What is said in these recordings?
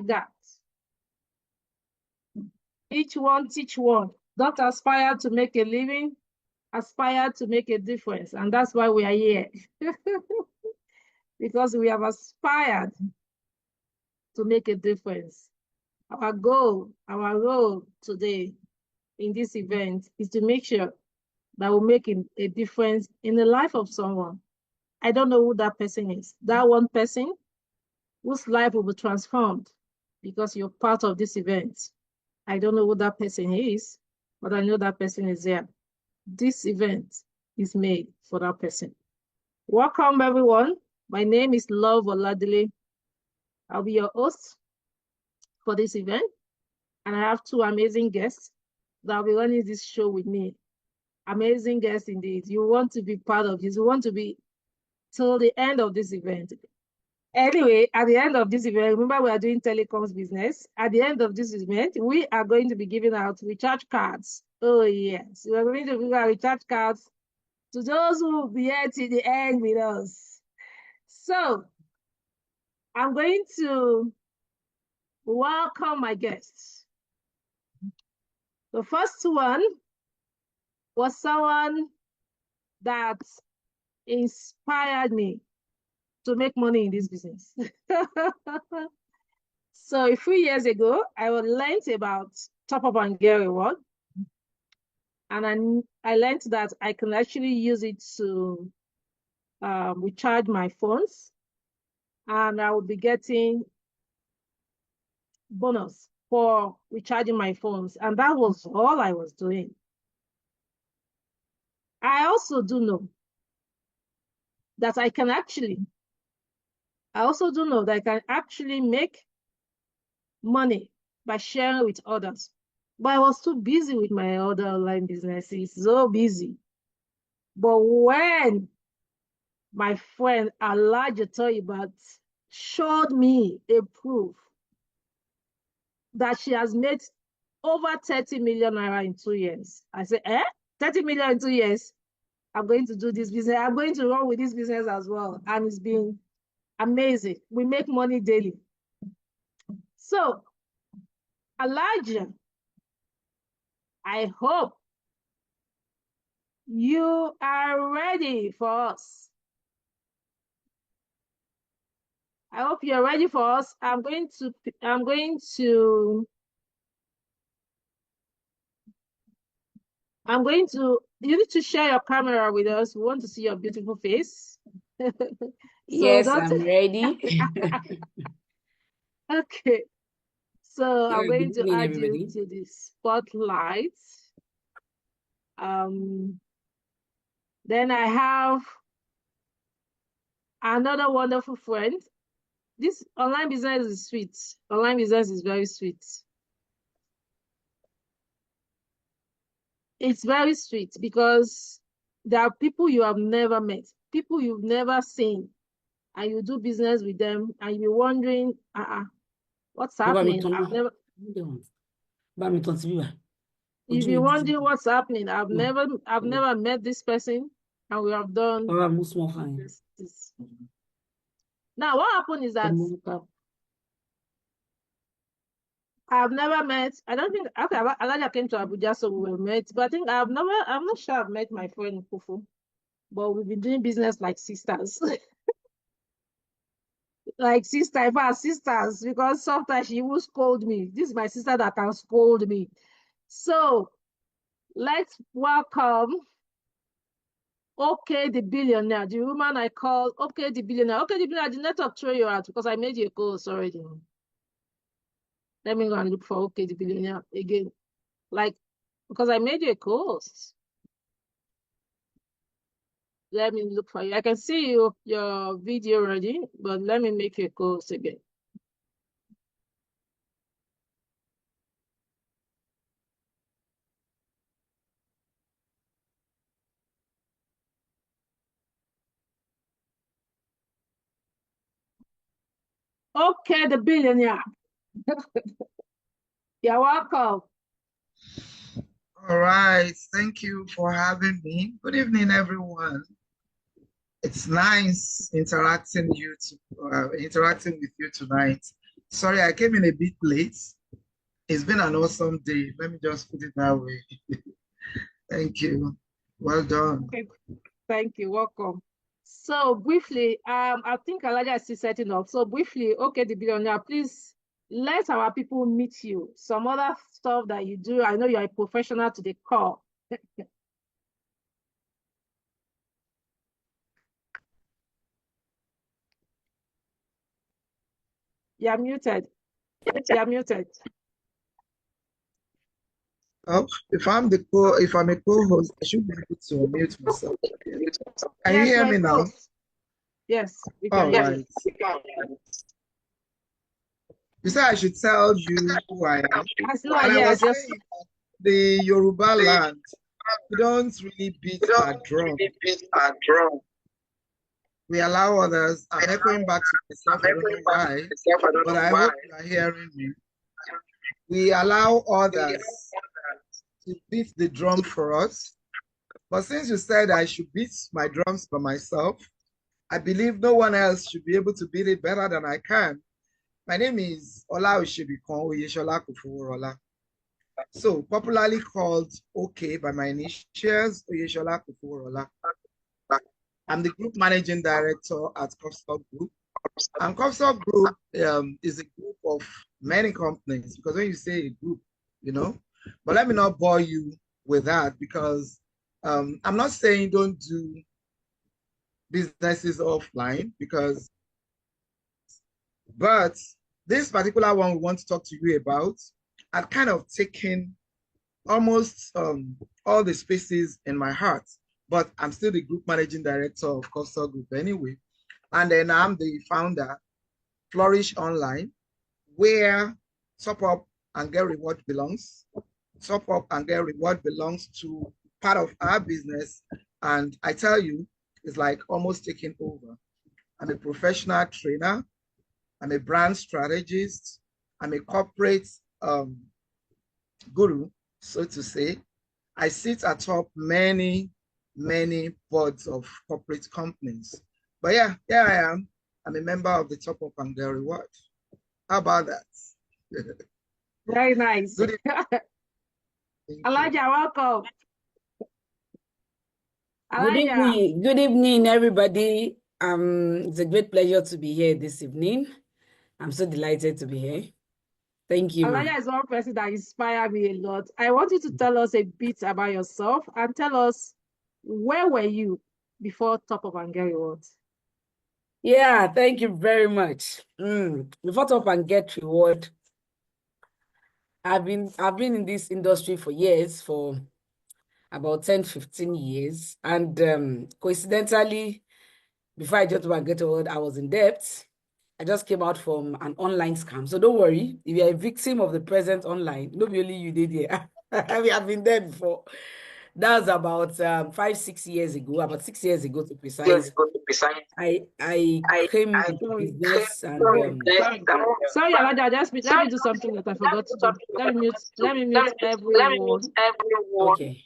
that. Each one teach one. Don't aspire to make a living, aspire to make a difference. And that's why we are here. Because we have aspired to make a difference. Our goal, our role today in this event is to make sure that we're making a difference in the life of someone. I don't know who that person is. That one person whose life will be transformed because you're part of this event. I don't know who that person is, but I know that person is there. This event is made for that person. Welcome, everyone. My name is Love Oladile. I'll be your host for this event, and I have two amazing guests that will be running this show with me. Amazing guests indeed. You want to be part of this. You want to be till the end of this event. Anyway, at the end of this event, remember we are doing telecoms business. At the end of this event, we are going to be giving out recharge cards. Oh yes, we are going to give out recharge cards to those who will be here to the end with us. So I'm going to welcome my guests. The first one was someone that inspired me to make money in this business. So a few years ago, I learned about Top Up and Get Reward. And I learned that I can actually use it to recharge my phones. And I will be getting bonus for recharging my phones. And that was all I was doing. I also do know that I also do know that I can actually make money by sharing with others. But I was too busy with my other online businesses, so busy. But when my friend Elijah Toyibat showed me a proof that she has made over 30 million naira in 2 years, I said, 30 million in 2 years? I'm going to do this business. I'm going to run with this business as well. And it's been amazing. We make money daily. So, Elijah, I hope you are ready for us. I hope you're ready for us. You need to share your camera with us. We want to see your beautiful face. Yes, I'm ready. Okay. So I'm going to add everybody. you to the spotlight. Then I have another wonderful friend. This online business is sweet. Online business is very sweet. It's very sweet because there are people you have never met, people you've never seen, and you do business with them, and you're wondering, what's happening? You've been wondering what's happening. I've never met this person, and we have done this. Now, what happened is that I've never met. I don't think. Okay, Elijah came to Abuja, so we were met. But I think I'm not sure I've met my friend Kufu. But we've been doing business like sisters. Like sister, if I sisters, because sometimes she will scold me. This is my sister that can scold me. So let's welcome Okay the billionaire, the woman I call Okay the billionaire. Okay the billionaire, the network throw you out because I made you a course already. Let me go and look for Okay the billionaire again. Like, because I made you a course. Let me look for you. I can see your video already, but let me make you a course again. Okay, the billionaire. You're welcome. All right. Thank you for having me. Good evening, everyone. It's nice interacting with you tonight. Sorry, I came in a bit late. It's been an awesome day. Let me just put it that way. Thank you. Well done. Okay, thank you. Welcome. So briefly, I think Elijah is still setting up. So briefly, okay, the billionaire, please let our people meet you. Some other stuff that you do. I know you're a professional to the core. You're muted. You're muted. Oh, if I'm a co-host, I should be able to unmute myself. Can you Yes, hear you're me a now? host. Yes, we can All hear you. right. You said I should tell you who I am. As long, And I yes, was yes. saying that the Yoruba land, we don't really beat our drum. We allow others. I'm echoing back to myself. I don't know why, but I hope you are hearing me. We allow others to beat the drum for us. But since you said I should beat my drums for myself, I believe no one else should be able to beat it better than I can. My name is Ola Oshibikon Oyeshola Kofoworola. So popularly called OK by my initials, Oyeshola Kofoworola. I'm the group managing director at Cofstock Group. And Cofstock Group is a group of many companies, because when you say a group, you know, but let me not bore you with that, because I'm not saying don't do businesses offline, but this particular one we want to talk to you about, I've kind of taken almost all the spaces in my heart, but I'm still the group managing director of Cofstock Group anyway. And then I'm the founder, Flourish Online, where top up and get reward belongs. Top up and get reward belongs to part of our business. And I tell you, it's like almost taking over. I'm a professional trainer. I'm a brand strategist. I'm a corporate guru, so to say. I sit atop many, many boards of corporate companies. But yeah, here I am. I'm a member of the Top Up and Get Reward. How about that? Very nice. Good evening. Elijah, welcome. Good Elijah. evening. Good evening, everybody. It's a great pleasure to be here this evening. I'm so delighted to be here. Thank you, Elijah ma'am. is one person that inspired me a lot. I want you to tell us a bit about yourself and tell us, where were you before Top Up and Get Rewards? Yeah, thank you very much. Before Top and Get Reward, I've been in this industry for years, for about 10, 15 years. And coincidentally, before I jumped up and get reward, I was in debt. I just came out from an online scam. So don't worry, if you're a victim of the present online, not only you did here. I have been there before. That was about 5, 6 years ago, about 6 years ago to precise. I came into business and sorry, Elijah, let me do something that I forgot to do. Let me mute everyone. okay.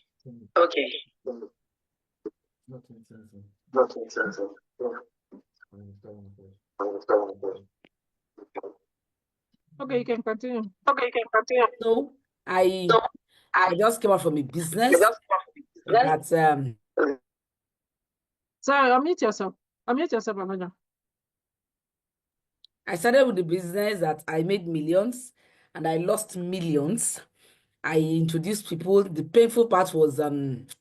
Okay, you can continue. So I just came out from a business that Sorry, unmute yourself. Unmute yourself, Elijah. I started with the business that I made millions and I lost millions. I introduced people. The painful part was a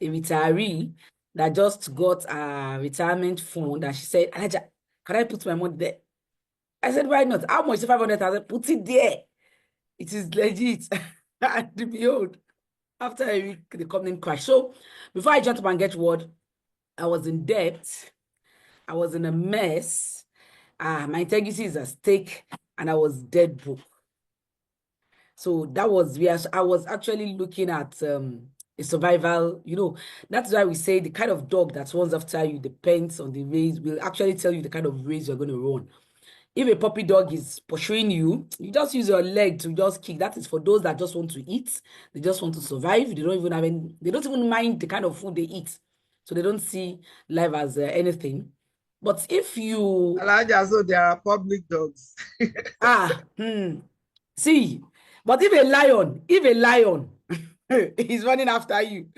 retiree that just got a retirement fund, and she said, Elijah, can I put my money there? I said, why not? How much? 500,000. Put it there. It is legit. And behold, after a week, the company crashed. So before I jumped up and get word, I was in debt. I was in a mess. My integrity is at stake, and I was dead broke. So that was where I was actually looking at a survival. That's why we say the kind of dog that runs after you depends on the race, will actually tell you the kind of race you're going to run. If a puppy dog is pursuing you, you just use your leg to just kick. That is for those that just want to eat. They just want to survive. They don't even mind the kind of food they eat. So they don't see life as anything. But if you So there are public dogs. see, but if a lion is running after you,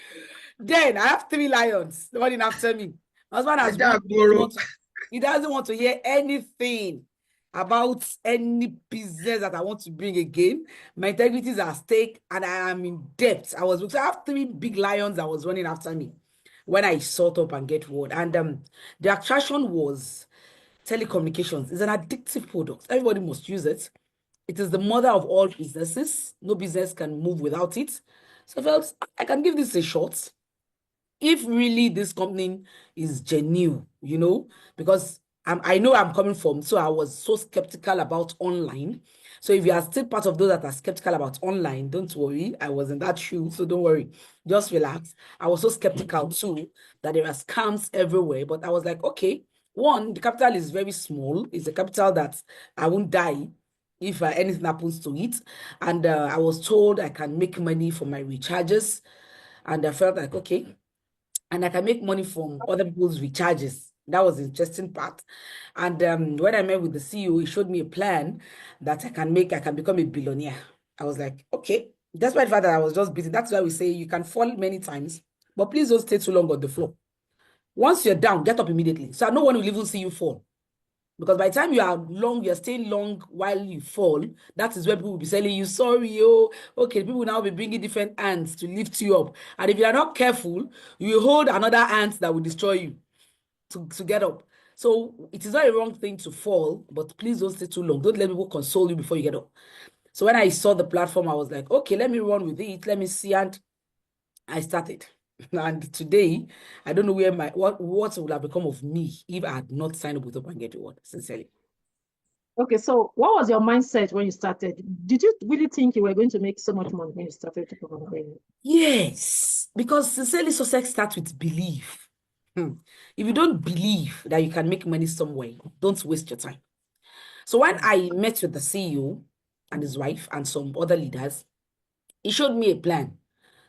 then I have 3 lions running after me. My husband has warned me, he doesn't want to hear anything about any business that I want to bring again. My integrity is at stake and I am in debt. I have 3 big lions that was running after me when I sort up and get word. And the attraction was telecommunications. It's an addictive product. Everybody must use it. It is the mother of all businesses. No business can move without it. So I felt I can give this a shot if really this company is genuine, because I know I'm coming from, so I was so skeptical about online. So if you are still part of those that are skeptical about online, don't worry. I was in that shoe, so don't worry. Just relax. I was so skeptical too that there are scams everywhere, but I was like, okay, one, the capital is very small. It's a capital that I won't die if anything happens to it. And I was told I can make money from my recharges. And I felt like, okay, and I can make money from other people's recharges. That was the interesting part. And when I met with the CEO, he showed me a plan that I can become a billionaire. I was like, okay. Despite the fact that I was just busy, that's why we say you can fall many times, but please don't stay too long on the floor. Once you're down, get up immediately. So no one will even see you fall. Because by the time you're staying long while you fall, that is where people will be telling you, sorry, okay, people will now be bringing different ants to lift you up. And if you are not careful, you will hold another ant that will destroy you to get up. So it is not a wrong thing to fall, but please don't stay too long. Don't let people console you before you get up. So when I saw the platform, I was like, okay, let me run with it. Let me see. And I started. And today, I don't know where what would have become of me if I had not signed up with Up and Get Reward, sincerely. Okay, so what was your mindset when you started? Did you really think you were going to make so much money when you started to program? Yes, because sincerely, success starts with belief. If you don't believe that you can make money somewhere, don't waste your time. So when I met with the CEO and his wife and some other leaders, he showed me a plan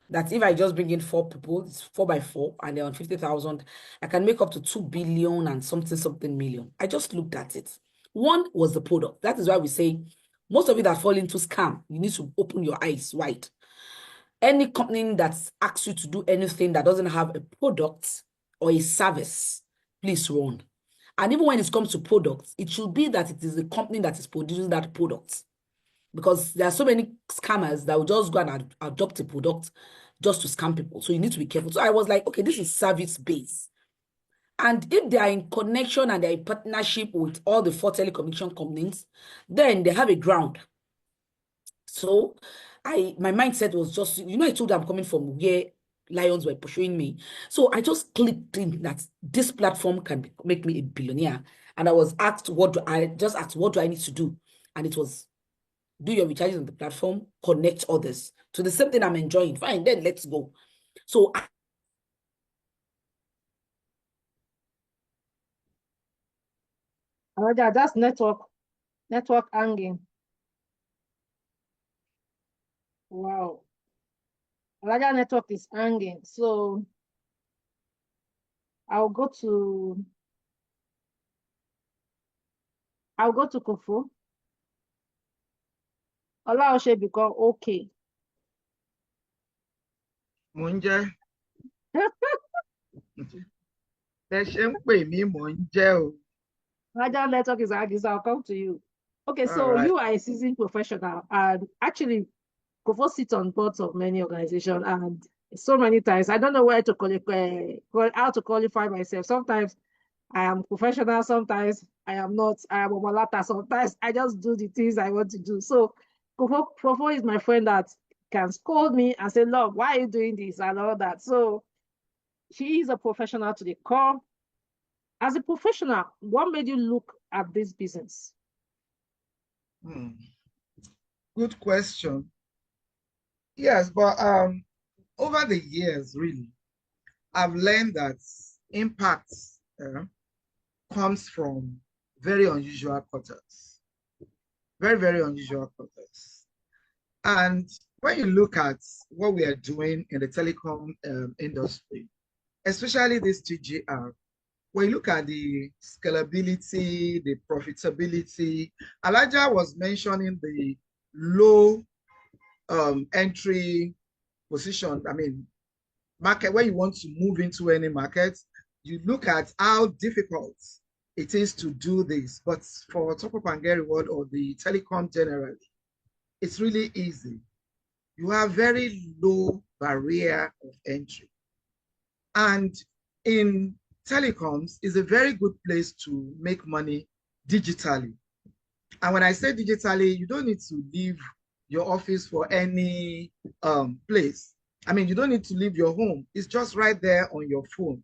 that if I just bring in 4 people, it's 4 by 4, and they're on 50,000, I can make up to 2 billion and something million. I just looked at it. One was the product. That is why we say most of you that fall into scam, you need to open your eyes wide. Any company that asks you to do anything that doesn't have a product or a service, please run. And even when it comes to products, it should be that it is the company that is producing that product. Because there are so many scammers that will just go and adopt a product just to scam people. So you need to be careful. So I was like, okay, this is service-based. And if they are in connection and they're in partnership with all the 4 telecommunication companies, then they have a ground. So my mindset was just, I told them I'm coming from where lions were pursuing me. So I just clicked in that this platform can make me a billionaire. And I was asked, what do I need to do? And it was, do your recharges on the platform, connect others to the same thing I'm enjoying. Fine, then let's go. So That's network hanging. Wow. Larger network is hanging. So I'll go to Kofo. Olaoshe become okay. Mò ń jẹ́. Tẹ́ ṣe ń pè mí, mò ń jẹ́ o. Larger network is hanging, so I'll come to you. Okay, so right. you are a seasoned professional, and actually, Kofo sits on boards of many organizations, and so many times I don't know where to how to qualify myself. Sometimes I am professional, sometimes I am not. I am a malata. Sometimes I just do the things I want to do. So Kofo is my friend that can scold me and say, "Love, why are you doing this?" and all that. So she is a professional to the core. As a professional, what made you look at this business? Good question. Yes, but over the years, really, I've learned that impact comes from very unusual quarters. Very, very unusual quarters. And when you look at what we are doing in the telecom industry, especially this TGR, when you look at the scalability, the profitability, Elijah was mentioning the low entry position. I mean, market, when you want to move into any market, you look at how difficult it is to do this. But for Top Up and Get Reward or the telecom generally, it's really easy. You have very low barrier of entry. And in telecoms is a very good place to make money digitally. And when I say digitally, you don't need to leave your office for any place. I mean, you don't need to leave your home. It's just right there on your phone.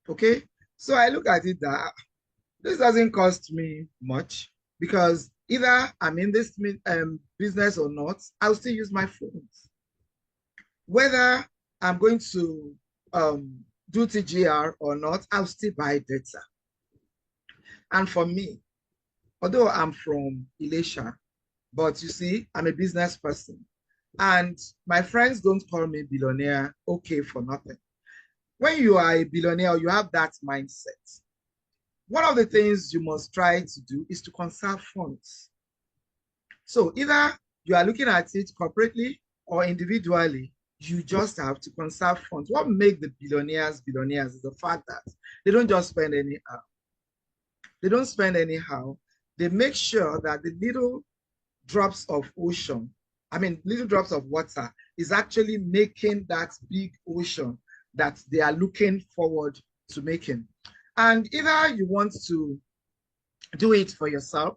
Okay. So I look at it that this doesn't cost me much because either I'm in this business or not, I'll still use my phones. Whether I'm going to do TGR or not, I'll still buy data. And for me, although I'm from Elisha, but you see, I'm a business person. And my friends don't call me billionaire, okay, for nothing. When you are a billionaire, you have that mindset. One of the things you must try to do is to conserve funds. So either you are looking at it corporately or individually, you just have to conserve funds. What makes the billionaires billionaires is the fact that they don't just spend anyhow. They don't spend anyhow. They make sure that the little drops of ocean, I mean, little drops of water is actually making that big ocean that they are looking forward to making. And either you want to do it for yourself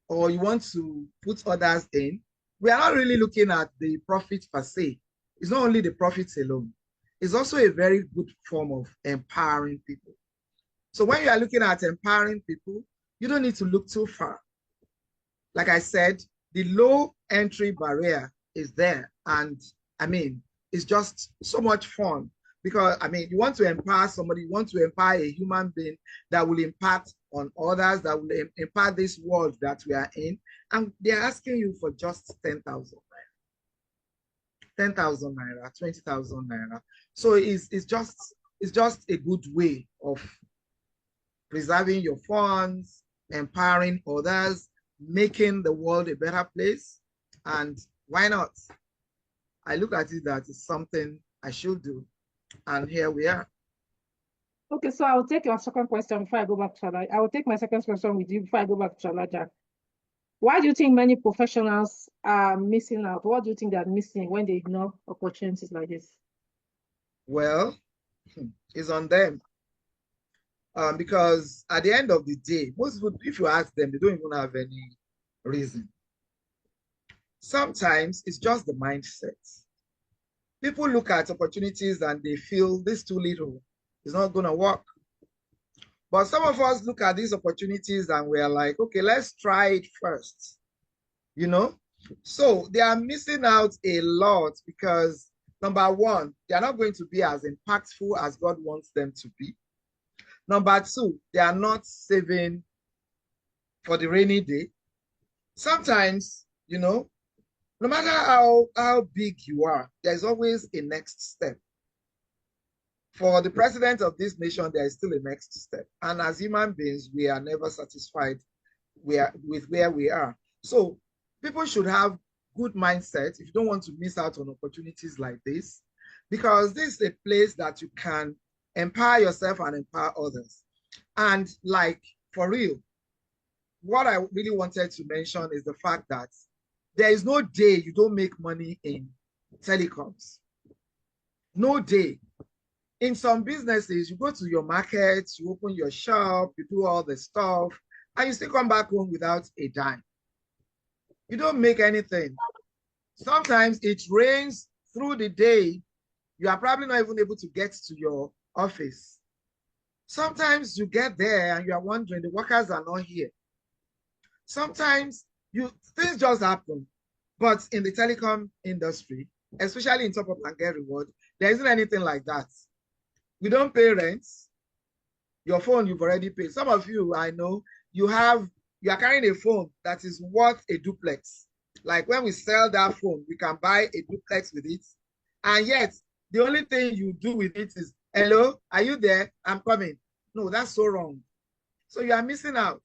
or you want to put others in, we are not really looking at the profit per se. It's not only the profits alone. It's also a very good form of empowering people. So when you are looking at empowering people, you don't need to look too far. Like I said, the low entry barrier is there. And I mean, it's just so much fun because I mean, you want to empower somebody, you want to empower a human being that will impact on others, that will impact this world that we are in. And they're asking you for just 10,000 naira, 10,000 naira, 20,000 naira. So it's just a good way of preserving your funds, empowering others, making the world a better place. And why not? I look at it that it's something I should do. And here we are. Okay, so I will take your second question before I go back to Elijah. I will take my second question with you before I go back to Elijah. Why do you think many professionals are missing out? What do you think they're missing when they ignore opportunities like this? Well, it's on them. Because at the end of the day, most people, if you ask them, they don't even have any reason. Sometimes it's just the mindset. People look at opportunities and they feel this too little, it's not going to work. But some of us look at these opportunities and we're like, okay, let's try it first. You know? So they are missing out a lot because number one, they are not going to be as impactful as God wants them to be. Number two, they are not saving for the rainy day. Sometimes, you know, no matter how big you are, there's always a next step. For the president of this nation, there is still a next step. And as human beings, we are never satisfied with where we are. So people should have good mindset if you don't want to miss out on opportunities like this, because this is a place that you can empower yourself and empower others. And like, for real, what I really wanted to mention is the fact that there is no day you don't make money in telecoms. No day. In some businesses, you go to your market, you open your shop, you do all the stuff, and you still come back home without a dime. You don't make anything. Sometimes it rains through the day. You are probably not even able to get to your office. Sometimes you get there and you are wondering, the workers are not here. Sometimes things just happen. But in the telecom industry, especially in Top Up and Get Reward, there isn't anything like that. We don't pay rent. Your phone, you've already paid. Some of you, I know, you are carrying a phone that is worth a duplex. Like when we sell that phone, we can buy a duplex with it. And yet, the only thing you do with it is, hello, are you there? I'm coming. No, that's so wrong. So you are missing out.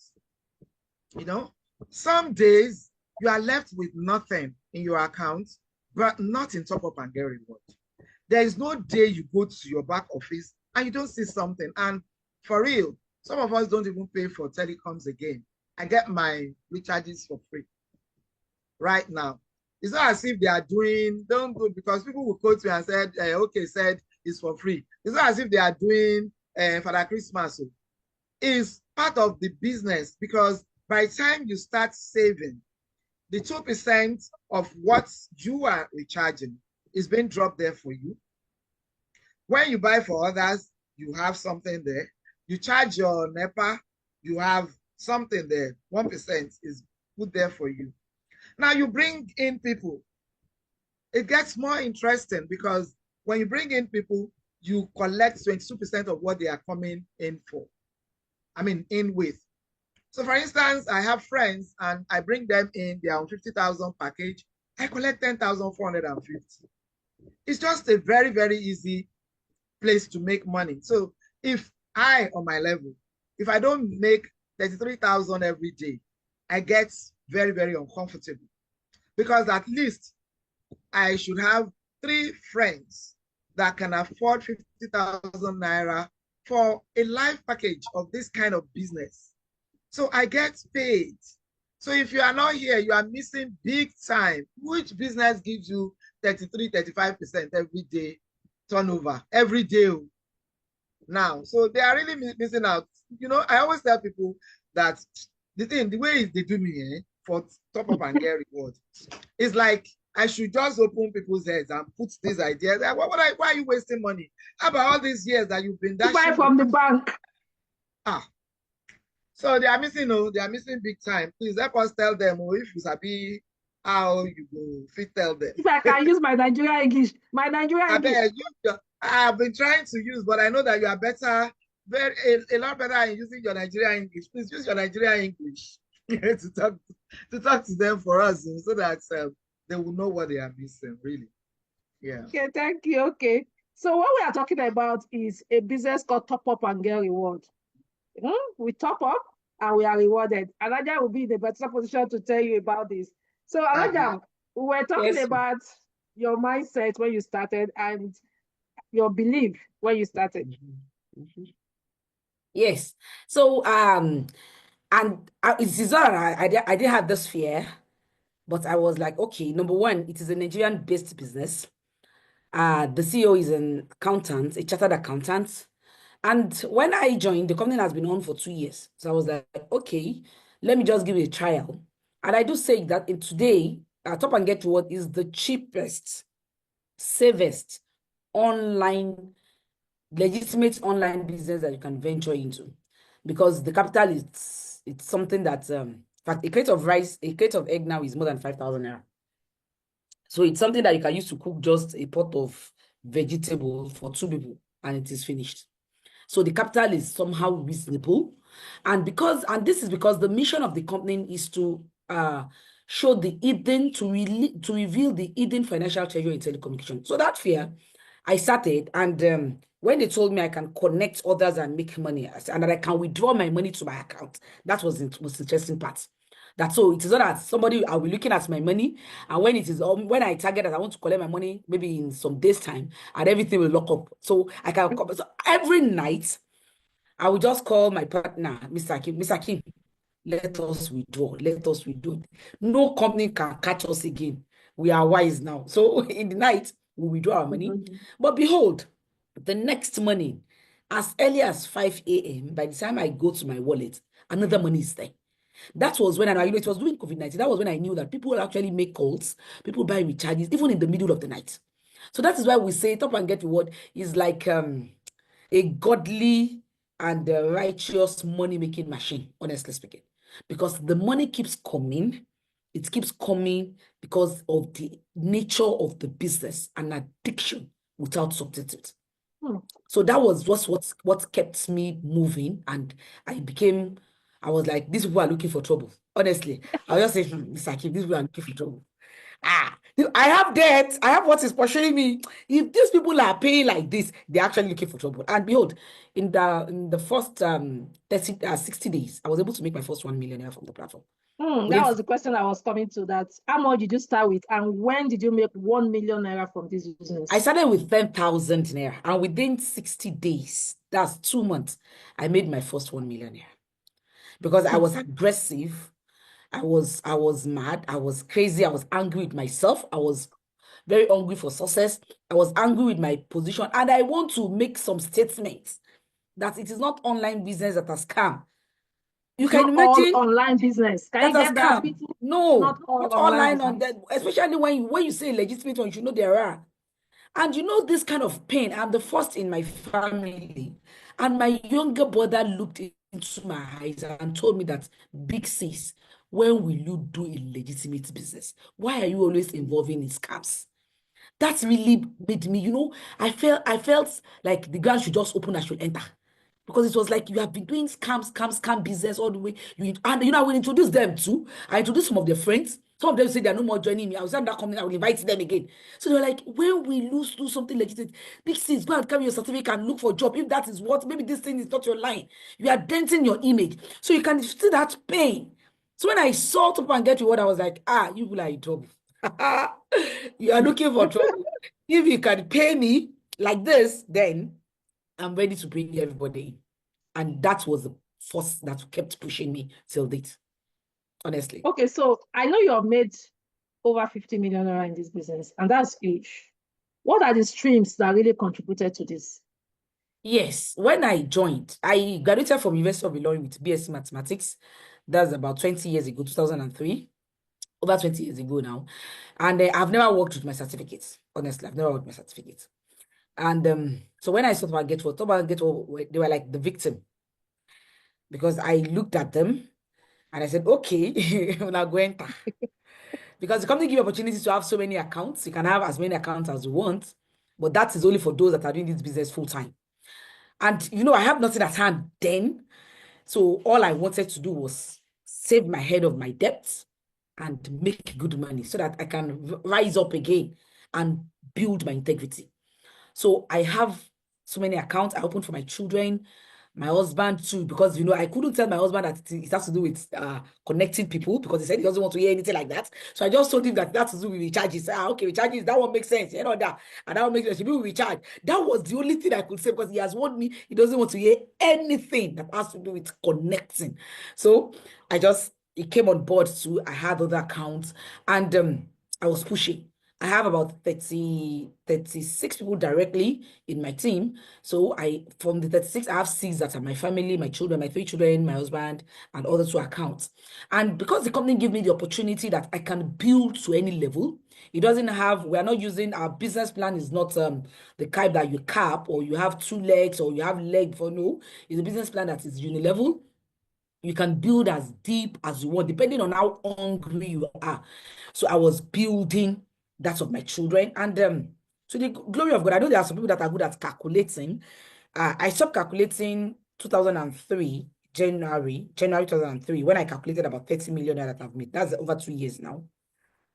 Some days you are left with nothing in your account, but not in top up and get reward. There is no day you go to your back office and you don't see something. And for real, some of us don't even pay for telecoms again. I get my recharges for free right now. It's not as if they are don't do, because people will quote me and said, okay, said it's for free. It's not as if they are doing for that Christmas. It's part of the business, because by the time you start saving, the 2% of what you are recharging is being dropped there for you. When you buy for others, you have something there. You charge your NEPA, you have something there. 1% is put there for you. Now you bring in people. It gets more interesting, because when you bring in people, you collect 22% of what they are coming in for. In with. So for instance, I have friends and I bring them in, they are on 50,000 package. I collect 10,450. It's just a very, very easy place to make money. So if I, on my level, if I don't make 33,000 every day, I get very, very uncomfortable, because at least I should have 3 friends that can afford 50,000 naira for a life package of this kind of business. So I get paid. So if you are not here, you are missing big time. Which business gives you 33, 35% every day turnover, every day now? So they are really missing out. I always tell people that the way they do me for top up and get reward, it's like I should just open people's heads and put these ideas. Why are you wasting money? How about all these years that you've been dashing? Buy from the bank. So they are missing, they are missing big time. Please help us tell them, if you sabi how you go fit tell them. If I can use my Nigerian English, I've been trying to use, but I know that you are better, a lot better in using your Nigerian English. Please use your Nigerian English to talk to them for us, so that they will know what they are missing, really. Yeah. Okay, thank you. Okay. So what we are talking about is a business called Top Up and Get Reward. We top up and we are rewarded. Alaja will be in a better position to tell you about this. So Alaja, we were talking about your mindset when you started and your belief when you started. Yes. So and it's not I didn't have this fear, but I was like, okay, number one, it is a Nigerian-based business. The CEO is an accountant, a chartered accountant. And when I joined, the company has been on for 2 years. So I was like, okay, let me just give it a trial. And I do say that in today, Top and Get Reward is the cheapest, safest legitimate online business that you can venture into, because the capital it's something that in fact, a crate of egg now is more than 5,000 naira. So it's something that you can use to cook just a pot of vegetable for 2 people and it is finished. So the capital is somehow reasonable. And this is because the mission of the company is to show the hidden, to reveal the hidden financial treasure in telecommunication. So that fear, I started, and when they told me I can connect others and make money, and that I can withdraw my money to my account, that was the most interesting part. So it is not that somebody I'll be looking at my money, and when I target that I want to collect my money, maybe in some days' time, and everything will lock up. So I can so every night I will just call my partner, Mr. Kim. Mr. Kim, let us withdraw. Let us withdraw. No company can catch us again. We are wise now. So in the night, we withdraw our money. But behold, the next morning, as early as 5 a.m., by the time I go to my wallet, another money is there. That was when it was during COVID-19. That was when I knew that people will actually make calls, people buy recharges, even in the middle of the night. So that is why we say Top and Get Reward is like a godly and righteous money-making machine, honestly speaking. Because the money keeps coming. It keeps coming because of the nature of the business and addiction without substitute. So that was just what kept me moving, and I was like, these people are looking for trouble. Honestly, I was just saying, Mr. Akim, these people are looking for trouble. I have debt. I have what is pursuing me. If these people are paying like this, they're actually looking for trouble. And behold, in the first 60 days, I was able to make my first 1 million from the platform. That was the question I was coming to. That how much did you start with, and when did you make 1 million naira from this business? I started with 10,000 naira, and within 60 days, that's 2 months, I made my first 1 million naira because I was aggressive. I was mad. I was crazy. I was angry with myself. I was very hungry for success. I was angry with my position, and I want to make some statements that it is not online business that has scam. You can Not all imagine online business. Can that you has get that, scam. people? No, Not all not online online on business. that, especially when you say legitimate one, you should know there are. And you know this kind of pain. I'm the first in my family, and my younger brother looked into my eyes and told me that, big sis, when will you do a legitimate business? Why are you always involving in scams? That really made me, I felt like the ground should just open, I should enter. Because it was like you have been doing scam business all the way. I will introduce them too. I introduced some of their friends. Some of them say they're no more joining me. I was in that company, I will invite them again. So they were like, when we lose do something legitimate, big sis, go and carry your certificate and look for a job. If that is what, maybe this thing is not your line. You are denting your image. So you can see that pain. So when I saw Top and Get Reward, I was like, you people are in trouble. You are looking for trouble. If you can pay me like this, then I'm ready to bring everybody in. And that was the force that kept pushing me till date, honestly. Okay, so I know you have made over 50 million naira in this business, and that's huge. What are the streams that really contributed to this? Yes, when I joined, I graduated from University of Ilorin with BSc Mathematics. That's about 20 years ago, 2003. Over 20 years ago now. And I've never worked with my certificates. Honestly, I've never worked with my certificates. And so when I saw Top and Get What, they were like the victim. Because I looked at them and I said, okay, we're not going to. Because the company give you opportunity to have so many accounts. You can have as many accounts as you want, but that is only for those that are doing this business full time. And I have nothing at hand then. So all I wanted to do was save my head of my debts and make good money so that I can rise up again and build my integrity. So I have so many accounts I opened for my children, my husband too, because I couldn't tell my husband that it has to do with connecting people because he said he doesn't want to hear anything like that. So I just told him that has to do with recharges. Okay, recharges, that one makes sense, that, and that one makes sense. People recharge. That was the only thing I could say because he has warned me he doesn't want to hear anything that has to do with connecting. So he came on board too. I had other accounts and I was pushing. I have about 36 people directly in my team. So from the 36, I have 6 that are my family, my children, my 3 children, my husband, and other 2 accounts. And because the company gave me the opportunity that I can build to any level, we are not using, our business plan is not the type that you cap or you have 2 legs or you have leg for no. It's a business plan that is unilevel. You can build as deep as you want, depending on how hungry you are. So I was building that of my children. And to the glory of God, I know there are some people that are good at calculating. I stopped calculating 2003, January 2003, when I calculated about 30 million that I've made. That's over 2 years now.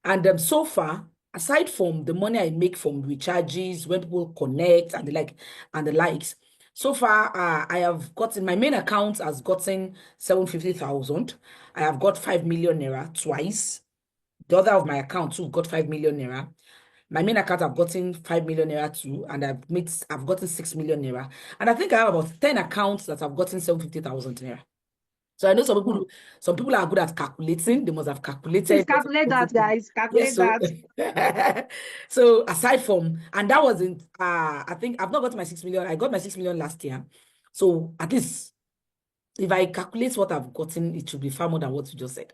And so far, aside from the money I make from recharges, when people connect and the likes, so far, I have gotten, my main account has gotten 750,000. I have got 5 million naira twice. The other of my account too got 5 million naira. My main account I've gotten 5 million naira too, and I've gotten 6 million naira. And I think I have about 10 accounts that have gotten 750,000 naira. So I know some people are good at calculating. They must have Please calculated. calculate that, guys. Yes, Calculate so that. so aside from, and that wasn't I think I've not got my 6 million. I got my 6 million last year. So at least if I calculate what I've gotten, it should be far more than what you just said.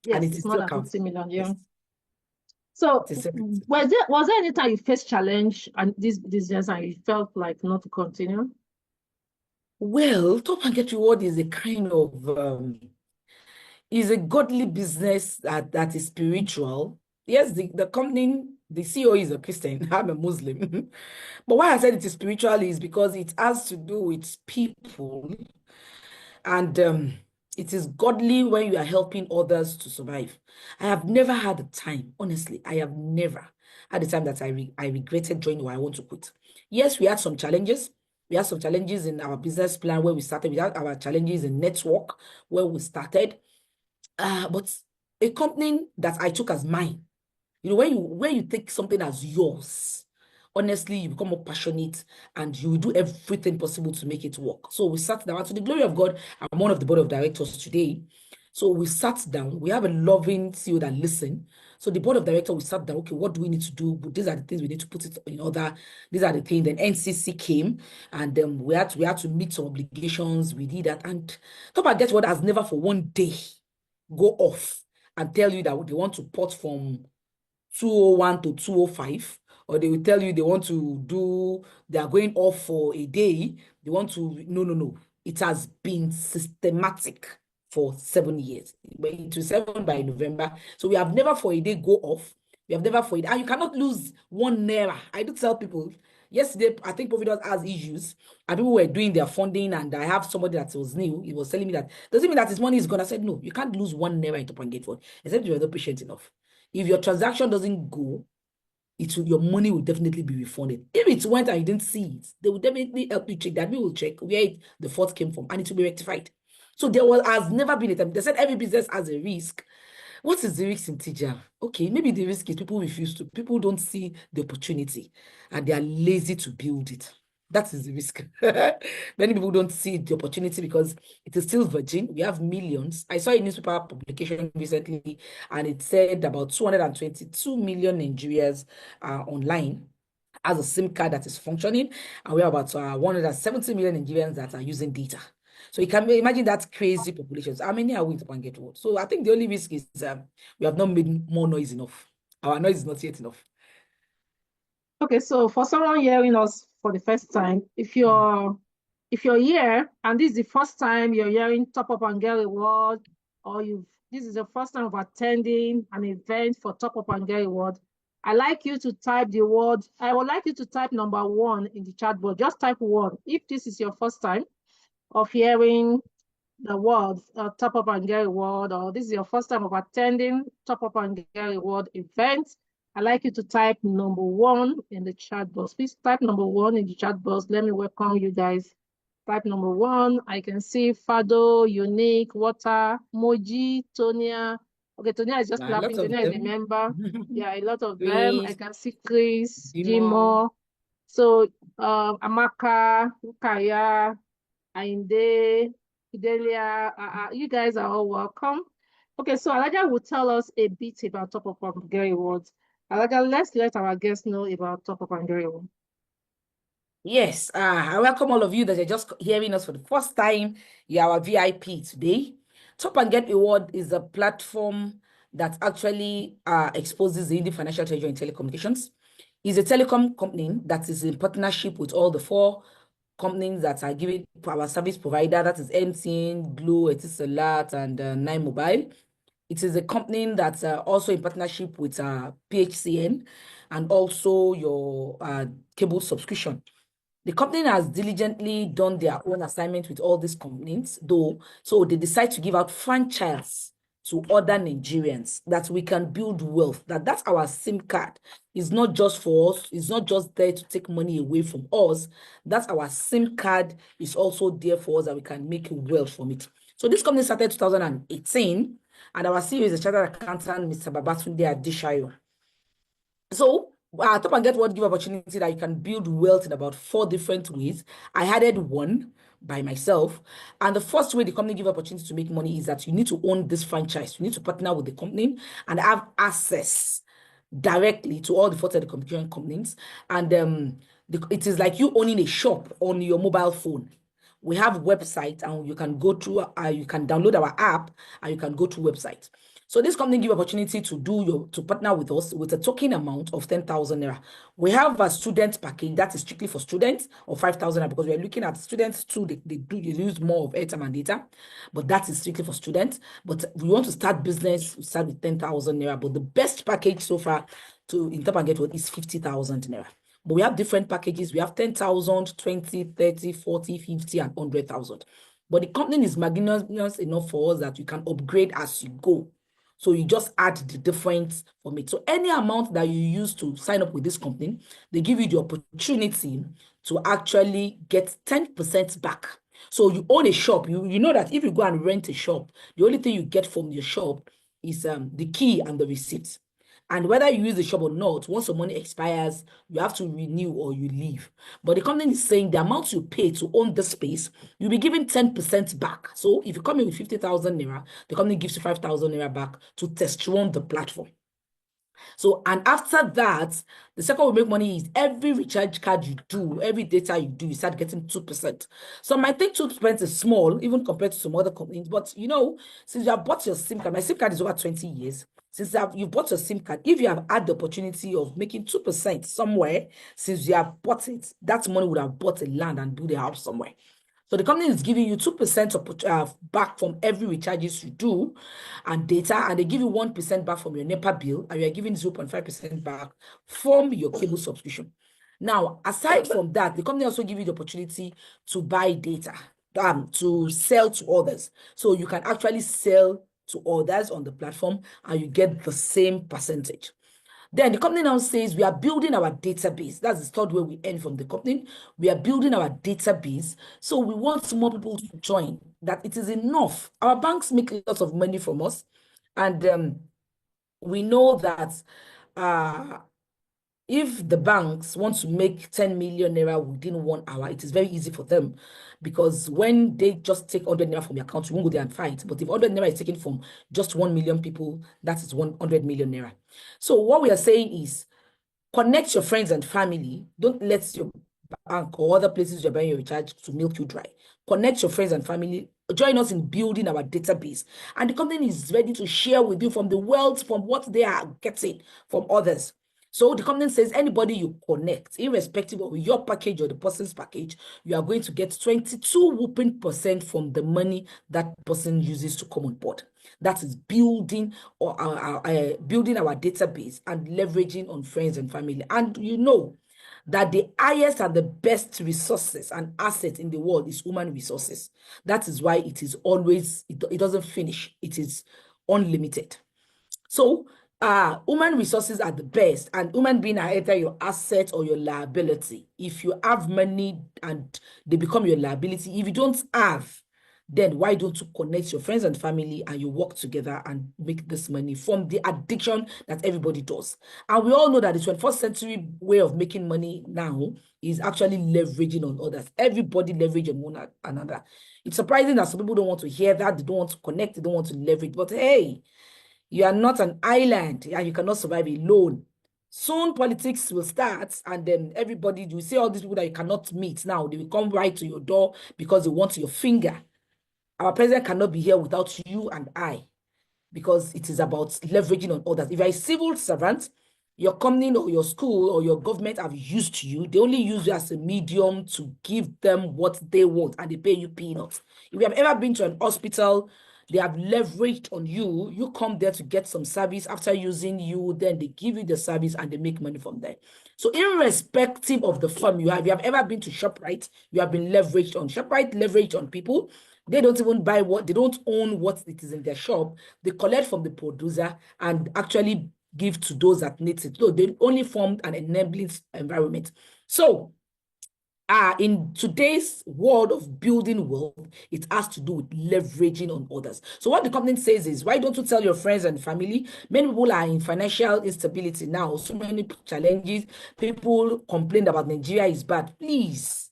And Yes, it is it's more still than 50 counting. million. Yeah. Yes, So it is still counting. was there any time you faced challenge and this business and you felt like not to continue? Well, Top and Get Reward is a kind of is a godly business that is spiritual. Yes, the company, the CEO is a Christian. I'm a Muslim. But why I said it is spiritual is because it has to do with people. And It is godly when you are helping others to survive. I have never had a time, honestly, I have never had a time that I regretted joining or I want to quit. Yes, we had some challenges. We had some challenges in our business plan where we started. We had our challenges in network where we started. But a company that I took as mine, when you take something as yours, honestly, you become more passionate and you will do everything possible to make it work. So we sat down. To the glory of God, I'm one of the board of directors today. So we sat down. We have a loving CEO that listen. So the board of directors, we sat down. Okay, what do we need to do? These are the things we need to put it in order. These are the things. Then NCC came, and we had to meet some obligations. We did that, and top and get what has never for one day go off and tell you that they want to port from 201 to 205, or they will tell you they are going off for a day. They want to, no. It has been systematic for 7 years. But it was 7 by November. So we have never for a day go off. We have never for it. And you cannot lose 1 naira. I do tell people, yesterday, I think Providence has issues, and people were doing their funding, and I have somebody that was new. He was telling me that, doesn't mean that his money is gone. I said, no, you can't lose 1 naira in Top and Gate Fund, except you are not patient enough. If your transaction doesn't go, your money will definitely be refunded. If it went and you didn't see it, they will definitely help you check that. We will check where the fault came from, and it will be rectified. So there has never been a time. They said every business has a risk. What is the risk in TGR? Okay, maybe the risk is people don't see the opportunity and they are lazy to build it. That is the risk. Many people don't see the opportunity because it is still virgin. We have millions. I saw a newspaper publication recently, and it said about 222 million Nigerians are online as a SIM card that is functioning, and we have about 170 million Nigerians that are using data. So you can imagine that crazy populations. How many are we to get what? So I think the only risk is we have not made more noise enough. Our noise is not yet enough. Okay, so for someone hearing us for the first time, if you're here and this is the first time you're hearing Top Up and Get Reward, or this is the first time of attending an event for Top Up and Get Reward, I would like you to type number 1 in the chat box. Just type 1 if this is your first time of hearing the word Top Up and Get Reward, or this is your first time of attending Top Up and Get Reward event. I'd like you to type number 1 in the chat box. Please type number 1 in the chat box. Let me welcome you guys. Type number 1. I can see Fado, Unique, Water, Moji, Tonia. Okay, Tonia is just clapping. Tonia is a member. Yeah, a lot of them. I can see Chris, Jimo. So Amaka, Ukaya, Ainde, Fidelia, you guys are all welcome. Okay, so Alaja will tell us a bit about Top Up and Get Reward. Alaja, let's let our guests know about Top Up and Get Reward. Yes, I welcome all of you that are just hearing us for the first time. You're our VIP today. Top and Get Reward is a platform that actually exposes the Indian financial treasury in telecommunications. It's a telecom company that is in partnership with all the 4 companies that are giving our service provider, that is MTN, Glo, Etisalat, and Nine Mobile. It is a company that's also in partnership with PHCN and also your cable subscription. The company has diligently done their own assignment with all these companies, though, so they decide to give out franchise to other Nigerians that we can build wealth. That's our SIM card. It's not just for us. It's not just there to take money away from us. That's our SIM card is also there for us that we can make wealth from it. So this company started 2018, and our CEO is a chartered accountant, Mr. Babatunde Adeshayo. So Top and Get Reward give opportunity that you can build wealth in about 4 different ways. I added 1 by myself. And the first way the company give opportunity to make money is that you need to own this franchise. You need to partner with the company and have access directly to all the 4 telecommunication companies. And it is like you owning a shop on your mobile phone. We have website, and you can go through, you can download our app, and you can go to website. So this company give opportunity to partner with us with a token amount of 10,000 naira. We have a student package that is strictly for students of 5,000 naira, because we are looking at students too. They use more of airtime and data, but that is strictly for students. But we want to start business, we start with 10,000 naira. But the best package so far in Top and Get Reward is 50,000 naira. But we have different packages. We have 10,000, 20, 30, 40, 50, and 100,000. But the company is magnanimous enough for us that you can upgrade as you go. So you just add the difference from it. So any amount that you use to sign up with this company, they give you the opportunity to actually get 10% back. So you own a shop. You know that if you go and rent a shop, the only thing you get from your shop is the key and the receipt. And whether you use the shop or not, once your money expires, you have to renew or you leave. But the company is saying the amount you pay to own the space, you'll be given 10% back. So if you come in with 50,000 naira, the company gives you 5,000 naira back to test run the platform. So, and after that, the second we make money is every recharge card you do, every data you do, you start getting 2%. So, I think 2% is small, even compared to some other companies. But, you know, since you have bought your SIM card, my SIM card is over 20 years. Since you've bought your SIM card, if you have had the opportunity of making 2% somewhere, since you have bought it, that money would have bought a land and built a house somewhere. So the company is giving you 2% back from every recharges you do and data, and they give you 1% back from your NEPA bill, and you are giving 0.5% back from your cable subscription. Now, aside from that, the company also give you the opportunity to buy data, to sell to others. So you can actually sell to others on the platform and you get the same percentage. Then the company now says we are building our database. That's the third way we earn from the company. We are building our database. So we want more people to join, that it is enough. Our banks make lots of money from us. And we know that if the banks want to make 10 million naira within 1 hour, it is very easy for them, because when they just take 100 naira from your account, you won't go there and fight. But if 100 naira is taken from just 1 million people, that is 100 million naira. So what we are saying is connect your friends and family. Don't let your bank or other places you're buying your recharge to milk you dry. Connect your friends and family. Join us in building our database. And the company is ready to share with you from the wealth, from what they are getting from others. So the company says anybody you connect, irrespective of your package or the person's package, you are going to get 22% from the money that person uses to come on board. That is building building our database and leveraging on friends and family. And you know that the highest and the best resources and assets in the world is human resources. That is why it is always, it doesn't finish. It is unlimited. So human resources are the best, and human beings are either your asset or your liability. If you have money and they become your liability, if you don't have, then why don't you connect your friends and family and you work together and make this money from the addiction that everybody does? And we all know that the 21st century way of making money now is actually leveraging on others. Everybody leverage on one another. It's surprising that some people don't want to hear that, they don't want to connect, they don't want to leverage. But hey, you are not an island and you cannot survive alone. Soon politics will start, and then everybody, you see all these people that you cannot meet now, they will come right to your door because they want your finger. Our president cannot be here without you and I, because it is about leveraging on others. If you're a civil servant, your company or your school or your government have used you, they only use you as a medium to give them what they want, and they pay you peanuts. If you have ever been to an hospital, they have leveraged on you. You come there to get some service. After using you, then they give you the service and they make money from there. So irrespective of the firm you have ever been to ShopRite, you have been leveraged on. ShopRite leveraged on people. They don't even buy what, they don't own what it is in their shop. They collect from the producer and actually give to those that need it. So they only formed an enabling environment. So in today's world of building wealth, it has to do with leveraging on others. So what the company says is, why don't you tell your friends and family? Many people are in financial instability now, so many challenges. People complain about Nigeria is bad. Please,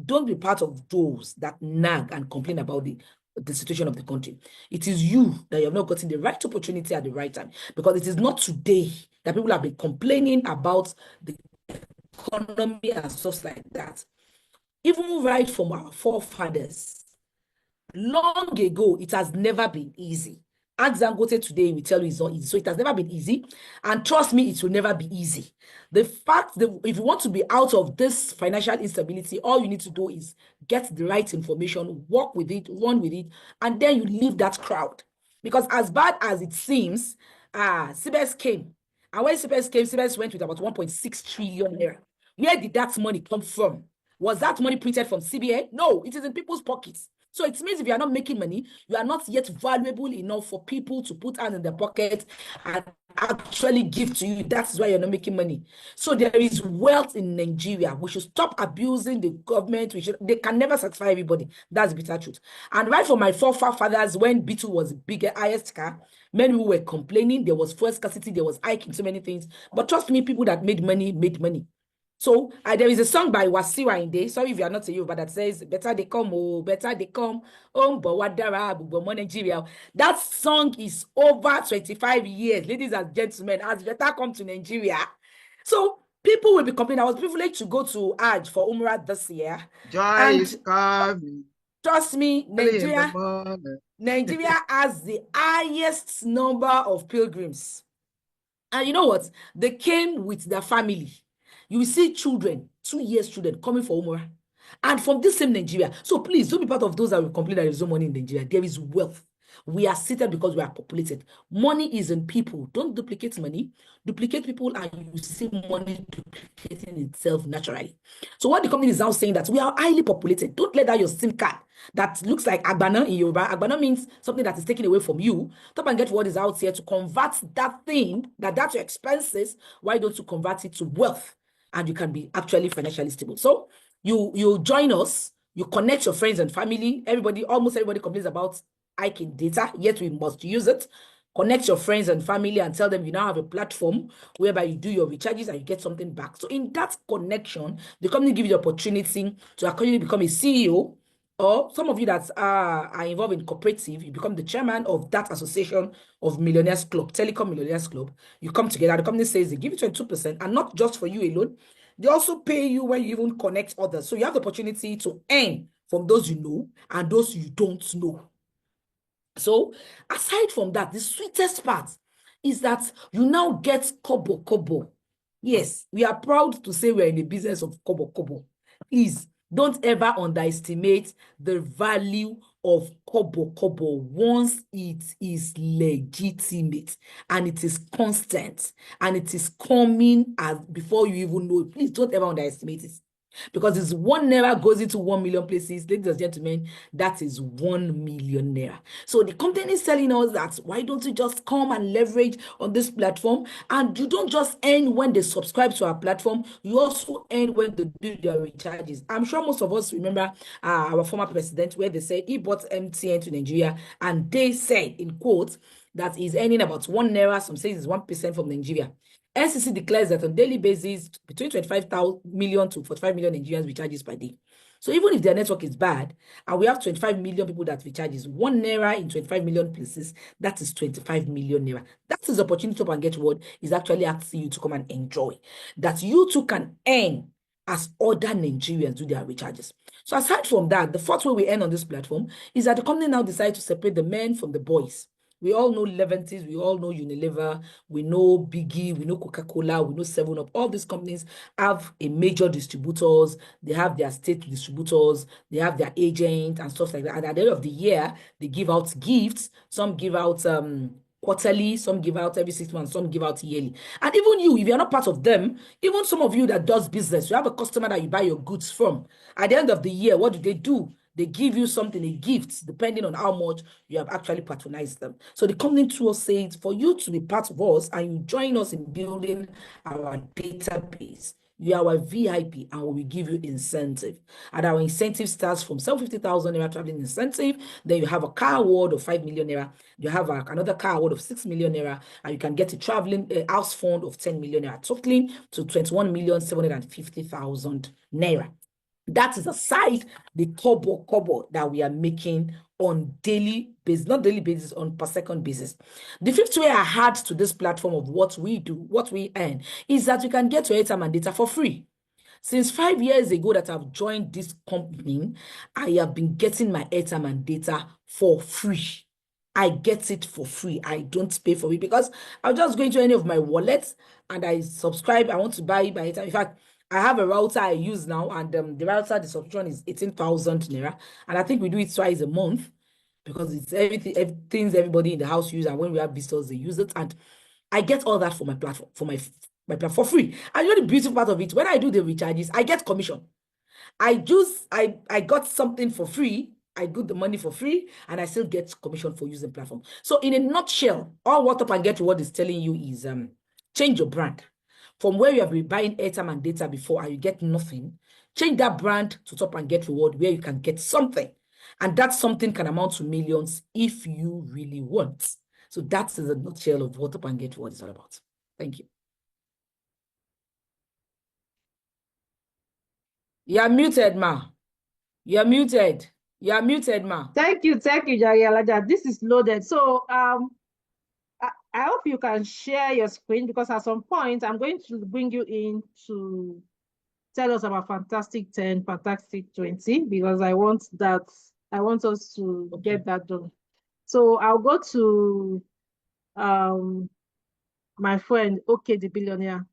don't be part of those that nag and complain about the situation of the country. It is you that you have not gotten the right opportunity at the right time, because it is not today that people have been complaining about the economy and stuff like that. Even right from our forefathers, long ago, it has never been easy. Ask Dangote today, we tell you it's not easy. So it has never been easy. And trust me, it will never be easy. The fact that if you want to be out of this financial instability, all you need to do is get the right information, work with it, run with it, and then you leave that crowd. Because as bad as it seems, CBS came. And when CBS came, CBS went with about 1.6 trillion naira. Where did that money come from? Was that money printed from CBA? No, it is in people's pockets. So it means if you are not making money, you are not yet valuable enough for people to put hand in their pocket and actually give to you. That's why you're not making money. So there is wealth in Nigeria. We should stop abusing the government. They can never satisfy everybody. That's the bitter truth. And right from my forefathers, when B2 was the biggest, highest car, many who were complaining, there was fuel scarcity, there was hike in so many things. But trust me, people that made money made money. So there is a song by Wasiu Ayinde. Sorry if you are not a Yoruba, that says, "Better they come, oh, better they come, oh, Bowadara, Bubomo Nigeria." That song is over 25 years, ladies and gentlemen, has better come to Nigeria. So people will be complaining. I was privileged to go to Hajj for Umrah this year. Joy is coming. Trust me, Nigeria has the highest number of pilgrims. And you know what? They came with their family. You will see children, 2 years children, coming for Umrah. And from this same Nigeria. So please, don't be part of those that will complain that there is no money in Nigeria. There is wealth. We are seated because we are populated. Money is in people. Don't duplicate money. Duplicate people and you see money duplicating itself naturally. So what the company is now saying that we are highly populated. Don't let that your SIM card that looks like Agbana in Yoruba. Agbana means something that is taken away from you. Stop and get what is out here to convert that thing, that's your expenses. Why don't you convert it to wealth? And you can be actually financially stable. So you join us, you connect your friends and family. Almost everybody complains about hiking data, yet we must use it. Connect your friends and family and tell them you now have a platform whereby you do your recharges and you get something back. So in that connection, the company gives you the opportunity to actually become a CEO, or some of you that are involved in cooperative, you become the chairman of that association of Millionaires Club, Telecom Millionaires Club. You come together, the company says they give you 22%, and not just for you alone. They also pay you when you even connect others. So you have the opportunity to earn from those you know and those you don't know. So aside from that, the sweetest part is that you now get kobo. Yes, we are proud to say we're in the business of kobo. Please don't ever underestimate the value of kobo once it is legitimate and it is constant and it is coming as before you even know it. Please don't ever underestimate it. Because it's 1 naira goes into 1 million places, ladies and gentlemen, that is 1 million naira. So the company is telling us that why don't you just come and leverage on this platform? And you don't just earn when they subscribe to our platform, you also earn when they do their recharges. I'm sure most of us remember our former president, where they said he bought MTN to Nigeria, and they said, in quotes, that he's earning about 1 naira, some say it's 1% from Nigeria. NCC declares that on daily basis, between 25 million to 45 million Nigerians recharges per day. So even if their network is bad, and we have 25 million people that recharges, 1 naira in 25 million places, that is 25 million naira. That is the opportunity to and get what is actually asking you to come and enjoy. That you too can earn as other Nigerians do their recharges. So aside from that, the fourth way we earn on this platform is that the company now decides to separate the men from the boys. We all know Leventis, we all know Unilever, we know Biggie, we know Coca-Cola, we know 7-Up. All these companies have a major distributors, they have their state distributors, they have their agent and stuff like that. And at the end of the year, they give out gifts. Some give out quarterly, some give out every 6 months, some give out yearly. And even you, if you're not part of them, even some of you that does business, you have a customer that you buy your goods from. At the end of the year, what do? They give you something, a gift, depending on how much you have actually patronized them. So the company tool says for you to be part of us and you join us in building our database, you are our VIP and we will give you incentive. And our incentive starts from 750,000 naira traveling incentive. Then you have a car award of 5 million naira. You have another car award of 6 million naira. And you can get a traveling house fund of 10 million naira, totaling to 21,750,000 naira. That is aside the kobo that we are making on daily basis, not daily basis, on per second basis. The fifth way I add to this platform of what we do, what we earn, is that you can get your airtime and data for free. Since 5 years ago that I've joined this company, I have been getting my airtime and data for free. I get it for free. I don't pay for it because I'll just go into any of my wallets and I subscribe. I want to buy my airtime. In fact, I have a router I use now, and the router, the subscription is 18,000 naira. And I think we do it twice a month because it's everything everybody in the house use. And when we have visitors, they use it. And I get all that for my platform, for my platform for free. And you know the beautiful part of it, when I do the recharges, I get commission. I got something for free. I get the money for free, and I still get commission for using platform. So in a nutshell, all what Top and Get Reward is telling you is change your brand. From where you have been buying airtime and data before and you get nothing, change that brand to Top and Get Reward where you can get something. And that something can amount to millions if you really want. So that's the nutshell of what Top and Get Reward is all about. Thank you. You're muted, ma. You're muted. You're muted, ma. Thank you, Jari Alaja. This is loaded. So I hope you can share your screen, because at some point I'm going to bring you in to tell us about Fantastic 10, Fantastic 20, because I want us to get that done. So I'll go to my friend, okay, the billionaire,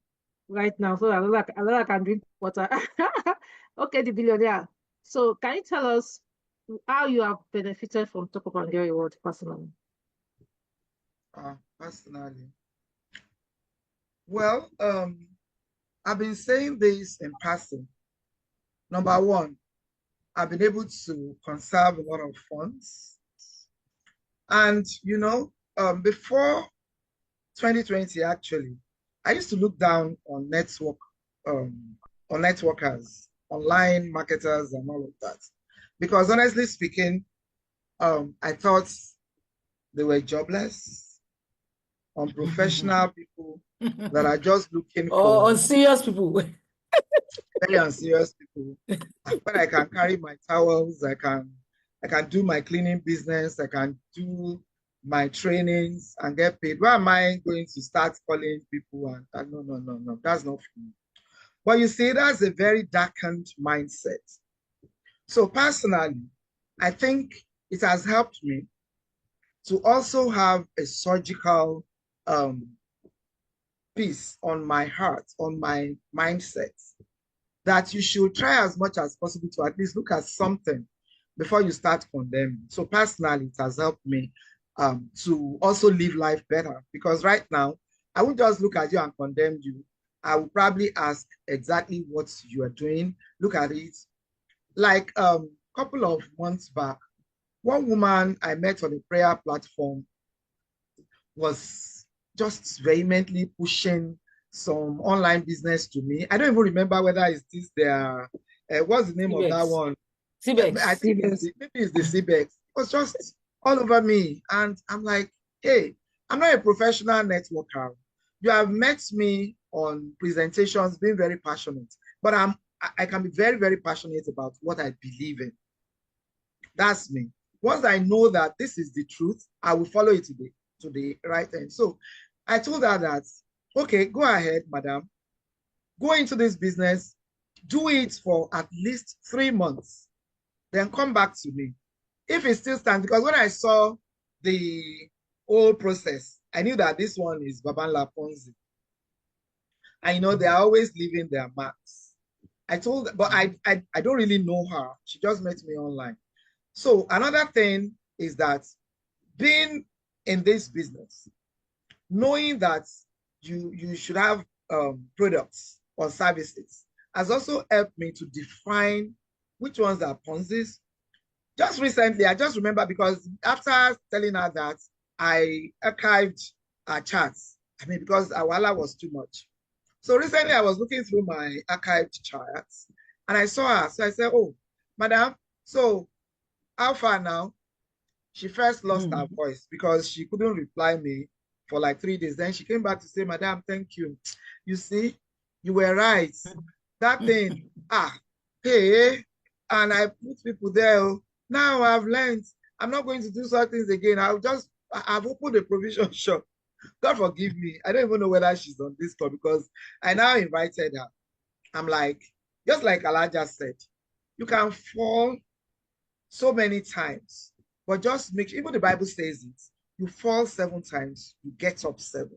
right now, so I can drink water. Okay, the billionaire. So can you tell us how you have benefited from Top Up and Get Reward personally? Personally, well, I've been saying this in passing. Number one, I've been able to conserve a lot of funds. And, before 2020, actually, I used to look down on networkers, online marketers, and all of that. Because honestly speaking, I thought they were jobless, unprofessional people that are just looking for unserious people. very unserious people. When I can carry my towels, I can do my cleaning business, I can do my trainings and get paid. Why am I going to start calling people? And no, that's not for me. But you see, that's a very darkened mindset. So personally, I think it has helped me to also have a surgical piece on my heart, on my mindset, that you should try as much as possible to at least look at something before you start condemning. So personally, it has helped me to also live life better, because right now, I won't just look at you and condemn you. I will probably ask exactly what you are doing, look at it. Like a couple of months back, one woman I met on a prayer platform was just vehemently pushing some online business to me. I don't even remember whether it's this their, what's the name of that one? CBEX. I think maybe it's the CBEX. It was just all over me. And I'm like, hey, I'm not a professional networker. You have met me on presentations being very passionate, but I can be very, very passionate about what I believe in. That's me. Once I know that this is the truth, I will follow it to the right end. So I told her that, okay, go ahead, madam. Go into this business, do it for at least 3 months, then come back to me. If it still stands, because when I saw the whole process, I knew that this one is Babanla Ponzi. And they're always leaving their marks. I told, but I don't really know her. She just met me online. So another thing is that being in this business, knowing that you should have products or services, has also helped me to define which ones are Ponzi's. Just recently, I just remember, because after telling her that, I archived her chats. Because our wala was too much. So recently, I was looking through my archived charts and I saw her. So I said, oh, madam, so how far now? She first lost her voice because she couldn't reply me for like 3 days. Then she came back to say, madam, thank you. You see, you were right. That thing, hey, and I put people there. Now I've learned I'm not going to do such things again. I've opened a provision shop. God forgive me. I don't even know whether she's on this call, because I now invited her. I'm like, just like Alaja said, you can fall so many times, but just make sure, even the Bible says it, you fall 7 times, you get up 7.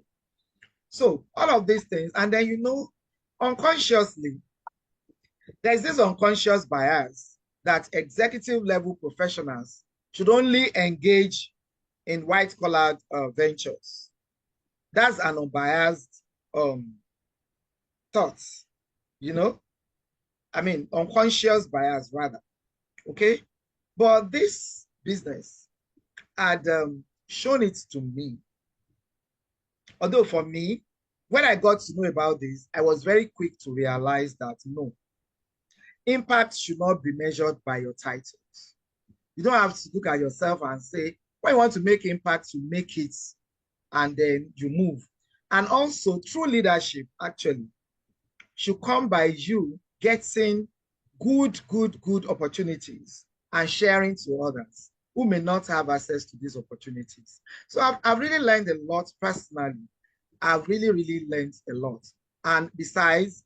So all of these things, and then unconsciously, there's this unconscious bias that executive level professionals should only engage in white-collared ventures. That's an unbiased thought, unconscious bias rather, okay? But this business had shown it to me. Although for me, when I got to know about this, I was very quick to realize that no, impact should not be measured by your titles. You don't have to look at yourself and say, when you want to make impact, you make it and then you move. And also, true leadership actually should come by you getting good opportunities and sharing to others who may not have access to these opportunities. So I've really learned a lot personally. I've really learned a lot. And besides,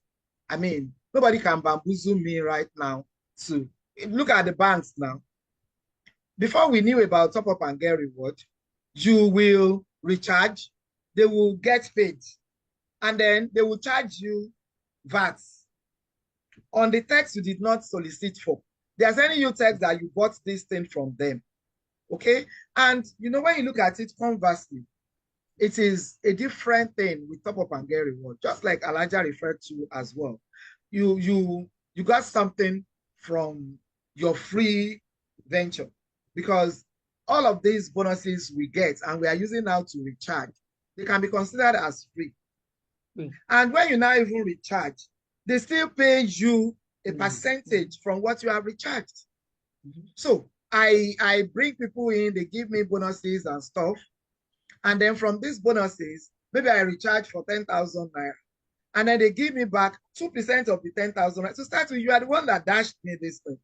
I mean, nobody can bamboozle me right now to look at the banks now. Before we knew about top up and get reward, you will recharge, they will get paid, and then they will charge you VAT on the text you did not solicit for. They're sending you text that you bought this thing from them. Okay. And you know, when you look at it conversely, it is a different thing with top up and get reward, just like Elijah referred to as well. You got something from your free venture, because all of these bonuses we get and we are using now to recharge, they can be considered as free. And when you now even recharge, they still pay you a percentage from what you have recharged. So I bring people in, they give me bonuses and stuff. And then from these bonuses, maybe I recharge for 10,000 naira. And then they give me back 2% of the 10,000. So start with, you are the one that dashed me this thing.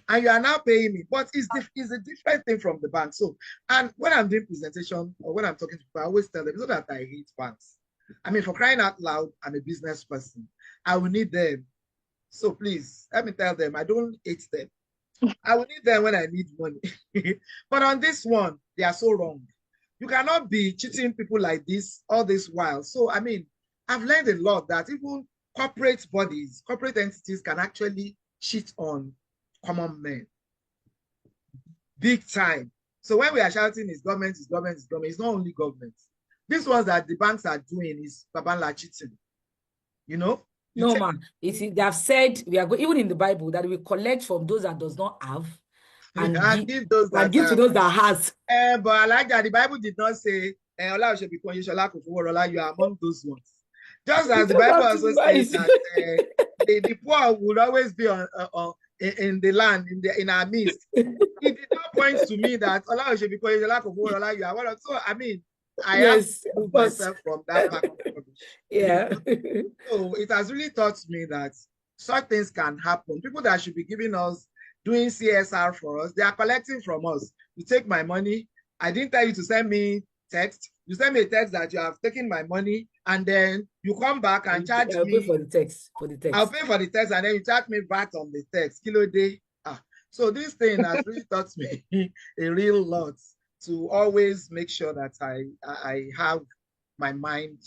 And you are now paying me. But it's a different thing from the bank. So, and when I'm doing presentation or when I'm talking to people, I always tell them, it's not that I hate banks. I mean, for crying out loud, I'm a business person. I will need them. So please, let me tell them, I don't hate them. I will need them when I need money. But on this one, they are so wrong. You cannot be cheating people like this all this while. So, I mean, I've learned a lot that even corporate bodies, corporate entities can actually cheat on common men. Big time. So when we are shouting, it's government, it's government, it's government, it's not only government. These ones that the banks are doing is babanla cheating. You know? No, man. They have said we are even in the Bible that we collect from those that does not have and give those that give to those that has. But I like that the Bible did not say Ola should be you are among those ones. Just as the Bible also says that the poor will always be in the land, in our midst. It did not point to me that Ola should be you are one of. So I mean, I have to move myself from that back. Yeah. So it has really taught me that such things can happen. People that should be giving us, doing CSR for us, they are collecting from us. You take my money. I didn't tell you to send me text. You send me a text that you have taken my money, and then you come back and charge me. I'll pay for the text. I'll pay for the text, and then you charge me VAT on the text. Kilo day. So this thing has really taught me a real lot to always make sure that I have my mind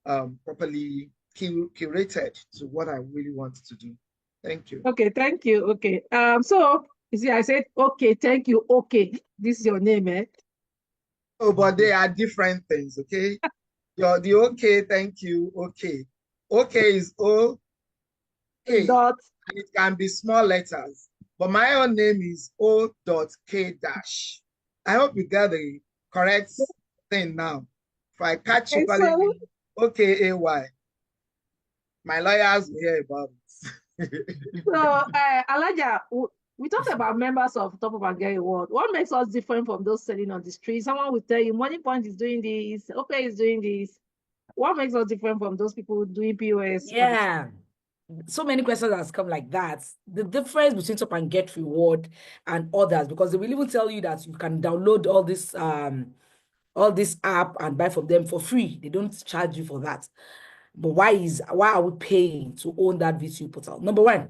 properly curated to what I really want to do. Thank you. Okay, thank you. Okay. So you see, I said, okay, thank you. Okay. This is your name, eh? Oh, but they are different things, okay? The okay, thank you, okay. Okay is O A. Dot. And it can be small letters. But my own name is O.K dash. I hope you got the correct thing now. If I catch you calling me OKAY, my lawyers will hear about it. So, Elijah, we talked about members of Top of and Get Reward. What makes us different from those selling on the street? Someone will tell you, Money Point is doing this, okay is doing this. What makes us different from those people doing POS? Yeah. So many questions has come like that. The difference between Top and Get Reward and others, because they will even tell you that you can download all this app and buy from them for free. They don't charge you for that. But why are we paying to own that VTU portal? Number one,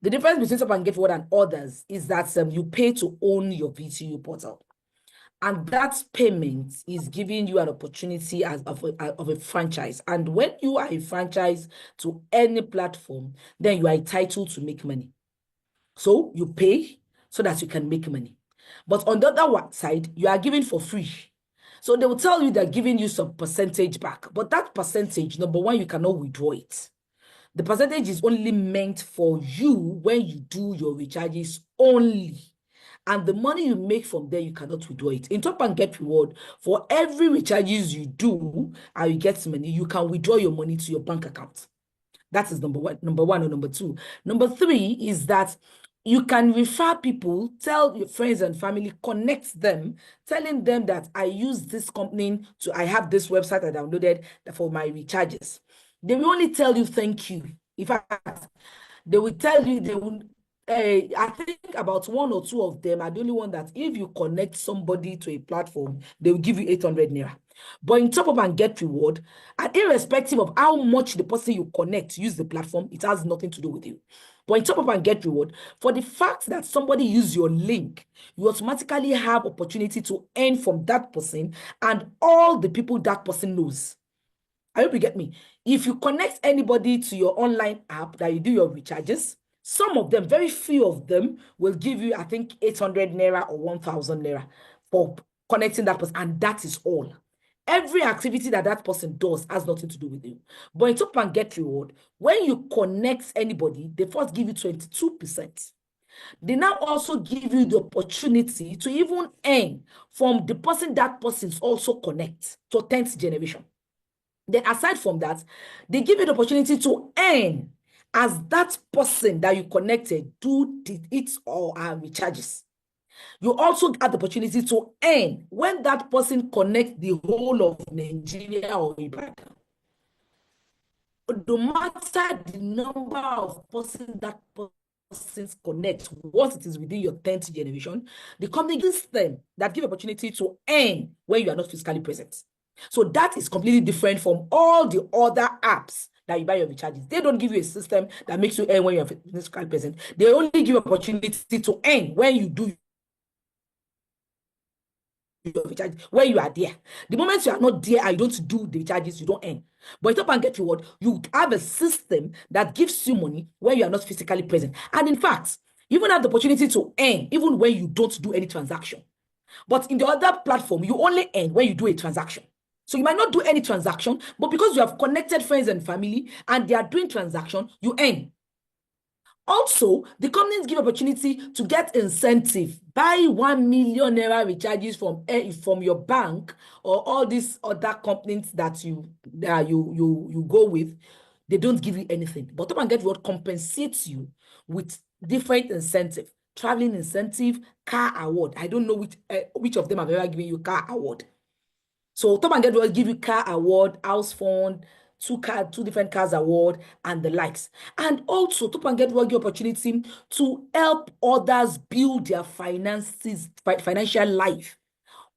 the difference between Top and Get Reward and others is that you pay to own your VTU portal. And that payment is giving you an opportunity of a franchise. And when you are a franchise to any platform, then you are entitled to make money. So you pay so that you can make money. But on the other side, you are giving for free. So they will tell you they're giving you some percentage back. But that percentage, number one, you cannot withdraw it. The percentage is only meant for you when you do your recharges only. And the money you make from there, you cannot withdraw it. In Top and Get Reward, for every recharges you do and you get money, you can withdraw your money to your bank account. That is number one or number two. Number three is that you can refer people, tell your friends and family, connect them, telling them that I use this company I have this website I downloaded for my recharges. They will only tell you thank you. In fact, they will tell you, I think about one or two of them are the only one that if you connect somebody to a platform, they will give you 800 naira. But in Top Up and Get Reward, and irrespective of how much the person you connect use the platform, it has nothing to do with you. But in Top Up and Get Reward, for the fact that somebody use your link, you automatically have opportunity to earn from that person and all the people that person knows. I hope you get me. If you connect anybody to your online app that you do your recharges, some of them, very few of them, will give you, I think, 800 naira or 1,000 naira for connecting that person, and that is all. Every activity that person does has nothing to do with you. But in Top and Get Reward, when you connect anybody, they first give you 22%. They now also give you the opportunity to even earn from the person that persons also connect to 10th generation. Then aside from that, they give you the opportunity to earn as that person that you connected do its or her recharges. You also have the opportunity to earn when that person connects the whole of Nigeria or Ibadan. No matter the number of persons that persons connect, once it is within your 10th generation, the company gives them that give opportunity to earn when you are not physically present. So that is completely different from all the other apps that you buy your recharges. They don't give you a system that makes you earn when you're physically present. They only give you opportunity to earn when you do your recharge, when you are there. The moment you are not there and you don't do the recharges, you don't earn. But in Top and Get Reward, you have a system that gives you money when you are not physically present. And in fact, you even have the opportunity to earn even when you don't do any transaction. But in the other platform, you only earn when you do a transaction. So you might not do any transaction, but because you have connected friends and family and they are doing transaction, you earn. Also, the companies give opportunity to get incentive. Buy 1 million naira recharges from your bank or all these other companies that you go with. They don't give you anything. But Top and Get Reward compensates you with different incentive. Traveling incentive, car award. I don't know which of them have ever given you car award. So Top and Get will give you car award, house fund, two different cars award, and the likes. And also Top and Get will give you opportunity to help others build their financial life.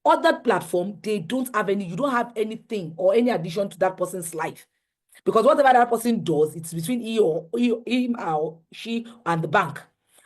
Other platform, they don't have any, you don't have anything or any addition to that person's life. Because whatever that person does, it's between him or she and the bank.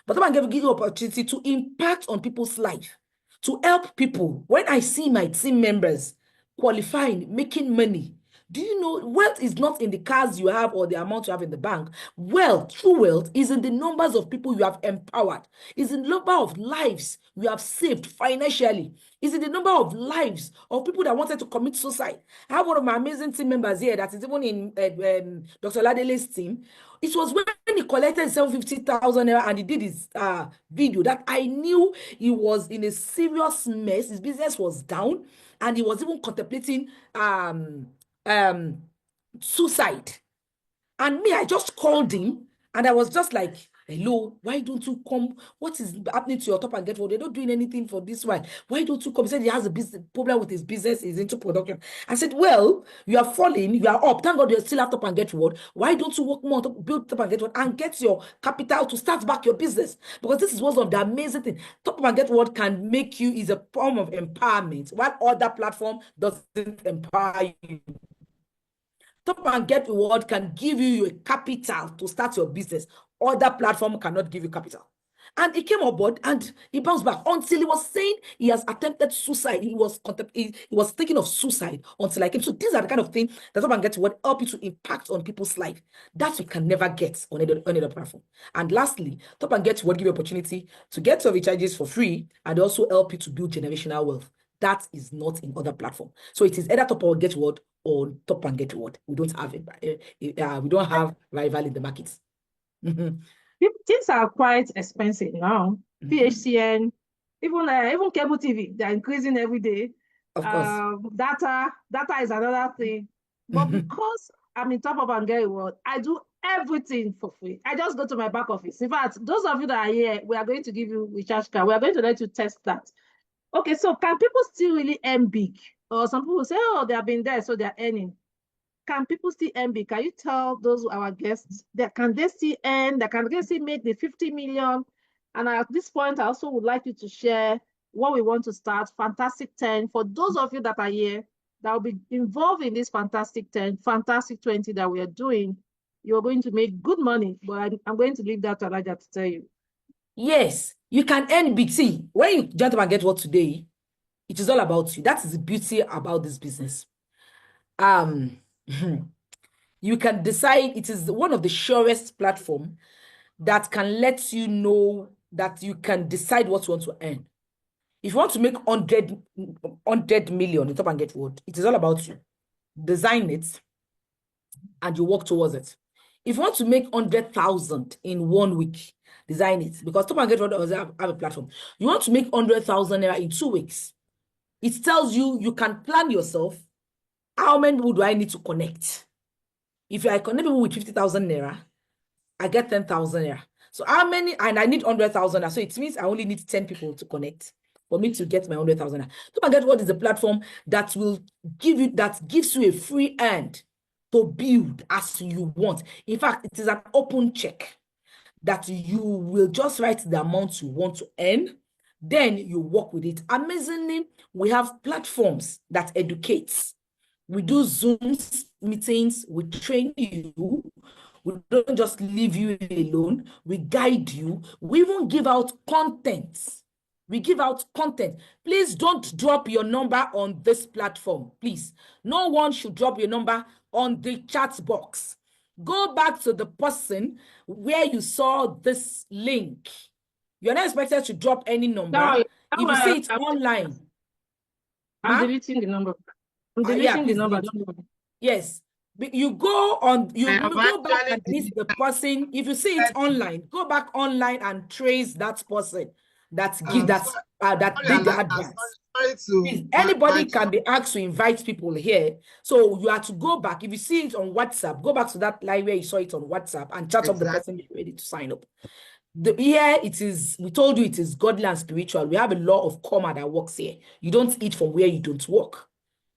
But Top and Get will give you opportunity to impact on people's life, to help people. When I see my team members qualifying, making money, do you know wealth is not in the cars you have or the amount you have in the bank? Wealth, true wealth, is in the numbers of people you have empowered. Is in the number of lives you have saved financially. Is in the number of lives of people that wanted to commit suicide. I have one of my amazing team members here that is even in Dr. Ladele's team. It was when he collected 750,000 naira and he did his video that I knew he was in a serious mess. His business was down and he was even contemplating suicide. And me, I just called him and I was just like, hello, why don't you come? What is happening to your Top and Get Reward? They're not doing anything for this one. Why don't you come? He said he has a business problem with his business. He's into production. I said, well, you are falling, you are up. Thank God you still have Top and Get Reward. Why don't you work more to build Top and Get Reward and get your capital to start back your business? Because this is one of the amazing things. Top and Get Reward can make you is a form of empowerment, while other platform doesn't empower you. Top and Get Reward can give you a capital to start your business. Other platform cannot give you capital. And he came aboard and he bounced back until he was saying he has attempted suicide. He was thinking of suicide until I came. So these are the kind of things that Top and Get Reward help you to impact on people's life that you can never get on any other platform. And lastly, Top and Get Reward give you opportunity to get your recharges for free and also help you to build generational wealth. That is not in other platform. So it is either Top or Get Reward on Top and Get Reward. We don't have it. We don't have rival in the market. Things are quite expensive now. PHCN, even cable TV, they're increasing every day. Of course. Data is another thing. But because I'm in Top Up and Get Reward, I do everything for free. I just go to my back office. In fact, those of you that are here, we are going to give you recharge card. We are going to let you test that. Okay, so can people still really earn big? Or some people say, oh, they have been there, so they're earning. Can people still earn big? Can you tell those our guests that can they still earn? That can they still make the 50 million? And at this point, I also would like you to share what we want to start. Fantastic 10. For those of you that are here that will be involved in this Fantastic 10, Fantastic 20 that we are doing, you're going to make good money. But I'm going to leave that to Elijah to tell you. Yes, you can earn big. See, when you jump and get what today, it is all about you. That is the beauty about this business. You can decide. It is one of the surest platform that can let you know that you can decide what you want to earn. If you want to make 100 million in Top and Get Reward, it is all about you. Design it and you work towards it. If you want to make 100,000 in 1 week, design it, because Top and Get Reward doesn't have a platform. You want to make 100,000 naira in 2 weeks. It tells you you can plan yourself. How many people do I need to connect? If I connect people with 50,000 naira, I get 10,000 naira. So how many? And I need 100,000 naira. So it means I only need 10 people to connect for me to get my 100,000 naira. Top and Get What is a platform that will gives you a free hand to build as you want. In fact, it is an open check that you will just write the amount you want to earn. Then you work with it. Amazingly, we have platforms that educate. We do Zoom meetings. We train you. We don't just leave you alone. We guide you. We even give out content. We give out content. Please don't drop your number on this platform. Please. No one should drop your number on the chat box. Go back to the person where you saw this link. You're not expected to drop any number. If you see it online. I'm deleting the number. I'm deleting the number. Yes. You go on, you go back and list the person. If you see it online, go back online and trace that person that did the advert. Anybody can be asked to invite people here. So you have to go back. If you see it on WhatsApp, go back to that line where you saw it on WhatsApp and chat up the person you're ready to sign up. Here it is, we told you it is godly and spiritual. We have a law of karma that works here. You don't eat from where you don't work.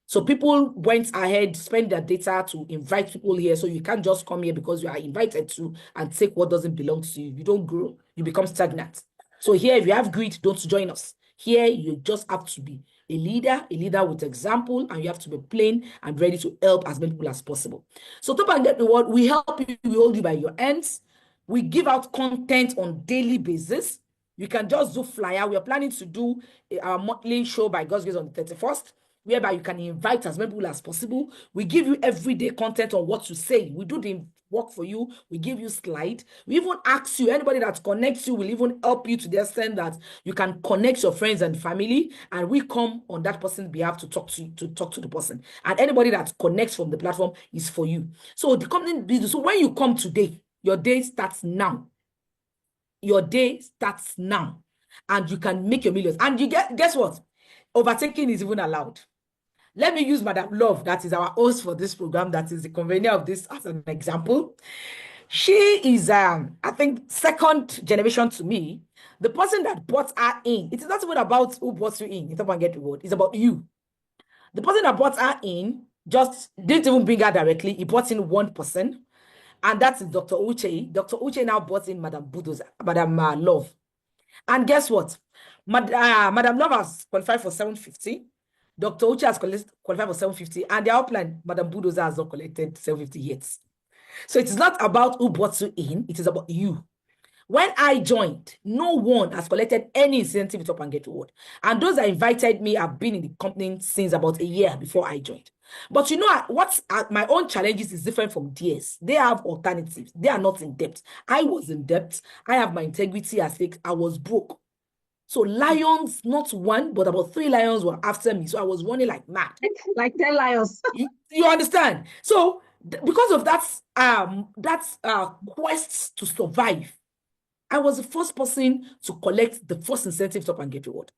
So people went ahead, spend their data to invite people here. So you can't just come here because you are invited to and take what doesn't belong to you. You don't grow, you become stagnant. So here, if you have greed, don't join us. Here, you just have to be a leader with example, and you have to be plain and ready to help as many people as possible. So Top and Get Reward, we help you, we hold you by your hands. We give out content on daily basis. You can just do flyer. We are planning to do our monthly show by God's grace on the 31st. Whereby you can invite as many people as possible. We give you everyday content on what to say. We do the work for you. We give you slide. We even ask you, anybody that connects you will even help you to the extent that you can connect your friends and family, and we come on that person's behalf to talk to the person. And anybody that connects from the platform is for you. So the company business. So when you come today, your day starts now. Your day starts now, and you can make your millions. And you guess what? Overtaking is even allowed. Let me use Madam Love, that is our host for this program, that is the convener of this, as an example. She is, I think, second generation to me. The person that brought her in, it is not even about who brought you in Top and Get Reward. It's about you. The person that brought her in just didn't even bring her directly. He brought in one person, and that is Dr. Uche. Dr. Uche now brought in Madam Bulldozer, Madam Love. And guess what? Madam Love has qualified for 750. Dr. Uche has qualified for 750, and the outline, Madam Bulldozer has not collected 750 yet. So it is not about who brought you in, it is about you. When I joined, no one has collected any incentive with Top and Get Reward. And those that invited me have been in the company since about a year before I joined. But you know what? My own challenges is different from theirs. They have alternatives. They are not in debt. I was in debt. I have my integrity at stake. I was broke. So lions, not one, but about 3 lions were after me. So I was running like mad. Like 10 lions. You understand? So because of that quest to survive, I was the first person to collect the first incentive top and get reward.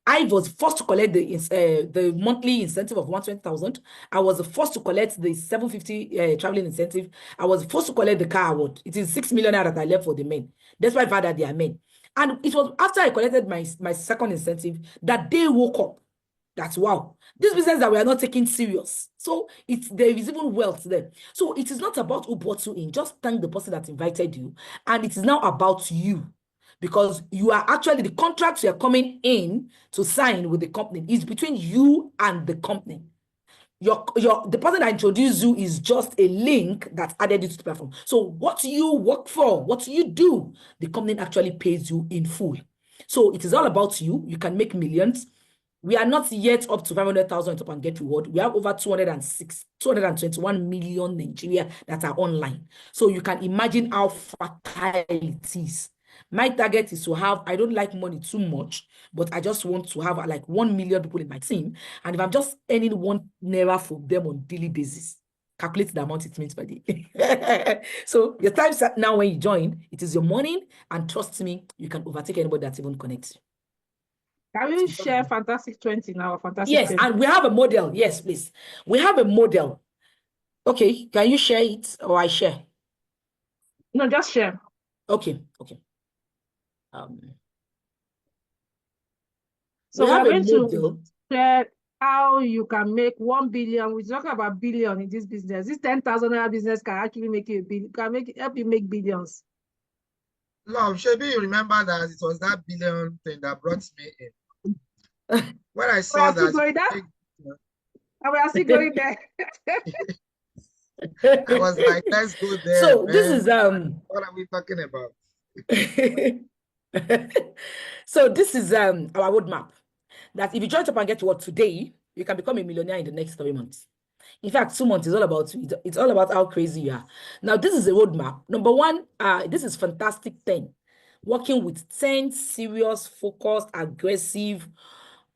I was forced to collect the monthly incentive of 120,000. I was forced to collect the 750 traveling incentive. I was forced to collect the car award. It is 6 million that I left for the men, despite the fact that they are men. And it was after I collected my second incentive that they woke up. That's wow. This business that we are not taking serious. So there is even wealth there. So it is not about who brought you in. Just thank the person that invited you. And it is now about you. Because you are actually, the contracts you are coming in to sign with the company is between you and the company. The person that introduced you is just a link that added you to the platform. So what you work for, what you do, the company actually pays you in full. So it is all about you. You can make millions. We are not yet up to 500,000 top and get reward. We have over 221 million Nigeria that are online. So you can imagine how fertile it is. My target is to have, I don't like money too much, but I just want to have like 1 million people in my team. And if I'm just earning 1 naira from them on daily basis, calculate the amount it means per day. So your time now when you join, it is your morning, and trust me, you can overtake anybody that even connects you. Can you share Fantastic 20 now? Fantastic Yes, 20. and we have a model. Yes, please. We have a model. Okay, can you share it or I share? No, just share. Okay. So we have we're a going to model. share how you can make 1 billion. We're talking about billion in this business. This 10,000 naira business can actually make you a billion, help you make billions. Love, Shebi, you remember that it was that billion thing that brought me in. When I saw that, we are still going there. I was like, let's go there. So man. this is what are we talking about? So this is our roadmap. That if you join up and get what today, you can become a millionaire in the next 3 months. In fact, 2 months is all about you. It's all about how crazy you are. Now, this is a roadmap. Number one, this is Fantastic 10. Working with 10 serious, focused, aggressive,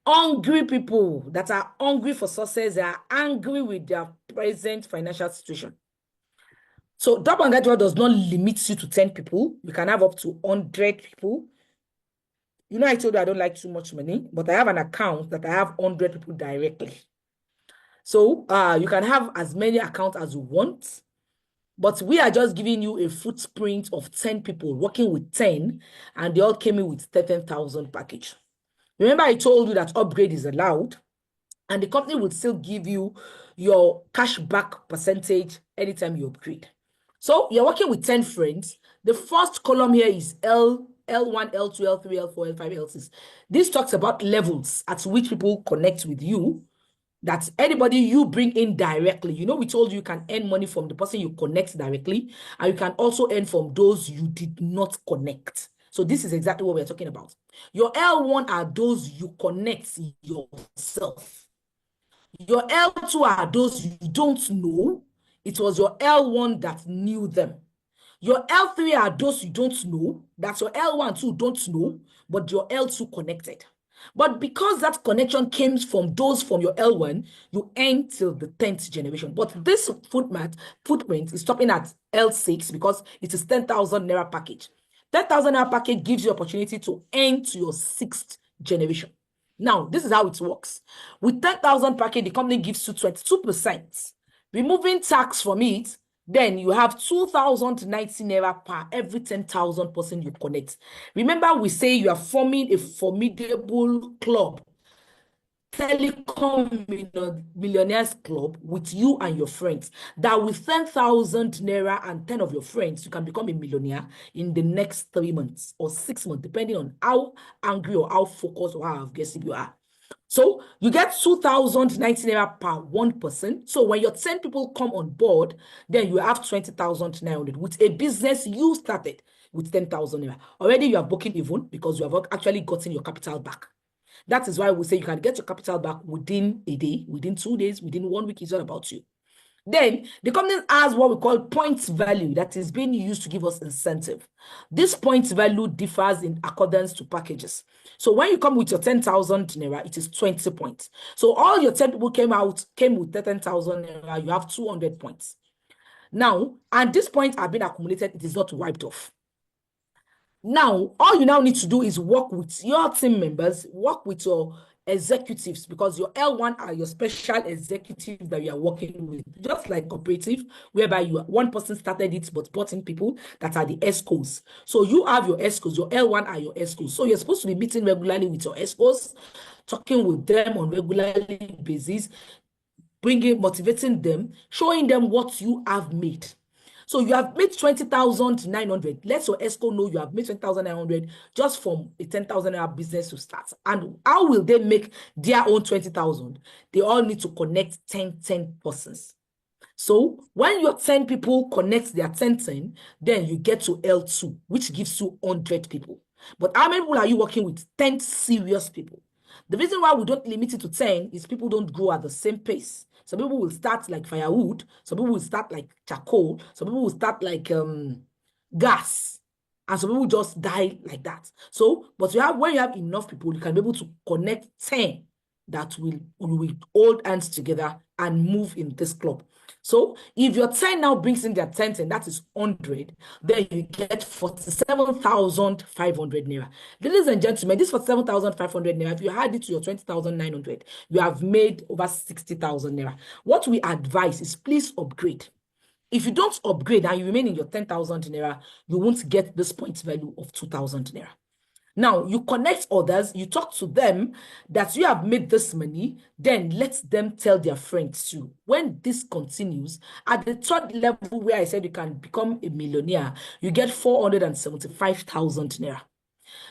hungry people that are hungry for success. They are angry with their present financial situation. So Top and Get Well does not limit you to 10 people. You can have up to 100 people. You know, I told you I don't like too much money, but I have an account that I have 100 people directly. So you can have as many accounts as you want, but we are just giving you a footprint of 10 people working with 10, and they all came in with 13,000 package. Remember, I told you that upgrade is allowed, and the company will still give you your cashback percentage anytime you upgrade. So you're working with 10 friends. The first column here is L1, L2, L3, L4, L5, L6. This talks about levels at which people connect with you. That's anybody you bring in directly. You know, we told you can earn money from the person you connect directly, and you can also earn from those you did not connect. So this is exactly what we're talking about. Your L1 are those you connect yourself. Your L2 are those you don't know. It was your L1 that knew them. Your L3 are those you don't know. That's your L1 too don't know, but your L2 connected. But because that connection came from those from your L1, you earn till the 10th generation. But this footprint is stopping at L6 because it is 10,000 naira package. 10,000 naira package gives you opportunity to earn to your 6th generation. Now, this is how it works. With 10,000 package, the company gives you 22%. Removing tax from it, then you have 2,090 naira per every 10,000 person you connect. Remember, we say you are forming a formidable club, telecom millionaires club with you and your friends. That with 10,000 naira and 10 of your friends, you can become a millionaire in the next 3 months or 6 months, depending on how angry or how focused or how aggressive you are. So you get 2,090 naira per one person. So when your 10 people come on board, then you have 20,900 with a business you started with 10,000 naira. Already you are booking even because you have actually gotten your capital back. That is why we say you can get your capital back within a day, within 2 days, within 1 week. It's all about you. Then the company has what we call points value that is being used to give us incentive. This points value differs in accordance to packages. So when you come with your 10,000 naira, it is 20 points. So all your 10 people came with 10,000 naira, you have 200 points. Now, and these points are being accumulated, it is not wiped off. Now, all you now need to do is work with your team members, work with your executives, because your L1 are your special executives that you are working with, just like cooperative, whereby one person started it but brought in people that are the ESCOs. So you have your ESCOs, your L1 are your ESCOs. So you're supposed to be meeting regularly with your ESCOs, talking with them on regularly basis, motivating them, showing them what you have made. So you have made 20,900. Let your ESCO know you have made 20,900 just from a 10,000 naira business to start. And how will they make their own 20,000? They all need to connect 10 persons. So when your 10 people connect their 10, then you get to L2, which gives you 100 people. But how many people are you working with? 10 serious people. The reason why we don't limit it to 10 is people don't grow at the same pace. Some people will start like firewood. Some people will start like charcoal. Some people will start like gas. And some people just die like that. So, but when you have enough people, you can be able to connect 10 that will hold hands together and move in this club. So if your 10 now brings in their 10, and that is 100, then you get 47,500 naira. Ladies and gentlemen, this 47,500 naira, if you add it to your 20,900, you have made over 60,000 naira. What we advise is please upgrade. If you don't upgrade and you remain in your 10,000 naira, you won't get this point value of 2,000 naira. Now, you connect others, you talk to them that you have made this money, then let them tell their friends too. When this continues, at the third level where I said you can become a millionaire, you get 475,000 naira.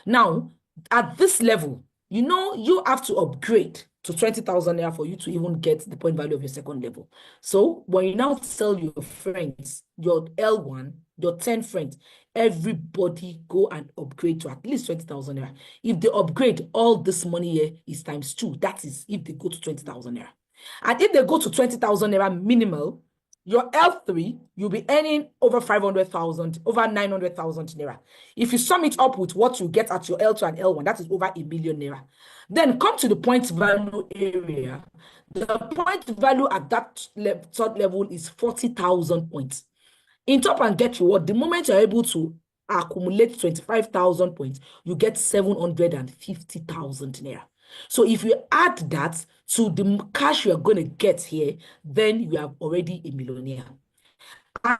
Now, at this level, you have to upgrade to 20,000 naira for you to even get the point value of your second level. So when you now tell your friends, your L1, your 10 friends, everybody go and upgrade to at least 20,000 naira. If they upgrade, all this money here is times 2. That is if they go to 20,000 naira. And if they go to 20,000 naira minimal, your L3, you'll be earning over 500,000, over 900,000 naira. If you sum it up with what you get at your L2 and L1, that is over 1 million naira. Then come to the point value area. The point value at that third level is 40,000 points. In Top and Get Reward, the moment you're able to accumulate 25,000 points, you get 750,000 naira. So if you add that to the cash you're going to get here, then you are already a millionaire.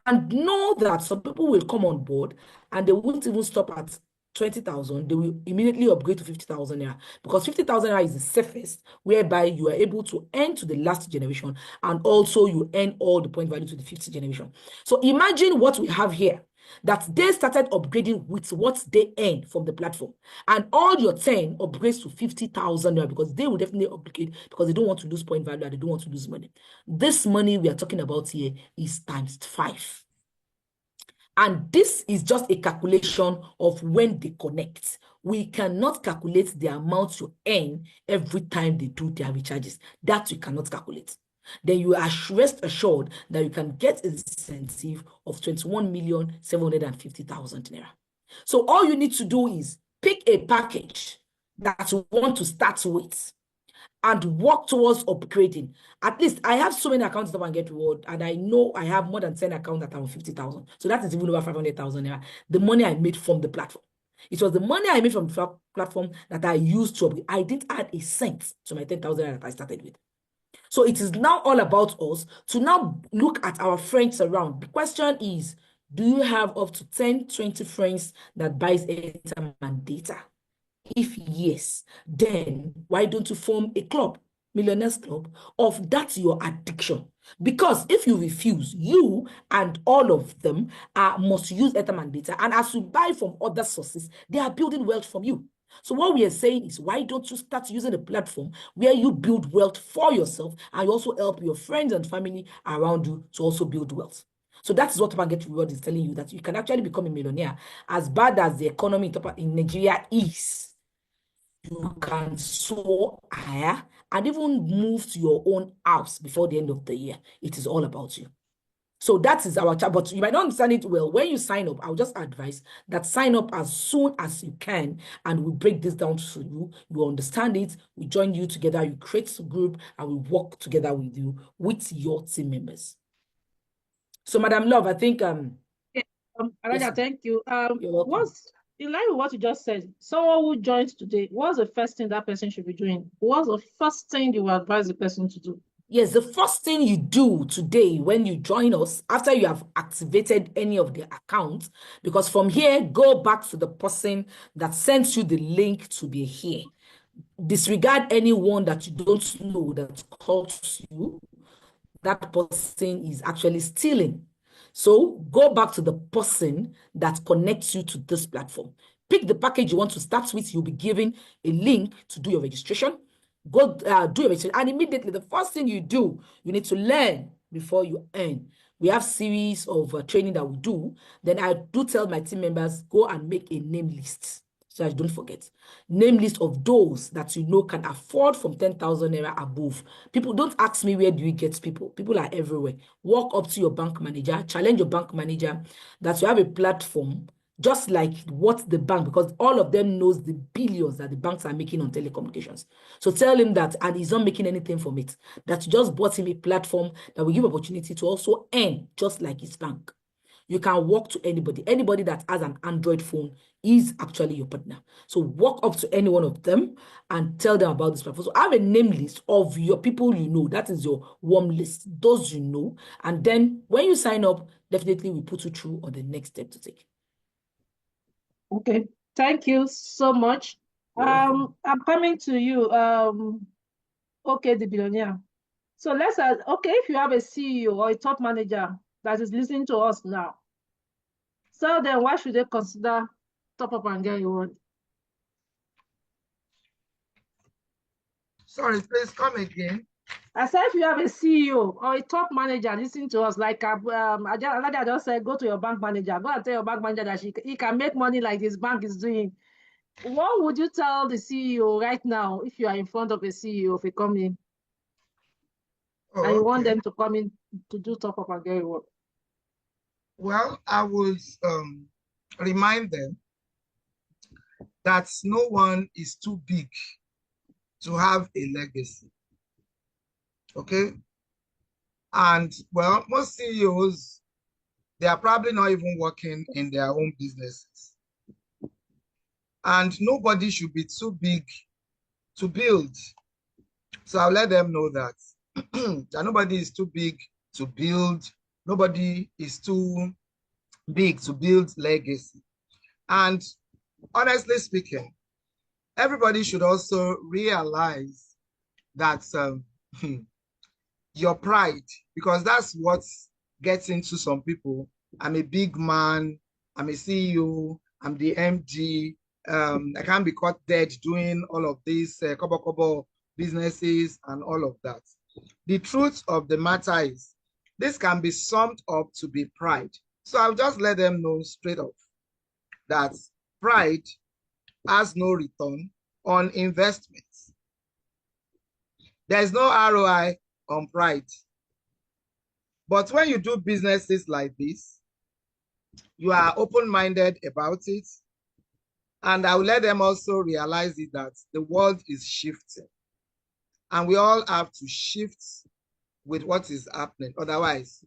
And know that some people will come on board and they won't even stop at 20,000. They will immediately upgrade to 50,000 naira, because 50,000 naira is the safest, whereby you are able to earn to the last generation and also you earn all the point value to the 50th generation. So imagine what we have here, that they started upgrading with what they earn from the platform, and all your 10 upgrades to 50,000 naira, because they will definitely upgrade because they don't want to lose point value and they don't want to lose money. This money we are talking about here is times 5. And this is just a calculation of when they connect. We cannot calculate the amount you earn every time they do their recharges. That we cannot calculate. Then you are rest assured that you can get an incentive of 21,750,000 naira. So all you need to do is pick a package that you want to start with and work towards upgrading. At least I have so many accounts that I can get reward, and I know I have more than 10 accounts that are on 50,000. So that is even over 500,000 naira. The money I made from the platform. It was the money I made from the platform that I used to upgrade. I didn't add a cent to my 10,000 that I started with. So it is now all about us to now look at our friends around. The question is, do you have up to 10, 20 friends that buys airtime and data? If yes, then why don't you form a club, Millionaires Club, of that's your addiction? Because if you refuse, you and all of them must use airtime and data. And as you buy from other sources, they are building wealth from you. So what we are saying is, why don't you start using a platform where you build wealth for yourself and you also help your friends and family around you to also build wealth? So that is what Top Get Reward is telling you, that you can actually become a millionaire. As bad as the economy in Nigeria is, you can soar higher and even move to your own house before the end of the year. It is all about you. So that is our chat, but you might not understand it well. When you sign up, I'll just advise that sign up as soon as you can, and we break this down to you. You understand it. We join you together. You create a group, and we work together with you, with your team members. So, Madam Love, I think Alaja, thank you. You're welcome. What's in line with what you just said? Someone who joins today, what's the first thing that person should be doing? What's the first thing you advise the person to do? Yes, the first thing you do today when you join us, after you have activated any of the accounts, because from here, go back to the person that sent you the link to be here. Disregard anyone that you don't know that calls you. That person is actually stealing. So go back to the person that connects you to this platform. Pick the package you want to start with. You'll be given a link to do your registration. Go do your registration. And immediately, the first thing you do, you need to learn before you earn. We have series of training that we do. Then I do tell my team members, go and make a name list. So I don't forget. Name list of those that you know can afford from 10,000 naira above. People, don't ask me where do you get people. People are everywhere. Walk up to your bank manager, challenge your bank manager that you have a platform just like what the bank, because all of them knows the billions that the banks are making on telecommunications. So tell him that, and he's not making anything from it, that you just bought him a platform that will give opportunity to also earn just like his bank. You can walk to anybody. Anybody that has an Android phone is actually your partner. So walk up to any one of them and tell them about this platform. So have a name list of your people you know. That is your warm list, those you know. And then when you sign up, definitely we put you through on the next step to take. Okay, thank you so much. I'm coming to you. Okay, the billionaire. So let's okay, if you have a CEO or a top manager that is listening to us now, so then why should they consider top up and get reward? Sorry, please come again. I said if you have a CEO or a top manager listening to us, like I just said, go to your bank manager, go and tell your bank manager that he can make money like his bank is doing. What would you tell the CEO right now if you are in front of a CEO of a company and you want them to come in to do top up and get reward? Well, I would remind them that no one is too big to have a legacy. Okay? And well, most CEOs, they are probably not even working in their own businesses. And nobody should be too big to build. So I'll let them know that, that nobody is too big to build. Nobody is too big to build legacy. And honestly speaking, everybody should also realize that your pride, because that's what gets into some people. I'm a big man, I'm a CEO, I'm the MD, I can't be caught dead doing all of these kobo businesses and all of that. The truth of the matter is, this can be summed up to be pride. So I'll just let them know straight off that pride has no return on investments. There's no ROI on pride. But when you do businesses like this, you are open-minded about it. And I will let them also realize it that the world is shifting. And we all have to shift with what is happening. Otherwise,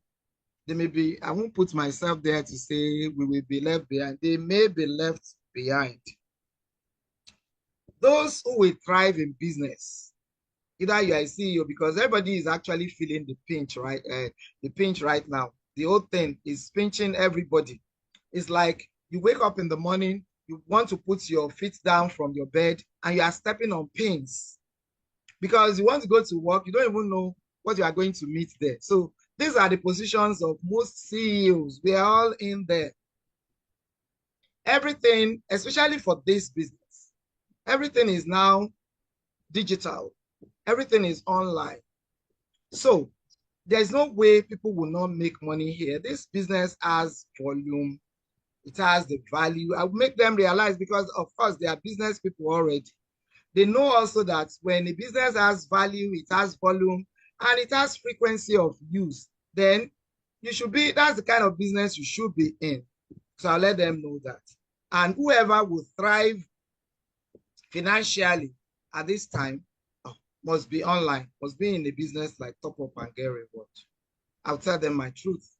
they may be, I won't put myself there to say we will be left behind. They may be left behind. Those who will thrive in business, either you are a CEO, because everybody is actually feeling the pinch, right? The pinch right now. The whole thing is pinching everybody. It's like you wake up in the morning, you want to put your feet down from your bed, and you are stepping on pins because you want to go to work. You don't even know what you are going to meet there. So these are the positions of most CEOs. We are all in there. Everything, especially for this business, everything is now digital. Everything is online. So there's no way people will not make money here. This business has volume. It has the value. I will make them realize, because of course they are business people already. They know also that when a business has value, it has volume, and it has frequency of use, then you should be, that's the kind of business you should be in. So I'll let them know that. And whoever will thrive financially at this time must be online, must be in a business like Top Up and get reward. I'll tell them my truth.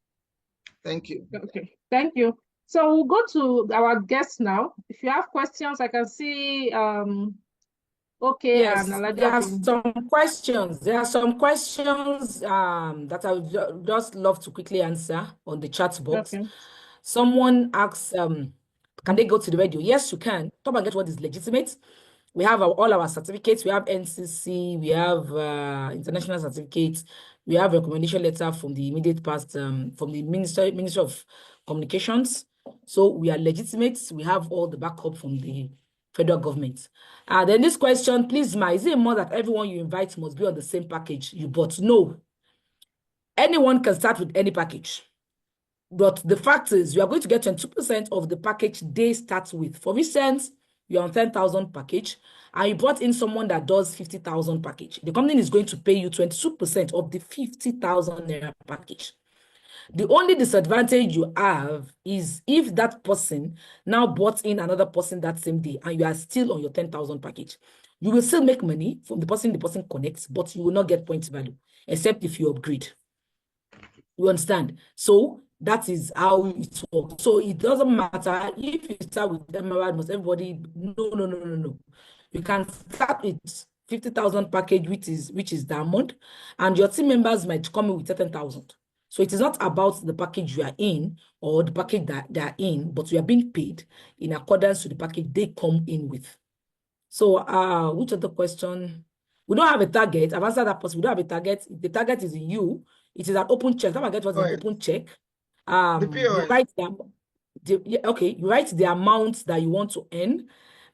Thank you. Okay, thank you. So we'll go to our guests now. If you have questions, I can see okay, and Yes, there are Alaja. some questions. There are some questions that I would just love to quickly answer on the chat box. Okay. Someone asks, can they go to the radio? Yes, you can. Top and Get What is legitimate. We have all our certificates. We have NCC. We have international certificates. We have recommendation letter from the immediate past, from the Ministry of Communications. So we are legitimate. We have all the backup from the federal government. Then this question, please, Ma, is it more that everyone you invite must be on the same package you bought? No. Anyone can start with any package. But the fact is, you are going to get 22% of the package they start with. For instance, you're on 10,000 package, and you brought in someone that does 50,000 package. The company is going to pay you 22% of the 50,000 naira package. The only disadvantage you have is if that person now bought in another person that same day and you are still on your 10,000 package. You will still make money from the person connects, but you will not get point value, except if you upgrade. You understand? So that is how it works. So it doesn't matter if you start with Emerald, must everybody, no. You can start with 50,000 package, which is diamond, and your team members might come in with 10,000. So it is not about the package you are in or the package that they are in, but you are being paid in accordance to the package they come in with. So which other question? We don't have a target. I've answered that person. We don't have a target. The target is in you. It is an open check. Come and get what's an open check. The POS. You write you write the amount that you want to earn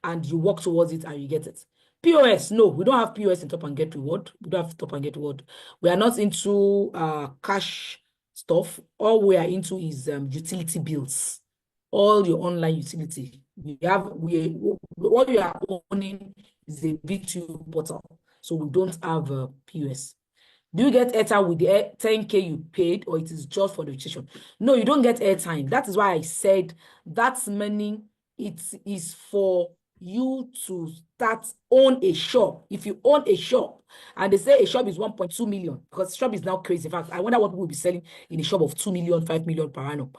and you work towards it and you get it. POS, no, we don't have POS in Top and Get Reward. We don't have Top and Get Reward. We are not into cash stuff. All we are into is utility bills. All your online utility. What you are owning is a V2 portal. So we don't have POS. Do you get airtime with the 10K you paid, or it is just for the registration? No, you don't get airtime. That is why I said that's money. It is for you to own a shop. If you own a shop and they say a shop is 1.2 million, because shop is now crazy. In fact, I wonder what people will be selling in a shop of 2 million, 5 million per annum.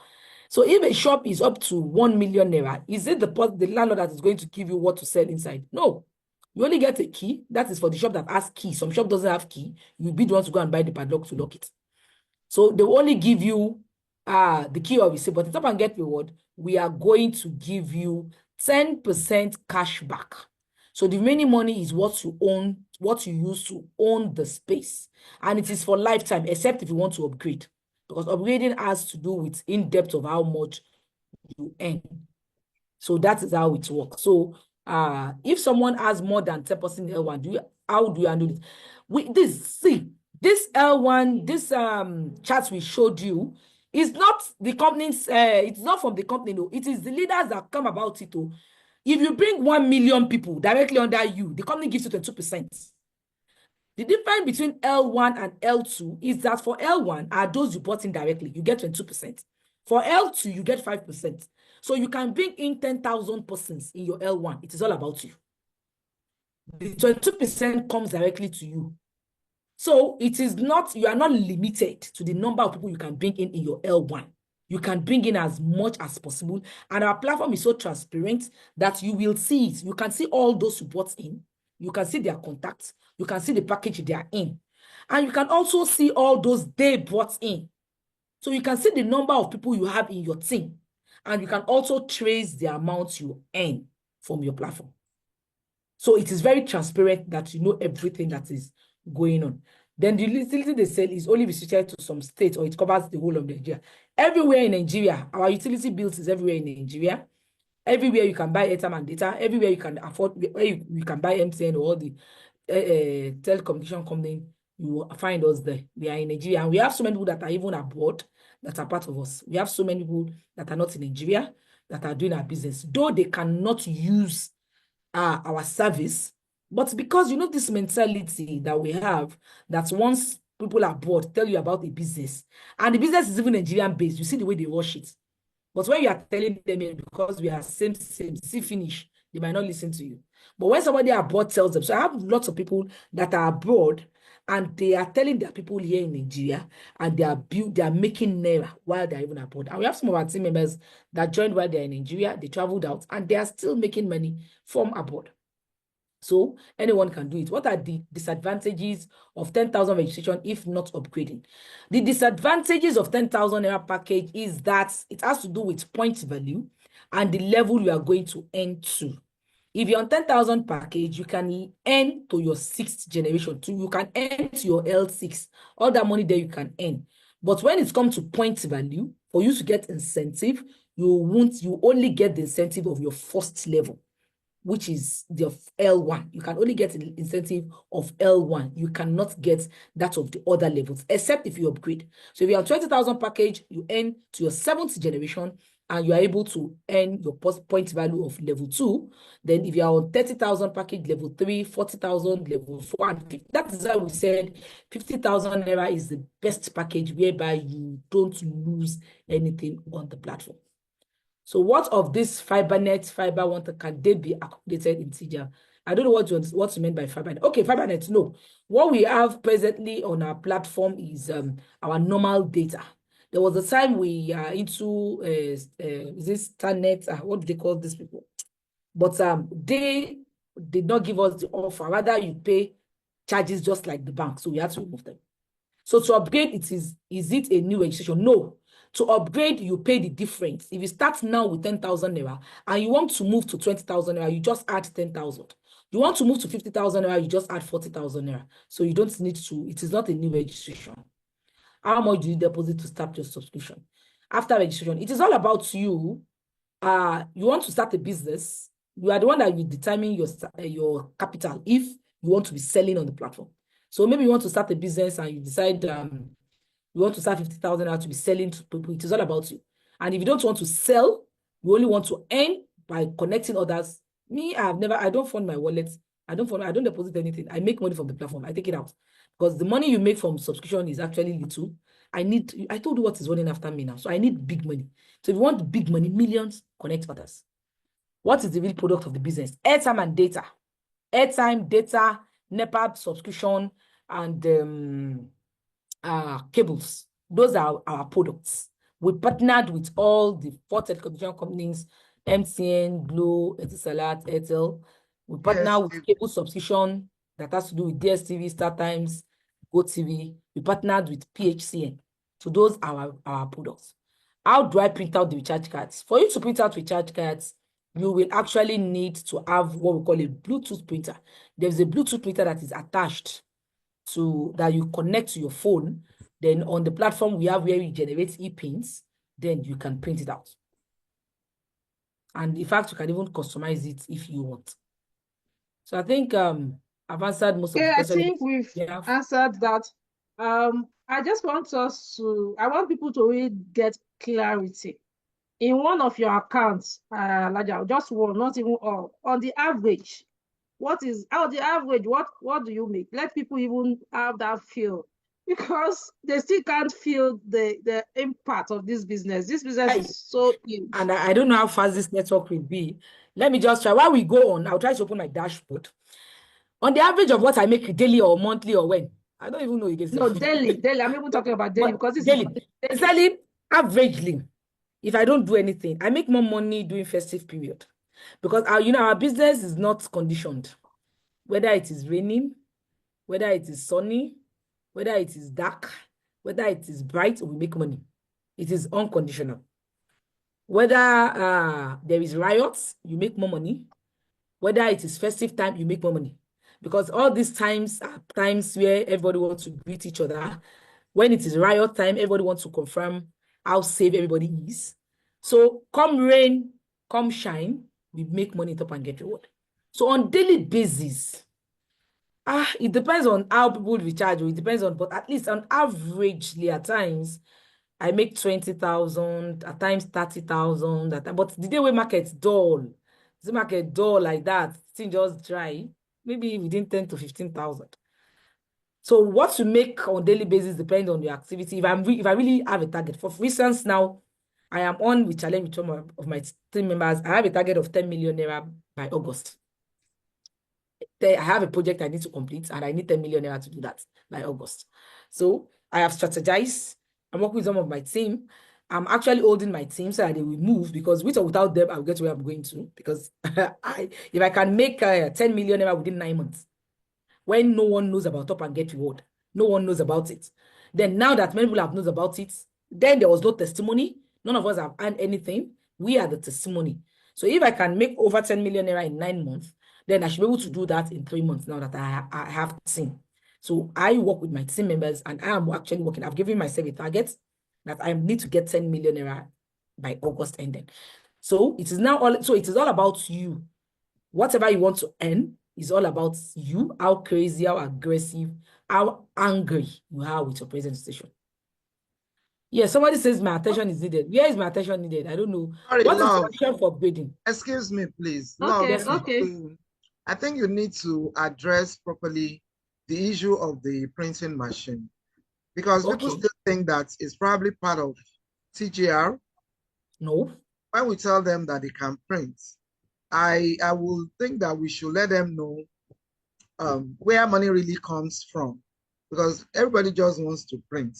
So if a shop is up to 1 million naira, is it the landlord that is going to give you what to sell inside? No. You only get a key. That is for the shop that has key. Some shop doesn't have key. You'll be the one to go and buy the padlock to lock it. So they will only give you the key, obviously. But in Top and Get Reward, we are going to give you 10% cash back. So the remaining money is what you own, what you use to own the space. And it is for lifetime, except if you want to upgrade. Because upgrading has to do with in-depth of how much you earn. So that is how it works. So if someone has more than 10% L1, how do you handle it? This L1, this chart we showed you is not the company's, it's not from the company, no. It is the leaders that come about it. Oh. If you bring 1 million people directly under you, the company gives you 22%. The difference between L1 and L2 is that for L1 are those you bought in directly, you get 22%. For L2, you get 5%. So you can bring in 10,000 persons in your L1. It is all about you. The 22% comes directly to you. So it is not, you are not limited to the number of people you can bring in your L1. You can bring in as much as possible. And our platform is so transparent that you will see it. You can see all those who bought in. You can see their contacts. You can see the package they are in. And you can also see all those they brought in. So you can see the number of people you have in your team. And you can also trace the amount you earn from your platform. So it is very transparent that you know everything that is going on. Then the utility they sell is only restricted to some states, or it covers the whole of Nigeria. Everywhere in Nigeria, our utility bills is everywhere in Nigeria. Everywhere you can buy airtime and data. Everywhere you can afford, where you can buy MTN or all the telecommunication company, you will find us there. We are in Nigeria, and we have so many people that are even abroad that are part of us. We have so many people that are not in Nigeria that are doing our business, though they cannot use our service, But because you know this mentality that we have, that once people are bored, tell you about a business, and the business is even Nigerian based, you see the way they wash it. But when you are telling them, because we are same, see finish, they might not listen to you. But when somebody abroad tells them, so I have lots of people that are abroad and they are telling their people here in Nigeria, and they are making naira while they're even abroad. And we have some of our team members that joined while they're in Nigeria, they traveled out, and they are still making money from abroad. So anyone can do it. What are the disadvantages of 10,000 registration if not upgrading? The disadvantages of 10,000 naira package is that it has to do with point value and the level you are going to earn to. If you're on 10,000 package, you can earn to your 6th generation. You can earn to your L6. All that money there you can earn. But when it comes to point value, for you to get incentive, you only get the incentive of your first level, which is the L1. You can only get an incentive of L1. You cannot get that of the other levels, except if you upgrade. So if you're on 20,000 package, you earn to your 7th generation, and you are able to earn your point value of level 2. Then if you are on 30,000 package, level 3, 40,000, level 4, and 50, that is why we said 50,000 naira is the best package, whereby you don't lose anything on the platform. So what of this FiberNet, Fiber One can they be accommodated in TGR? I don't know what you meant by FiberNet. Okay, FiberNet, no. What we have presently on our platform is our normal data. There was a time we are into this Starnet, what do they call these people? But they did not give us the offer. Rather, you pay charges just like the bank. So we had to remove them. So to upgrade, is it a new registration? No. To upgrade, you pay the difference. If you start now with 10,000 naira and you want to move to 20,000 naira, you just add 10,000. You want to move to 50,000 naira, you just add 40,000 naira. So you don't need to, it is not a new registration. How much do you deposit to start your subscription? After registration, it is all about you. You want to start a business. You are the one that will determine your capital if you want to be selling on the platform. So maybe you want to start a business and you decide you want to start 50,000 to be selling to people. It is all about you. And if you don't want to sell, you only want to earn by connecting others. Me, I don't fund my wallet. I don't deposit anything. I make money from the platform. I take it out. Because the money you make from subscription is actually little. I told you what is running after me now. So I need big money. So if you want big money, millions, connect others. What is the real product of the business? Airtime and data. Airtime, data, NEPA subscription, and cables. Those are our products. We partnered with all the 4 telecommunication companies, MTN, Glo, Etisalat, Airtel. We partner with cable subscription that has to do with DSTV, StarTimes, GoTV. We partnered with PHCN. So those are our products. How do I print out the recharge cards? For you to print out recharge cards, you will actually need to have what we call a Bluetooth printer. There's a Bluetooth printer that is attached that you connect to your phone. Then on the platform, we have where we generate e-pins. Then you can print it out. And in fact, you can even customize it if you want. So I think I've answered most of the questions. I think we've answered that. I just want I want people to really get clarity. In one of your accounts, just one, not even all, on the average, what do you make? Let people even have that feel, because they still can't feel the impact of this business. This business is so huge. And I don't know how fast this network will be. Let me just try. While we go on, I'll try to open my dashboard. On the average of what I make daily or monthly or when? I don't even know again. No, daily. I'm even talking about daily, because this daily. Exactly, averagely, if I don't do anything, I make more money during festive period. Because our business is not conditioned. Whether it is raining, whether it is sunny, whether it is dark, whether it is bright, we make money. It is unconditional. Whether there is riots, you make more money. Whether it is festive time, you make more money. Because all these times are times where everybody wants to greet each other. When it is riot time, everybody wants to confirm how safe everybody is. So come rain, come shine, we make money top and get reward. So on daily basis, it depends on how people recharge, or it depends on, but at least on averagely at times, I make 20,000, at times 30,000. But the day we market dull, the market dull like that, thing just dry. maybe within 10 to 15,000. So what you make on daily basis depends on your activity. If I really have a target, for instance, now I am on with challenge with some of my team members. I have a target of 10 million naira by August. I have a project I need to complete, and I need 10 million naira to do that by August. So I have strategized. I'm working with some of my team. I'm actually holding my team so that they will move, because with or without them, I'll get where I'm going to. Because if I can make 10 million naira within 9 months, when no one knows about Top and Get Reward, no one knows about it. Then now that many people have known about it, then there was no testimony. None of us have earned anything. We are the testimony. So if I can make over 10 million naira in 9 months, then I should be able to do that in 3 months now that I have team. So I work with my team members, and I am actually working. I've given myself a target that I need to get 10 million naira by August ending. So it is all about you. Whatever you want to earn is all about you, how crazy, how aggressive, how angry you are with your present situation. Yeah, somebody says my attention is needed. Where is my attention needed? I don't know. Sorry, What is the love. condition for upgrading? Excuse me, please. Okay, Love, okay. I think you need to address properly the issue of the printing machine, because people still think that it's probably part of TGR. No. When we tell them that they can print, I will think that we should let them know where money really comes from, because everybody just wants to print,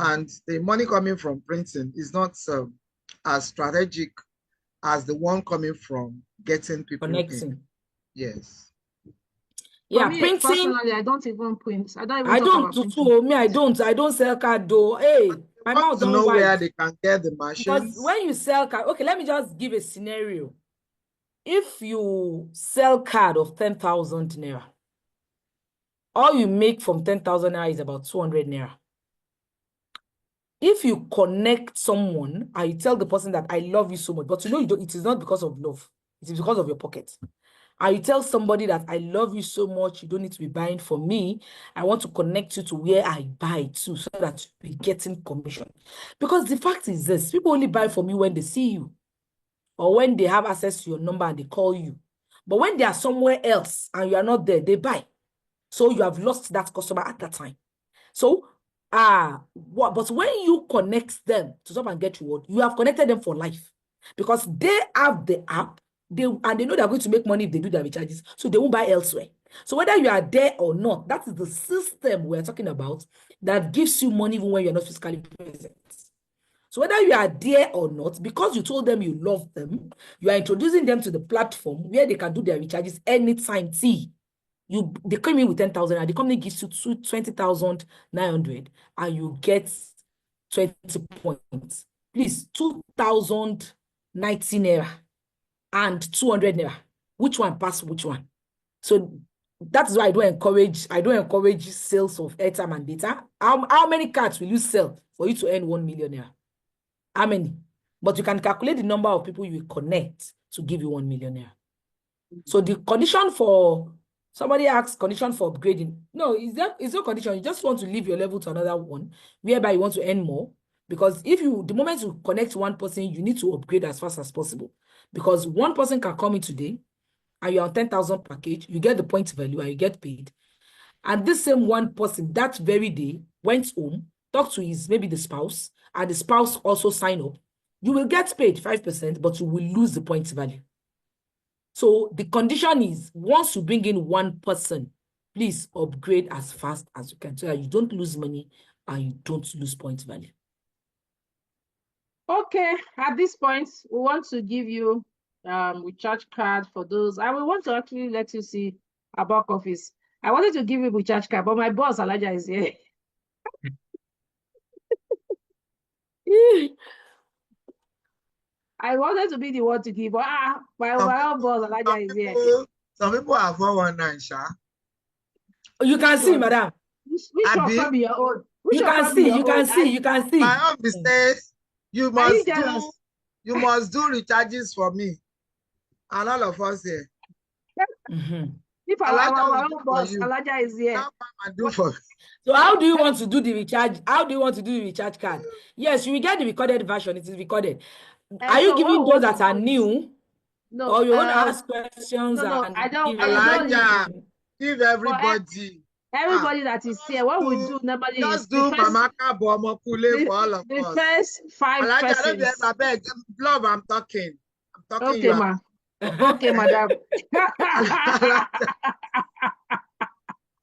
and the money coming from printing is not as strategic as the one coming from getting people connecting in. Yes. Yeah, For me, printing. personally, I don't even print. I don't even I talk don't about do printing. too. Me, I don't sell card though. Hey, my mouth To don't know where white. they can get the Because machines. when you sell card, okay, let me just give a scenario. If you sell card of 10,000 naira, all you make from 10,000 naira is about 200 naira. If you connect someone and you tell the person that I love you so much, but you know it is not because of love, it is because of your pocket. And you tell somebody that I love you so much, you don't need to be buying for me. I want to connect you to where I buy to, so that you're getting commission. Because the fact is this, people only buy from you when they see you, or when they have access to your number and they call you. But when they are somewhere else and you are not there, they buy. So you have lost that customer at that time. So, but when you connect them to Stop and Get Reward, you have connected them for life, because they have the app, they know they're going to make money if they do their recharges, so they won't buy elsewhere. So whether you are there or not, that is the system we're talking about that gives you money even when you're not physically present. So whether you are there or not, because you told them you love them, you are introducing them to the platform where they can do their recharges anytime. They come in with 10,000 and the company gives you 20,900 and you get 20 points. Please, 2,090 naira and 200 naira. Which one pass which one? So that's why I don't encourage sales of airtime and data. How many cards will you sell for you to earn 1 million naira? How many? But you can calculate the number of people you will connect to give you 1 million naira. So the condition for somebody asks condition for upgrading. No, is no condition. You just want to leave your level to another one, whereby you want to earn more. Because the moment you connect one person, you need to upgrade as fast as possible. Because one person can come in today and you're on 10,000 package, you get the point value and you get paid. And this same one person that very day went home, talked to maybe the spouse, and the spouse also sign up. You will get paid 5%, but you will lose the point value. So the condition is, once you bring in one person, please upgrade as fast as you can, so that you don't lose money and you don't lose point value. Okay, at this point, we want to give you recharge card for those. I will want to actually let you see our back office. I wanted to give you recharge card, but my boss, Elijah, is here. I wanted to be the one to give, but my overall boss, Elijah, is here. Some people are 419, Sha. You can see, madam. Which one can be your own? You can see. My office says you must do recharges for me, and all of us here. If our own boss, Elijah, is here. So how do you want to do the recharge? How do you want to do the recharge card? Yes, you will get the recorded version. It is recorded. Are you giving those that are new? No, Or you want to ask questions no, and I don't. give I don't need Elijah, everybody. give for everybody. everybody that is here. What we Do do normally is just do Mama Kabo Omokule for all of the us. first 5 Elijah, don't be persons. ever beg. Love, I'm talking. I'm talking. Okay, You are. ma. Okay, madam.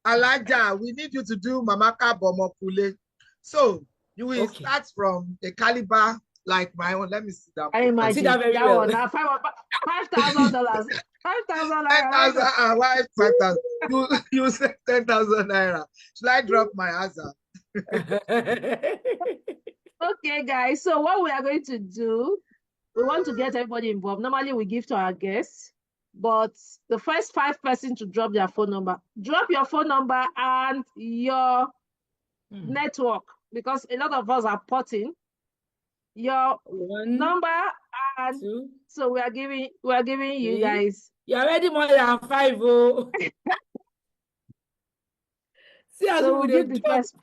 Elijah, we need you to do Mama Kabo Omokule. So you will Okay. start from a caliber like my own. Let me see that. I I see imagine that very that well. one now $5,000. 5,000 naira. Why 5,000? You said 10,000 naira. Should I drop my answer? Okay, guys. So what we are going to do, we want to get everybody involved. Normally we give to our guests, but the first 5 persons to drop their phone number. Drop your phone number and your network, because a lot of us are porting your 1, number, and 2, so we are giving you 3. guys. You're already more than 5. Oh. See as So we we'll dey give the talk. first.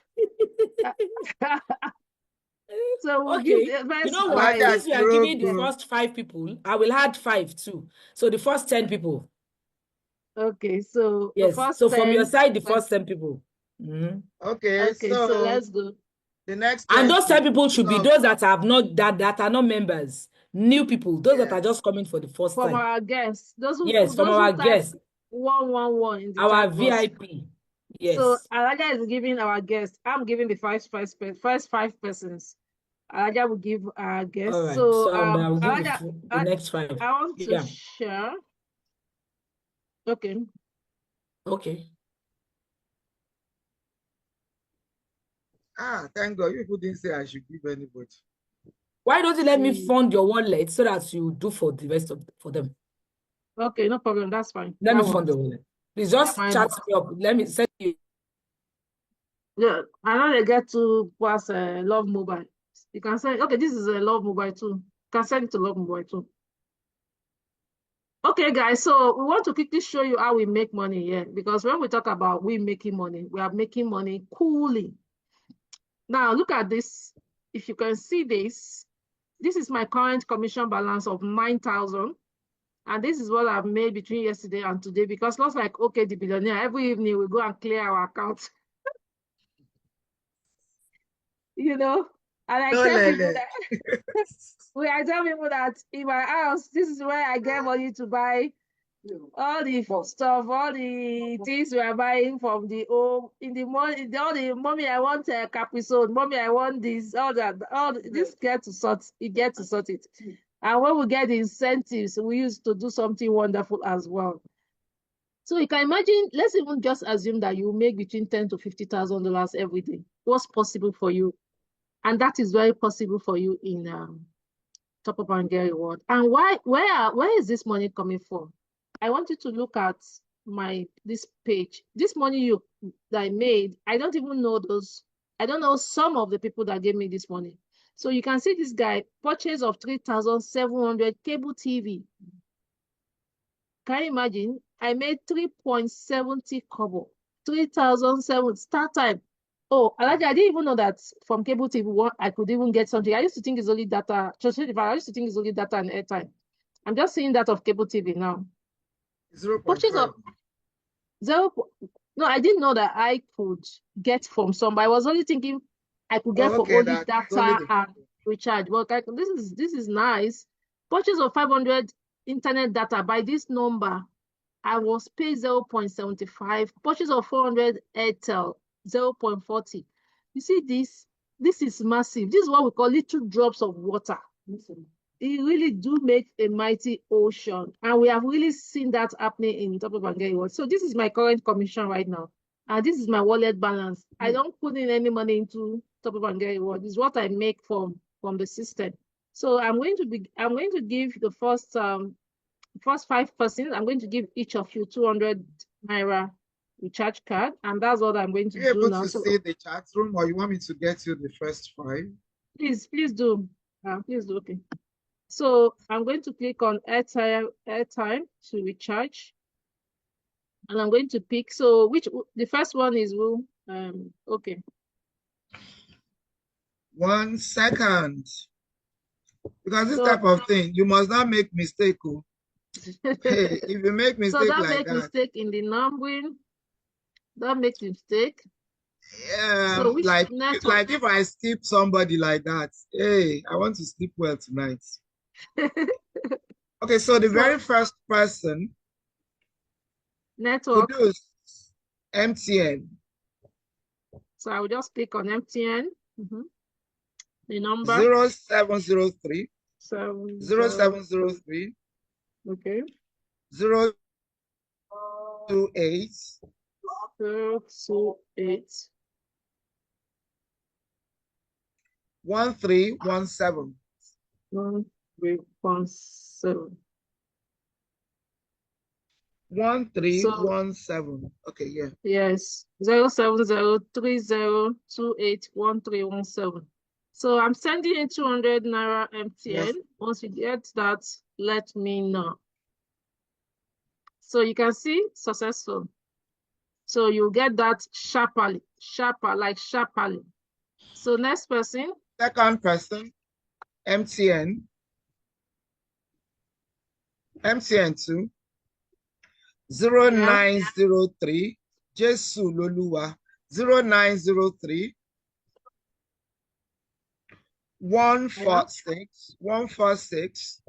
So we'll give Okay. the You first know what? 5. Since we are giving the Elijah, first 5 people, I will add 5 too. So the first 10 people. Okay, so the Yes. first So from your 10. side, the first 10 people. okay, Okay, so so let's go. the next And those 10 20. people should be those that have not that are not members, new people, those that are Yes. just coming for the first From time. our guests, Yes, from those who our type guests, 111 in the our chat box. VIP. So Yes. Alaja is giving our guests. I'm giving the first 5 persons. Alaja will give our guests. All right. So So I'll give Alaja, the next 5. I want to Yeah. share. Okay. Okay. Thank God. You people didn't say I should give anybody. Why don't you let me fund your wallet so that you do for the rest of for them? Okay, no problem. That's fine. Let That me fund works. the wallet. Please just My, chat me up. Let me send you. yeah, I know they get to pass Love Mobile. You can send. Okay, this is a Love Mobile too. You can send it to Love Mobile too. Okay, guys. So we want to quickly show you how we make money here, because when we talk about we making money, we are making money coolly. Now look at this. If you can see this, this is my current commission balance of 9,000. And this is what I've made between yesterday and today, because not like, okay, the billionaire, every evening we go and clear our account. You know, and I No, tell people Lele. that I tell people that in my house, this is where I get money to buy all the stuff, all the things we are buying from the home. In the morning, all the mommy, I want a capricone, mommy, I want this, all that, this get to sort it. And when we get the incentives, we used to do something wonderful as well. So you can imagine, let's even just assume that you make between $10,000 to $50,000 every day. What's possible for you? And that is very possible for you in Top Up and Get Reward. And where is this money coming from? I want you to look at this page. This money that I made, I don't even know I don't know some of the people that gave me this money. So you can see this guy, purchase of 3,700 cable TV. Can you imagine? I made 3.70 kobo. 3,007 start time. Oh, I didn't even know that from cable TV I could even get something. I used to think it's only data. I used to think it's only data and airtime. I'm just seeing that of cable TV now. 0.5. of 0. No, I didn't know that I could get from somebody. I was only thinking I could get from only data and recharge. But this is nice. Purchase of 500 internet data by this number. I was paid 0.75. Purchase of 400 Airtel, 0.40. You see this? This is massive. This is what we call little drops of water. It really do make a mighty ocean. And we have really seen that happening in Top Up and Get Reward. So this is my current commission right now. And this is my wallet balance. I don't put in any money into Top Up and Get Reward. This is what I make from the system. So I'm going to give the first 5 persons, I'm going to give each of you 200 naira recharge card, and that's what I'm going to Are you do able now. to see the chat room, or you want me to get you the first 5? Please do. Please do. Okay. So I'm going to click on airtime to recharge, and I'm going to pick. So the first one is who? Okay. 1 second. Because this type of thing, you must not make mistake. Hey, if you make So mistake don't like make that, mistake in the numbering. Don't make mistake. So which like network? if I skip somebody like that, hey, I want to sleep well tonight. Okay, so the So very first person network. produce MTN. So I will just click on MTN. The number 0703 7 0 0703 okay 028 028 1317. 1317. So 1317. Okay, yeah. yes, 07030281317. So I'm sending in 200 Naira MTN. Yes. Once you get that, let me know. So you can see successful. So you get that sharply. So next person. Second person, MTN. MTN 2 Yeah. 0903 Jesu Loluwa 0903 146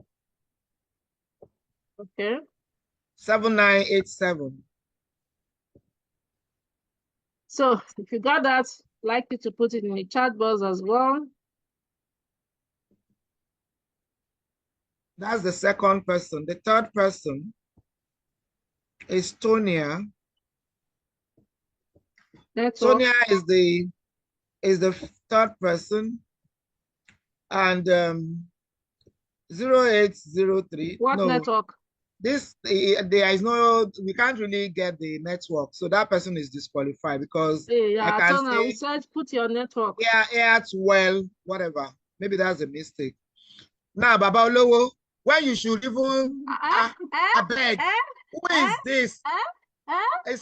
Okay. 7987. So if you got that, like you to put it in the chat box as well. That's the second person. The third person is Tonia. Network. Tonia is the third person, and 0803. What No, network? there is no, we can't really get the network, so that person is disqualified because Hey, I yeah, can Tona, we see said put your network. well, whatever. Maybe that's a mistake. Now, Baba Olowo, when you should even I beg, who is this? Is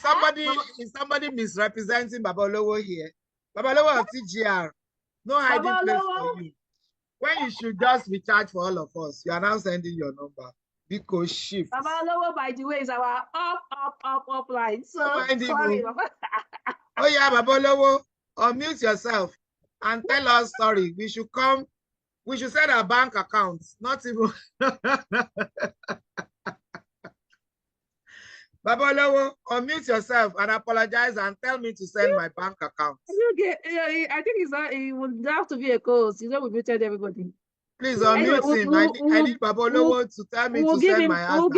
somebody misrepresenting Baba Olowo here? Baba Olowo of TGR, no hiding place for you. When you should just recharge for all of us, you are now sending your number because shift. Baba Olowo, by the way, is our up line. So sorry, Baba. Oh yeah, Baba Olowo, unmute yourself and tell us. Sorry, we should send our bank accounts, not even. Baba Olowo, unmute yourself and apologize and tell me to send my bank account. I think it would have to be a cause. You know, we muted everybody. Please unmute him. I need Baba Olowo to tell me to send my answer. We'll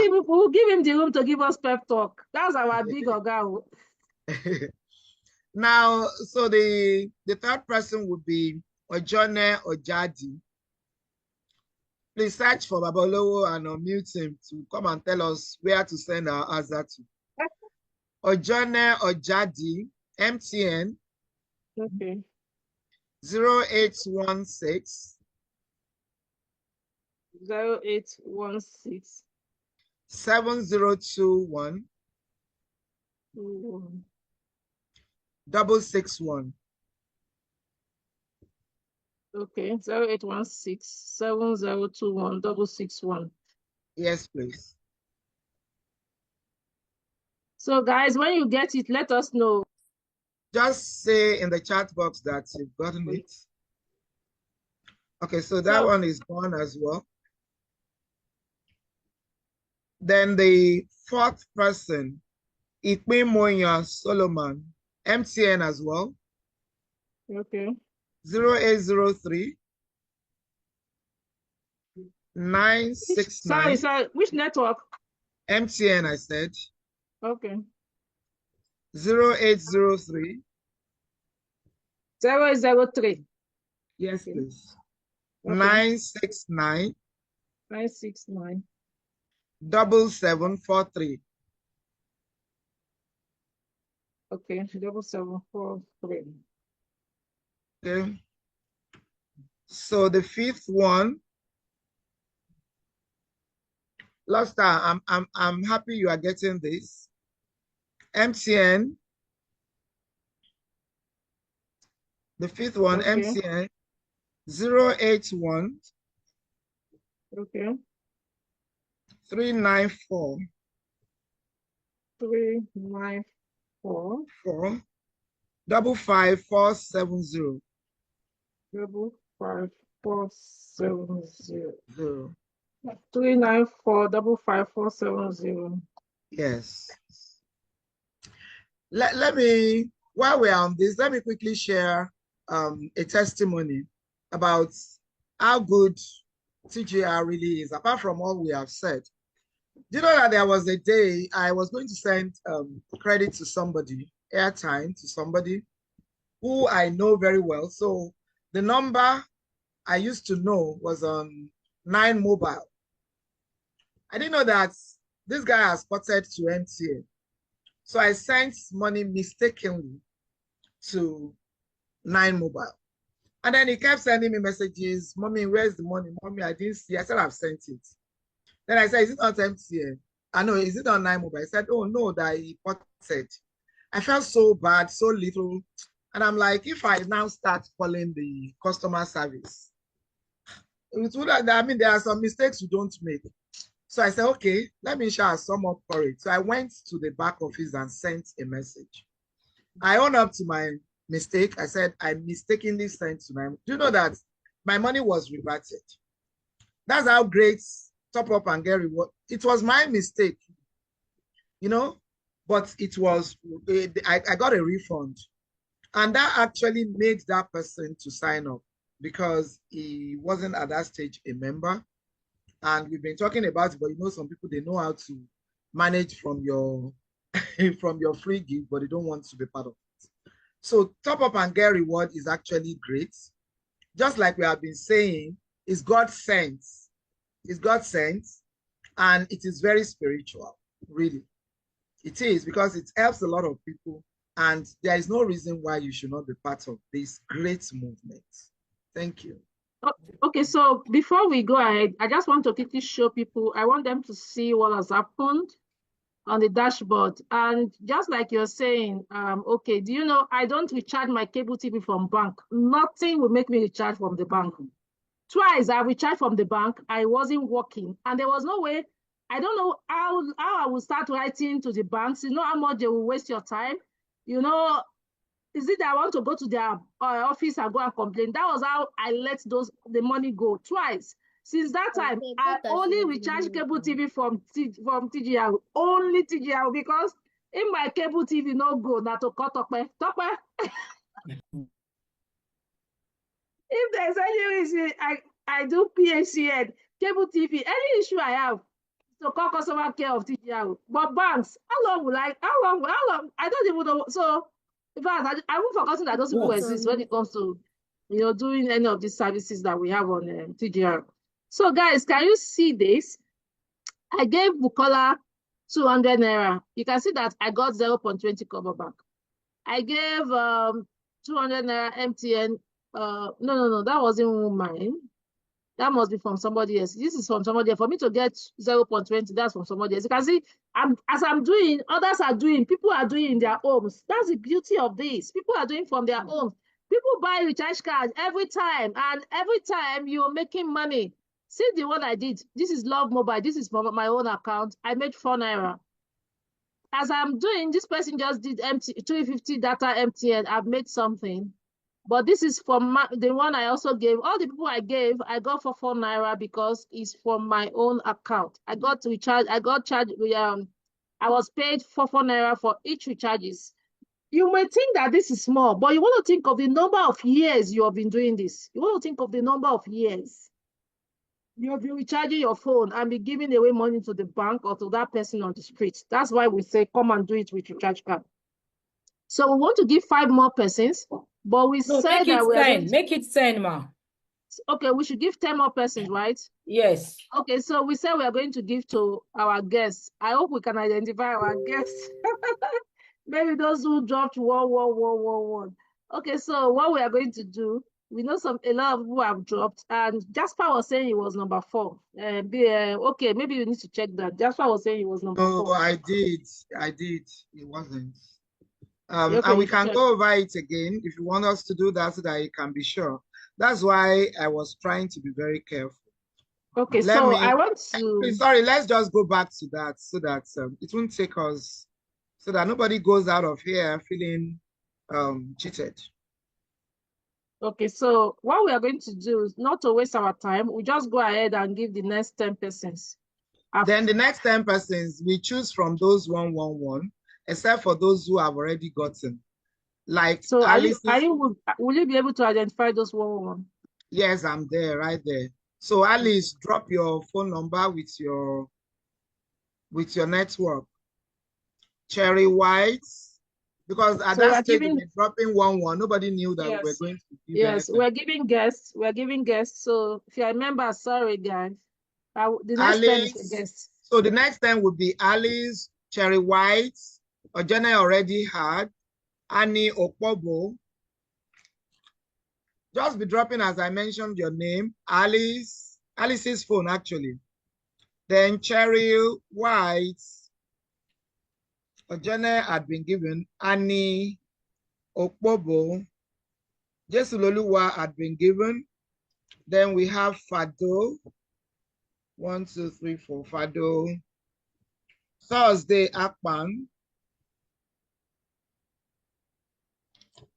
give him the room to give us pep talk. That's our big oga. Now, so the third person would be Ojone Ojadi. Please search for Baba Olowo and unmute him to come and tell us where to send our answer to. Ojone Ojadi, MTN. Okay. 0816 0816 7021 661. Okay, 0816 7021 661. Yes, please. So guys, when you get it, let us know. Just say in the chat box that you've gotten it. Okay, so that one is gone as well. Then the fourth person, Ikpemoya Solomon, MTN as well. Okay. 0803 969. Sorry, which network? MTN, I said. Okay. 0803 003. Yes, okay. Please. Okay. 969 969 7743. Okay, 7743. Okay. So the fifth one, last time, I'm happy you are getting this. MTN. The fifth one, okay. MTN 081 okay. 394 394 4 55470 55470 0. 394 55470. Yes. Let me, while we're on this, let me quickly share a testimony about how good TGR really is, apart from all we have said. Do you know that there was a day I was going to send credit to somebody, airtime to somebody who I know very well. So the number I used to know was on 9 Mobile. I didn't know that this guy has spotted to MTN. So I sent money mistakenly to 9 Mobile. And then he kept sending me messages, Mommy, where's the money? Mommy, I didn't see. I said, I've sent it. Then I said, is it not MTN? I know, is it on 9 Mobile? He said, oh, no, that he said. I felt so bad, so little. And I'm like, if I now start calling the customer service, it would, I mean, there are some mistakes you don't make. So I said, okay, let me share some up courage. So I went to the back office and sent a message. I own up to my mistake. I said, I mistakenly sent to my, do you know that my money was reverted? That's how great Top Up and Get Reward. It was my mistake, you know, but it was, I got a refund. And that actually made that person to sign up because he wasn't at that stage a member. And we've been talking about it, but you know, some people, they know how to manage from your from your free gift, but they don't want to be part of it. So Top Up and Get Reward is actually great. Just like we have been saying, it's God sent. It's God sent, and it is very spiritual, really. It is, because it helps a lot of people, and there is no reason why you should not be part of this great movement. Thank you. Okay, so before we go ahead, I just want to quickly show people, I want them to see what has happened on the dashboard. And just like you're saying, okay, do you know, I don't recharge my cable TV from bank. Nothing will make me recharge from the bank. Twice I recharged from the bank, I wasn't working, and there was no way. I don't know how I will start writing to the banks. You know how much they will waste your time. You know, is it that I want to go to their office and go and complain? That was how I let the money go twice. Since that time, I only recharge cable TV from TGR, only TGR, because in my cable TV no go na to cut up. If there's any reason I do PHCN, cable TV, any issue I have to call customer care of TGR. But banks, how long? I don't even know. So, in fact, I won't forgotten that those people exist when it comes to, you know, doing any of these services that we have on TGR. So, guys, can you see this? I gave Bukola 200 naira. You can see that I got 0.20 cover back. I gave 200 naira MTN. No, that wasn't mine. That must be from somebody else. This is from somebody else. For me to get 0.20, that's from somebody else. You can see, as I'm doing, others are doing, people are doing in their homes. That's the beauty of this. People are doing from their homes. People buy recharge cards every time, and every time you're making money. See the one I did. This is Love Mobile. This is from my own account. I made 4 naira. As I'm doing, this person just did 350 data MTN. I've made something. But this is from the one I also gave. All the people I gave, I got for 4 naira because it's from my own account. I got recharged. I got charged. I was paid for 4 naira for each recharges. You may think that this is small, but you want to think of the number of years you have been doing this. You want to think of the number of years you have been recharging your phone and be giving away money to the bank or to that person on the street. That's why we say, come and do it with your recharge card. So we want to give 5 more persons, but we said that we are going to... Make it 10, ma. Okay, we should give 10 more persons, right? Yes. Okay, so we said we are going to give to our guests. I hope we can identify our guests. Maybe those who dropped 11111. Okay, so what we are going to do, we know a lot of people have dropped, and Jasper was saying he was number 4. Okay, maybe you need to check that. Jasper was saying he was number 4. Oh, I did. It wasn't. Okay, and we can go over it again if you want us to do that so that you can be sure. That's why I was trying to be very careful. Okay, Let so me, I want to. sorry, let's just go back to that so that it won't take us, so that nobody goes out of here feeling cheated. Okay, so what we are going to do is not to waste our time. We just go ahead and give the next 10 persons. Then the next 10 persons, we choose from those 111, except for those who have already gotten. Like So Alice's, will you be able to identify those 111? yes, I'm there, right there. So Alice, drop your phone number with your network. Cherry White, because at So that we are stage we giving, were dropping 1-1. Nobody knew that we were yes, going to give yes, anything. we're giving guests. We're giving guests. So if you remember, sorry guys, the next 10 is a Alice, guest. so the next 10 would be Alice, Cherry White, Ojene already had, Annie Okpobo. Just be dropping as I mentioned your name, Alice's phone actually. Then Cherry White, Ojene had been given, Annie Okpobo, Jesuloluwa had been given. Then we have Fado, 1, 2, 3, 4, Fado. Thursday Akpan.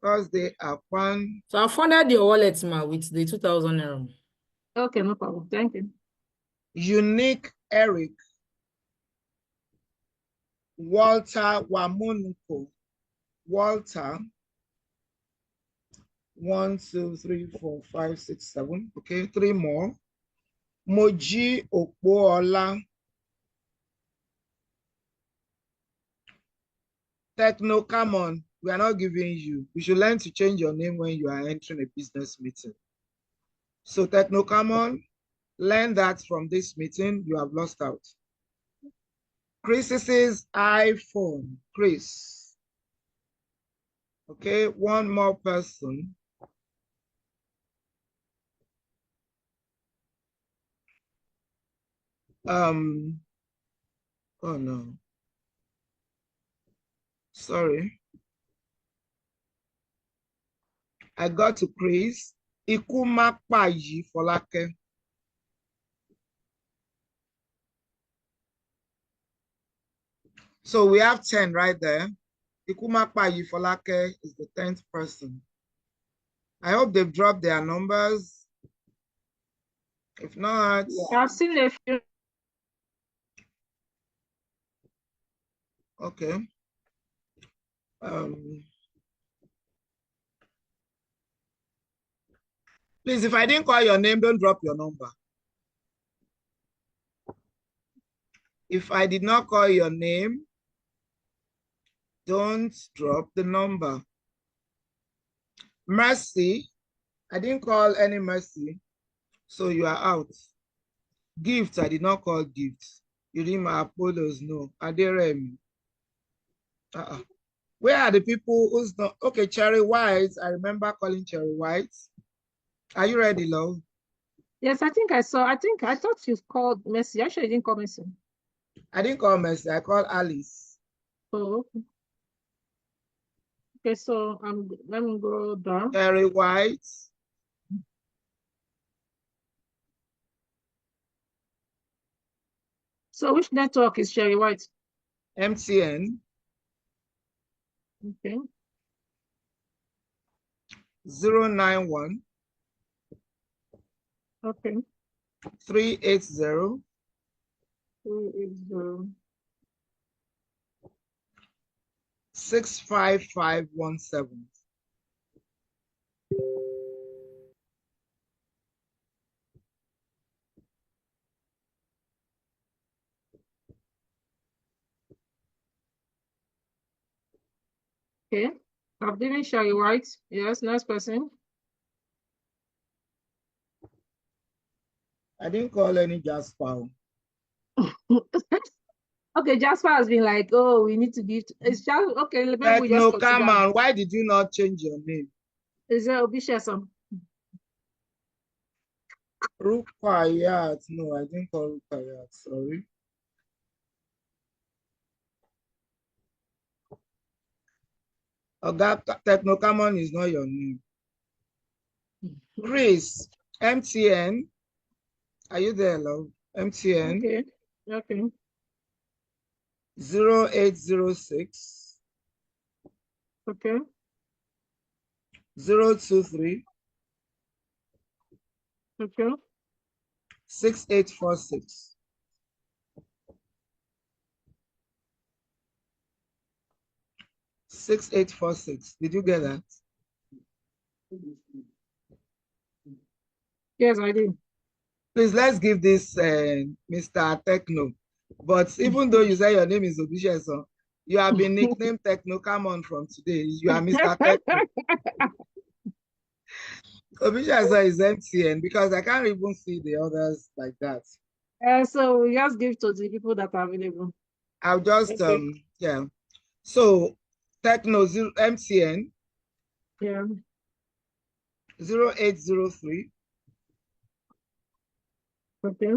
Thursday Akpan. So I funded your wallet, ma, with the 2,000 euro. Okay, no problem. Thank you. Unique Eric. Walter Wamuniko. Walter. 1, 2, 3, 4, 5, 6, 7. Okay, 3 more. Moji Okpoola. Techno, come on. We are not giving you. You should learn to change your name when you are entering a business meeting. So Techno, come on. Learn that from this meeting. You have lost out. Chris's iPhone. Chris. Okay, one more person. Oh no. Sorry. I got to Chris. Ikumakpayi Folake. So we have 10 right there. Ikumakpayi Folake is the 10th person. I hope they've dropped their numbers. If not, I've seen a few. okay. Please, if I didn't call your name, don't drop your number. If I did not call your name, don't drop the number. Mercy, I didn't call any Mercy, so you are out. Gift, I did not call Gift. Irima Apollos, no. Aderemi. Where are the people who's not? Okay, Cherry White, I remember calling Cherry White. Are you ready, love? Yes, I think I saw. I thought you called Messi. Actually, I didn't call Messi. I didn't call Mercy, I called Alice. Oh, okay. Okay, so let me go down. Cherry White. So which network is Cherry White? MTN. Okay. 091. Okay. 380. 280. 65517. Okay. I've given Cherry White. Yes, next person. I didn't call any Jasper. Okay, Jasper has been like, oh, we need to give. It's just okay. Maybe we just No, come consider. on. Why did you not change your name? Is there Obishesam? Rukayat. No, I didn't call Rukayat. Sorry. Oga Technocamon is not your name. Chris, MTN Are you there, love? MTN. Okay. Okay. 0806 Okay. 023 Okay. 6846. 6846. Did you get that? Yes, I did. Please, let's give this Mr. Techno. But even though you say your name is Obisheson, you have been nicknamed Techno. Come on, from today, you are Mr. Techno. Obisheson is MTN because I can't even see the others like that. So we just give to the people that are available. I'll just, Okay. yeah. So, Techno MTN Yeah. 0803 Okay.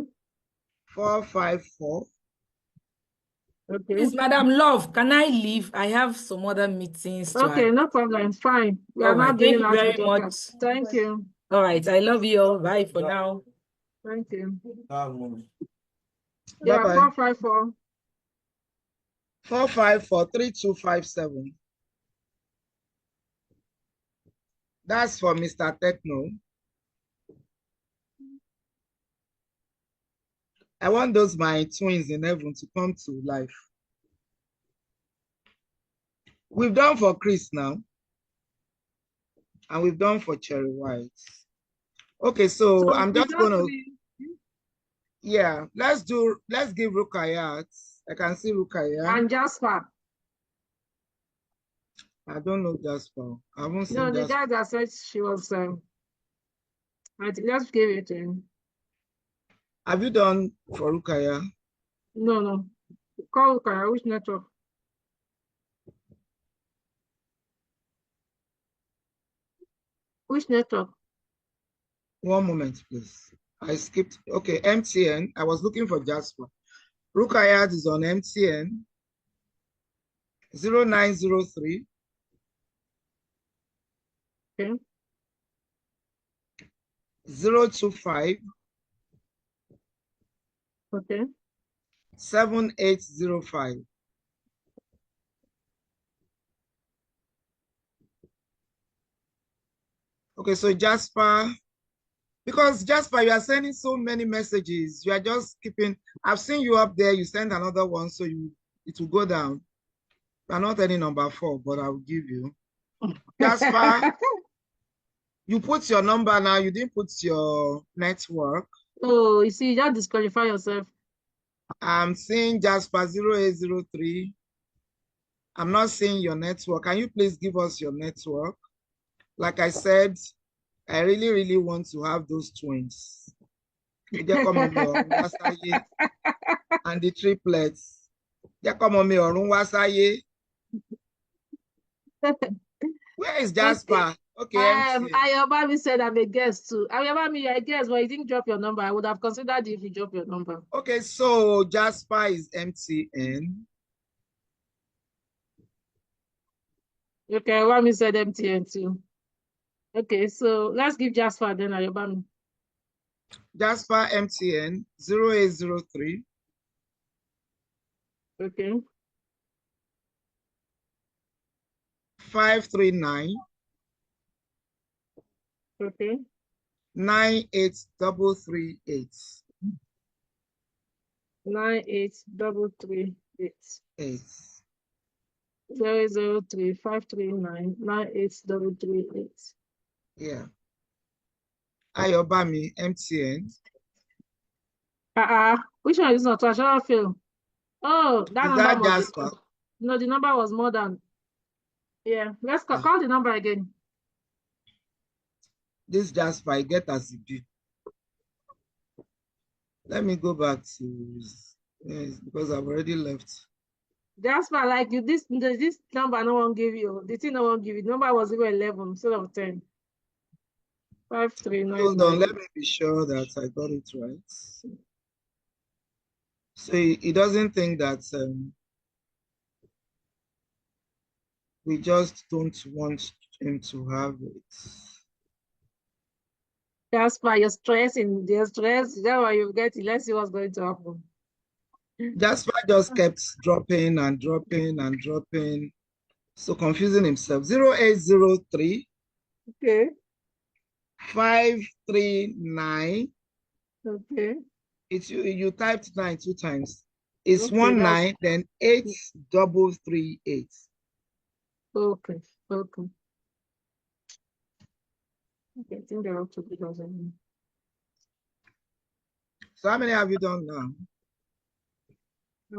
454. Okay. Please, Madam Love, can I leave? I have some other meetings to Okay, attend. no problem. Fine. We are All now right. Thank giving you out the very much. jokers. Thank you. All right. I love you all. Bye for now. Thank you. Yeah, Yeah, bye. 454. 454 3257. That's for Mr. Techno. I want those my twins in heaven to come to life. We've done for Chris now, and we've done for Cherry White. Okay, so I'm we just gonna, be... yeah, let's give Rukayat. I can see Rukayat. And Jasper. I don't know Jasper. I haven't seen No, the Jasper. guy that said she was let's give it to him. Have you done for Rukayat? No. Call Kaya, which network? Which network? One moment, please. I skipped. Okay, MTN. I was looking for Jasper. Rukayat is on MTN 0903 Okay. 025 Okay. 7805. Okay, so Jasper, because Jasper, you are sending so many messages. You are just keeping. I've seen you up there. You send another one, so it will go down. You are not any number 4, but I will give you. Jasper, you put your number now. You didn't put your network. Oh, you see, you just disqualify yourself. I'm seeing Jasper 0803. I'm not seeing your network. Can you please give us your network? Like I said, I really, really want to have those twins. And the triplets. Where is Jasper? Okay, MTN. Ayobami said I'm a guest too. Ayobami, you're a guest, but you didn't drop your number. I would have considered if you drop your number. Okay, so Jasper is MTN. Okay, Ayobami said MTN too. Okay, so let's give Jasper then Ayobami. Jasper MTN 0803 Okay. 539 Okay. 98338. 98338. 003 539 98338. Yeah. Ayobami MTN. Which one is not? I shall fail. Oh, that Is number that must be. Jasper? No, the number was more than. Yeah, let's call the number again. This Jasper, I get as it be. Let me go back to yes, because I've already left. Jasper, like you, this number no one give you. The thing no one give you. The number was even 11 instead of 10. 5399. Hold on, let me be sure that I got it right. So he doesn't think that we just don't want him to have it. That's why you're stressing. You're stressed. That's why you get it. Let's see what's going to happen. Jasper just kept dropping and dropping and dropping. So confusing himself. 0803 Okay. 539. Okay. It's you typed 9 2 times. It's Okay. 19, then 8338. Okay. Okay. Okay. I think they're up to 2000. So how many have you done now?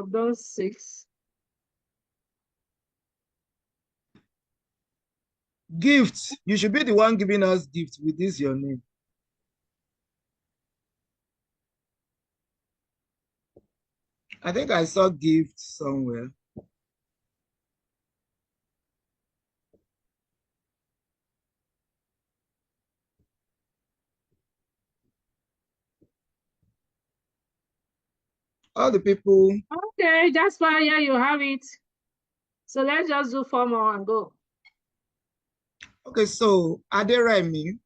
I've done 6. Gifts. You should be the one giving us gifts with this your name. I think I saw gifts somewhere. All the people. Okay, that's fine. Yeah, you have it. So let's just do 4 more and go. Okay, so Aderemi,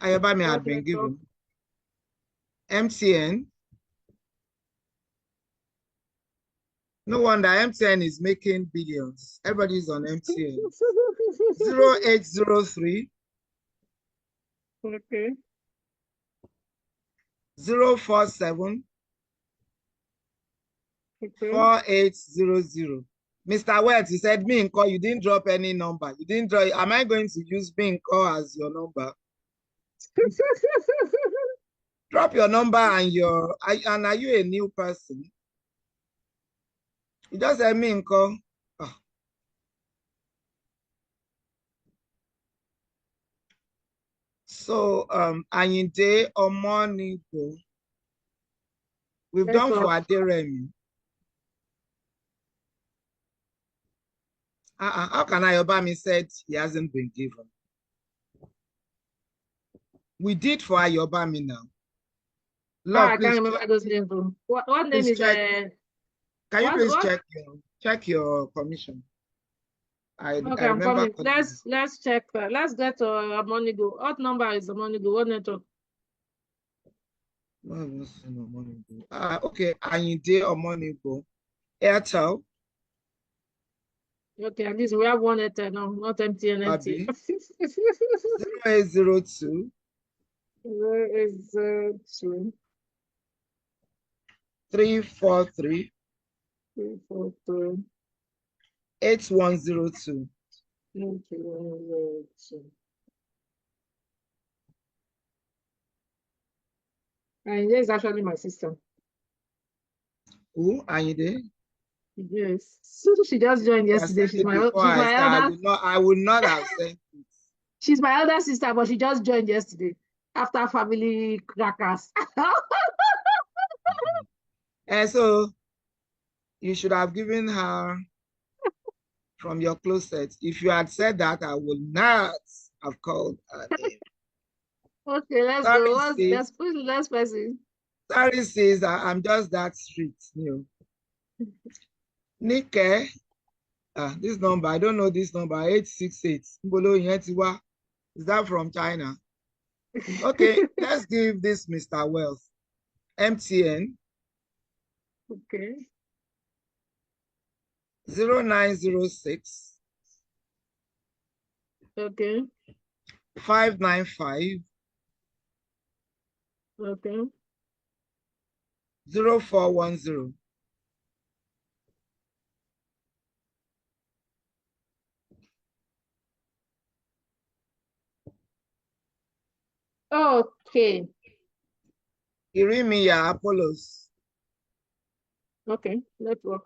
Ayobami had What been network? given. MTN. No wonder MTN is making billions. Everybody's on MTN. 0803 Okay. 047 Okay. 4800. Mr. Wet, you said me call. You didn't drop any number. You didn't draw. Am I going to use me call as your number? Drop your number and and are you a new person? You just said me call. Oh. So Ayinde Omonigo. We've done for Network. Aderemi. How can Ayobami said he hasn't been given? We did for Ayobami now. Love, I can't please remember check. those names. What name Please is check. Can you please what? check your commission? I Okay, I'm remember coming. calling you. Let's check that. Let's get to Amonigo. What number is Amonigo? What network? Okay, Ayinde Omonigo. Airtel, Okay, at least we have one at now, not MTN. Abi, 0802 Where is 343 343? 8102. And this is actually my sister. Who? Ayinde? Yes. So she just joined I yesterday. said it before. She's I my said elder. I would not have said it. She's my elder sister, but she just joined yesterday after family crackers. And so you should have given her from your closet. If you had said that, I would not have called her name. Okay, let's Sorry, go. sis. Let's push the next person. Sorry, sis. I'm just that street. Nike. This number, I don't know this number, 868. Is that from China? Okay, let's give this Mr. Wealth. MTN Okay. 0906 Okay. 595 Okay. 0410. Okay. Irimiya Apollos. Okay. Network.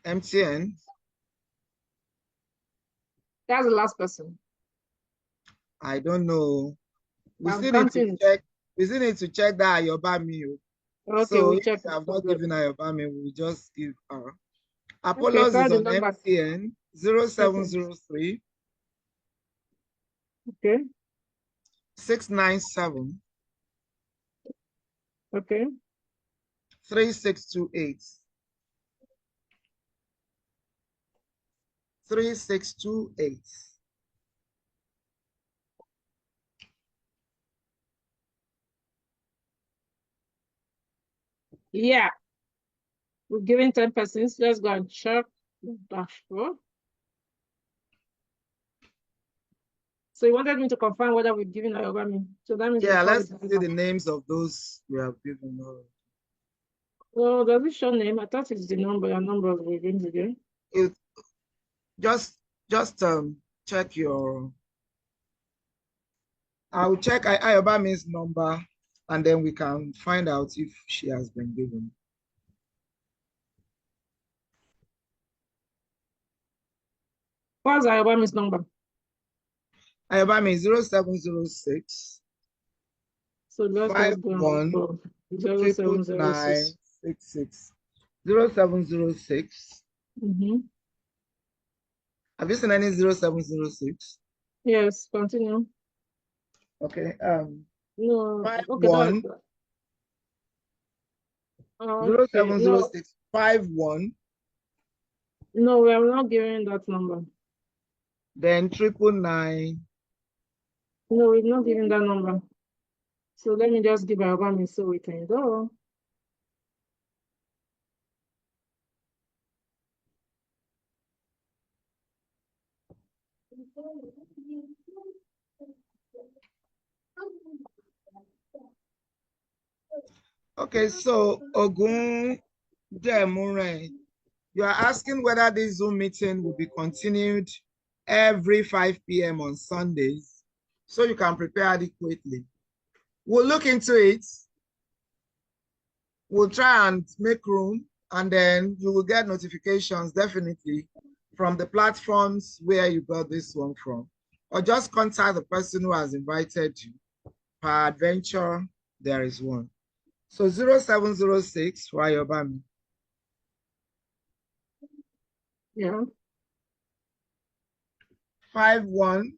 MTN. That's the last person. I don't know. We I'm still need to counting it. check. We still need to check that Ayobami. Okay, So we'll if check we it. have No not problem. given Ayobami, we'll just give her. Okay, Apollos call is the on numbers. MTN Okay. 0703 Okay. 697 Okay. 3628. 3628. Yeah, we're giving 10 persons. Let's go and check the dashboard. So you wanted me to confirm whether we've given Ayobami. So that means Yeah, before we let's sign see off. the names of those we have given. Well, does it show name? I thought it's the number and number we're going to do. It just check your. I'll check Ayobami's number, and then we can find out if she has been given. What's Ayobami's number? Ayobami is 0706 So let's just go and go. 0706. 99966. 0706. Have you seen any 0706? Yes, continue. Okay. No, okay, 51 okay. 0706 51. No, we are not giving that number. Then 999. No, we're not giving that number. So let me just give Ayobami so we can go. Okay, so Ogun Demure, you are asking whether this Zoom meeting will be continued every 5 p.m. on Sundays, so you can prepare adequately. We'll look into it. We'll try and make room, and then you will get notifications definitely from the platforms where you got this one from, or just contact the person who has invited you. Per adventure, there is one. So 0706 for Ayobami. Yeah. 51.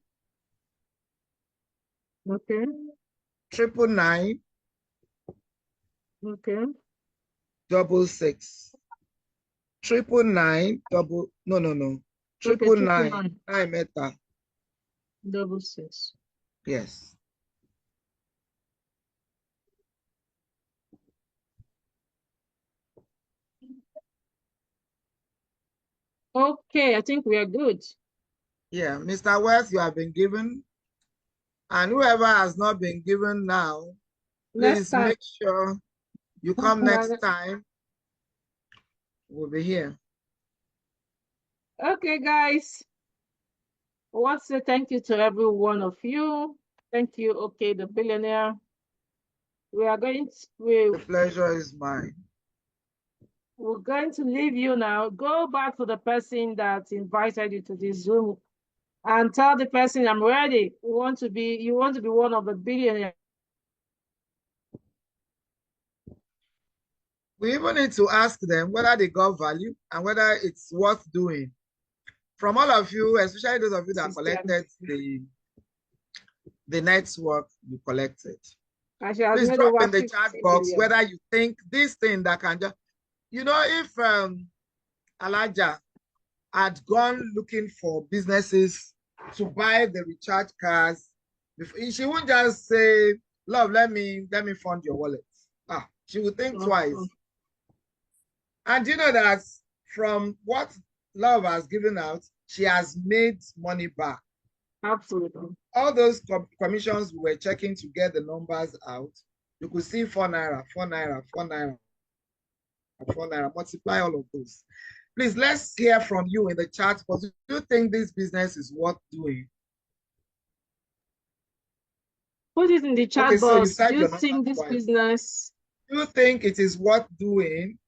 Okay. 999. Okay. 66. 999 double, no. Okay, 999. 9 meta. 66. Yes. Okay, I think we are good. Yeah, Mr. West, you have been given. And whoever has not been given now, please make sure you come next time. We'll be here. Okay, guys. I want to say thank you to every one of you. Thank you, okay, the billionaire. We are going to, The pleasure is mine. we're going to leave you now. Go back to the person that invited you to this Zoom and tell the person I'm ready. You want to be one of the billionaires. We even need to ask them whether they got value and whether it's worth doing. From all of you, especially those of you that collected the network you collected. Please drop in the chat box whether you think this thing that can just, if Alaja had gone looking for businesses to buy the recharge cards, she wouldn't just say, love, let me fund your wallet. She would think twice. And you know that from what love has given out, she has made money back. Absolutely. All those commissions we were checking to get the numbers out, you could see 4 naira, 4 naira, 4 naira, 4 naira, multiply all of those. Please, let's hear from you in the chat box. Do you think this business is worth doing? Put it in the chat box. Do you think this business? Do you think it is worth doing?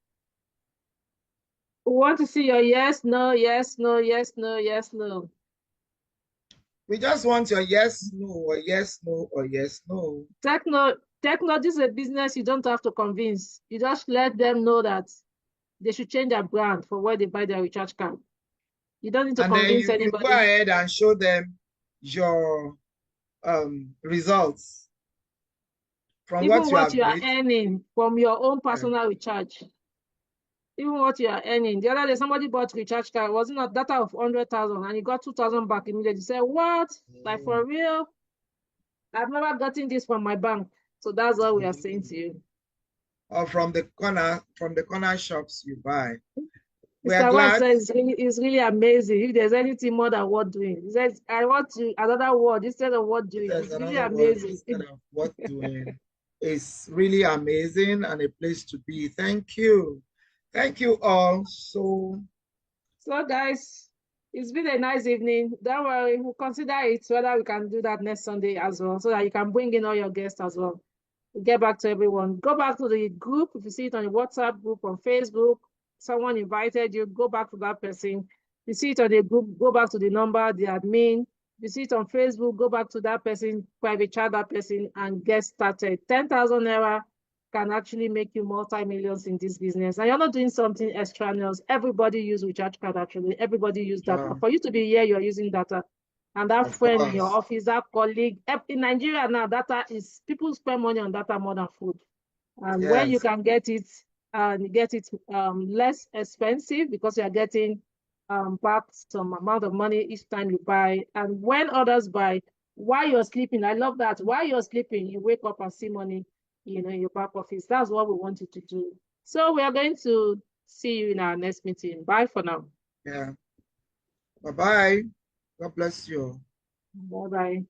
We want to see your yes, no, yes, no, yes, no, yes, no. We just want your yes, no, or yes, no, or yes, no. Techno, this is a business you don't have to convince. You just let them know that they should change their brand for where they buy their recharge card. You don't need to convince anybody. You go ahead and show them your results from even what you are earning from your own personal recharge. Even what you are earning. The other day, somebody bought recharge card. It wasn't a data of 100,000 and he got 2,000 back immediately. He said, what? Like for real? I've never gotten this from my bank. So that's what we are saying to you. or from the corner shops you buy. We are Mr. One glad. says it's really amazing. If there's anything more than what doing, he says, I want to another word instead of what doing. There's It's really another word amazing. instead of what doing. It's really amazing and a place to be. Thank you. Thank you all. So Guys, it's been a nice evening. Don't worry, we'll consider it whether we can do that next Sunday as well, so that you can bring in all your guests as well. We'll get back to everyone. Go back to the group. If you see it on the WhatsApp group, on Facebook, someone invited you, go back to that person. If you see it on the group, go back to the number, the admin. If you see it on Facebook, go back to that person, private chat that person, and get started. 10,000 naira can actually make you multi-millions in this business. And you're not doing something extraneous. Everybody use recharge card actually. Everybody use data. For you to be here, you're using data. And that of friend in your course. office, that colleague, in Nigeria now, data is, people spend money on data more than food. And when you Yes. can get it, less expensive because you are getting back some amount of money each time you buy. And when others buy, while you're sleeping, I love that. While you're sleeping, you wake up and see money, in your back office. That's what we want you to do. So we are going to see you in our next meeting. Bye for now. Yeah. Bye-bye. God bless you. Bye-bye.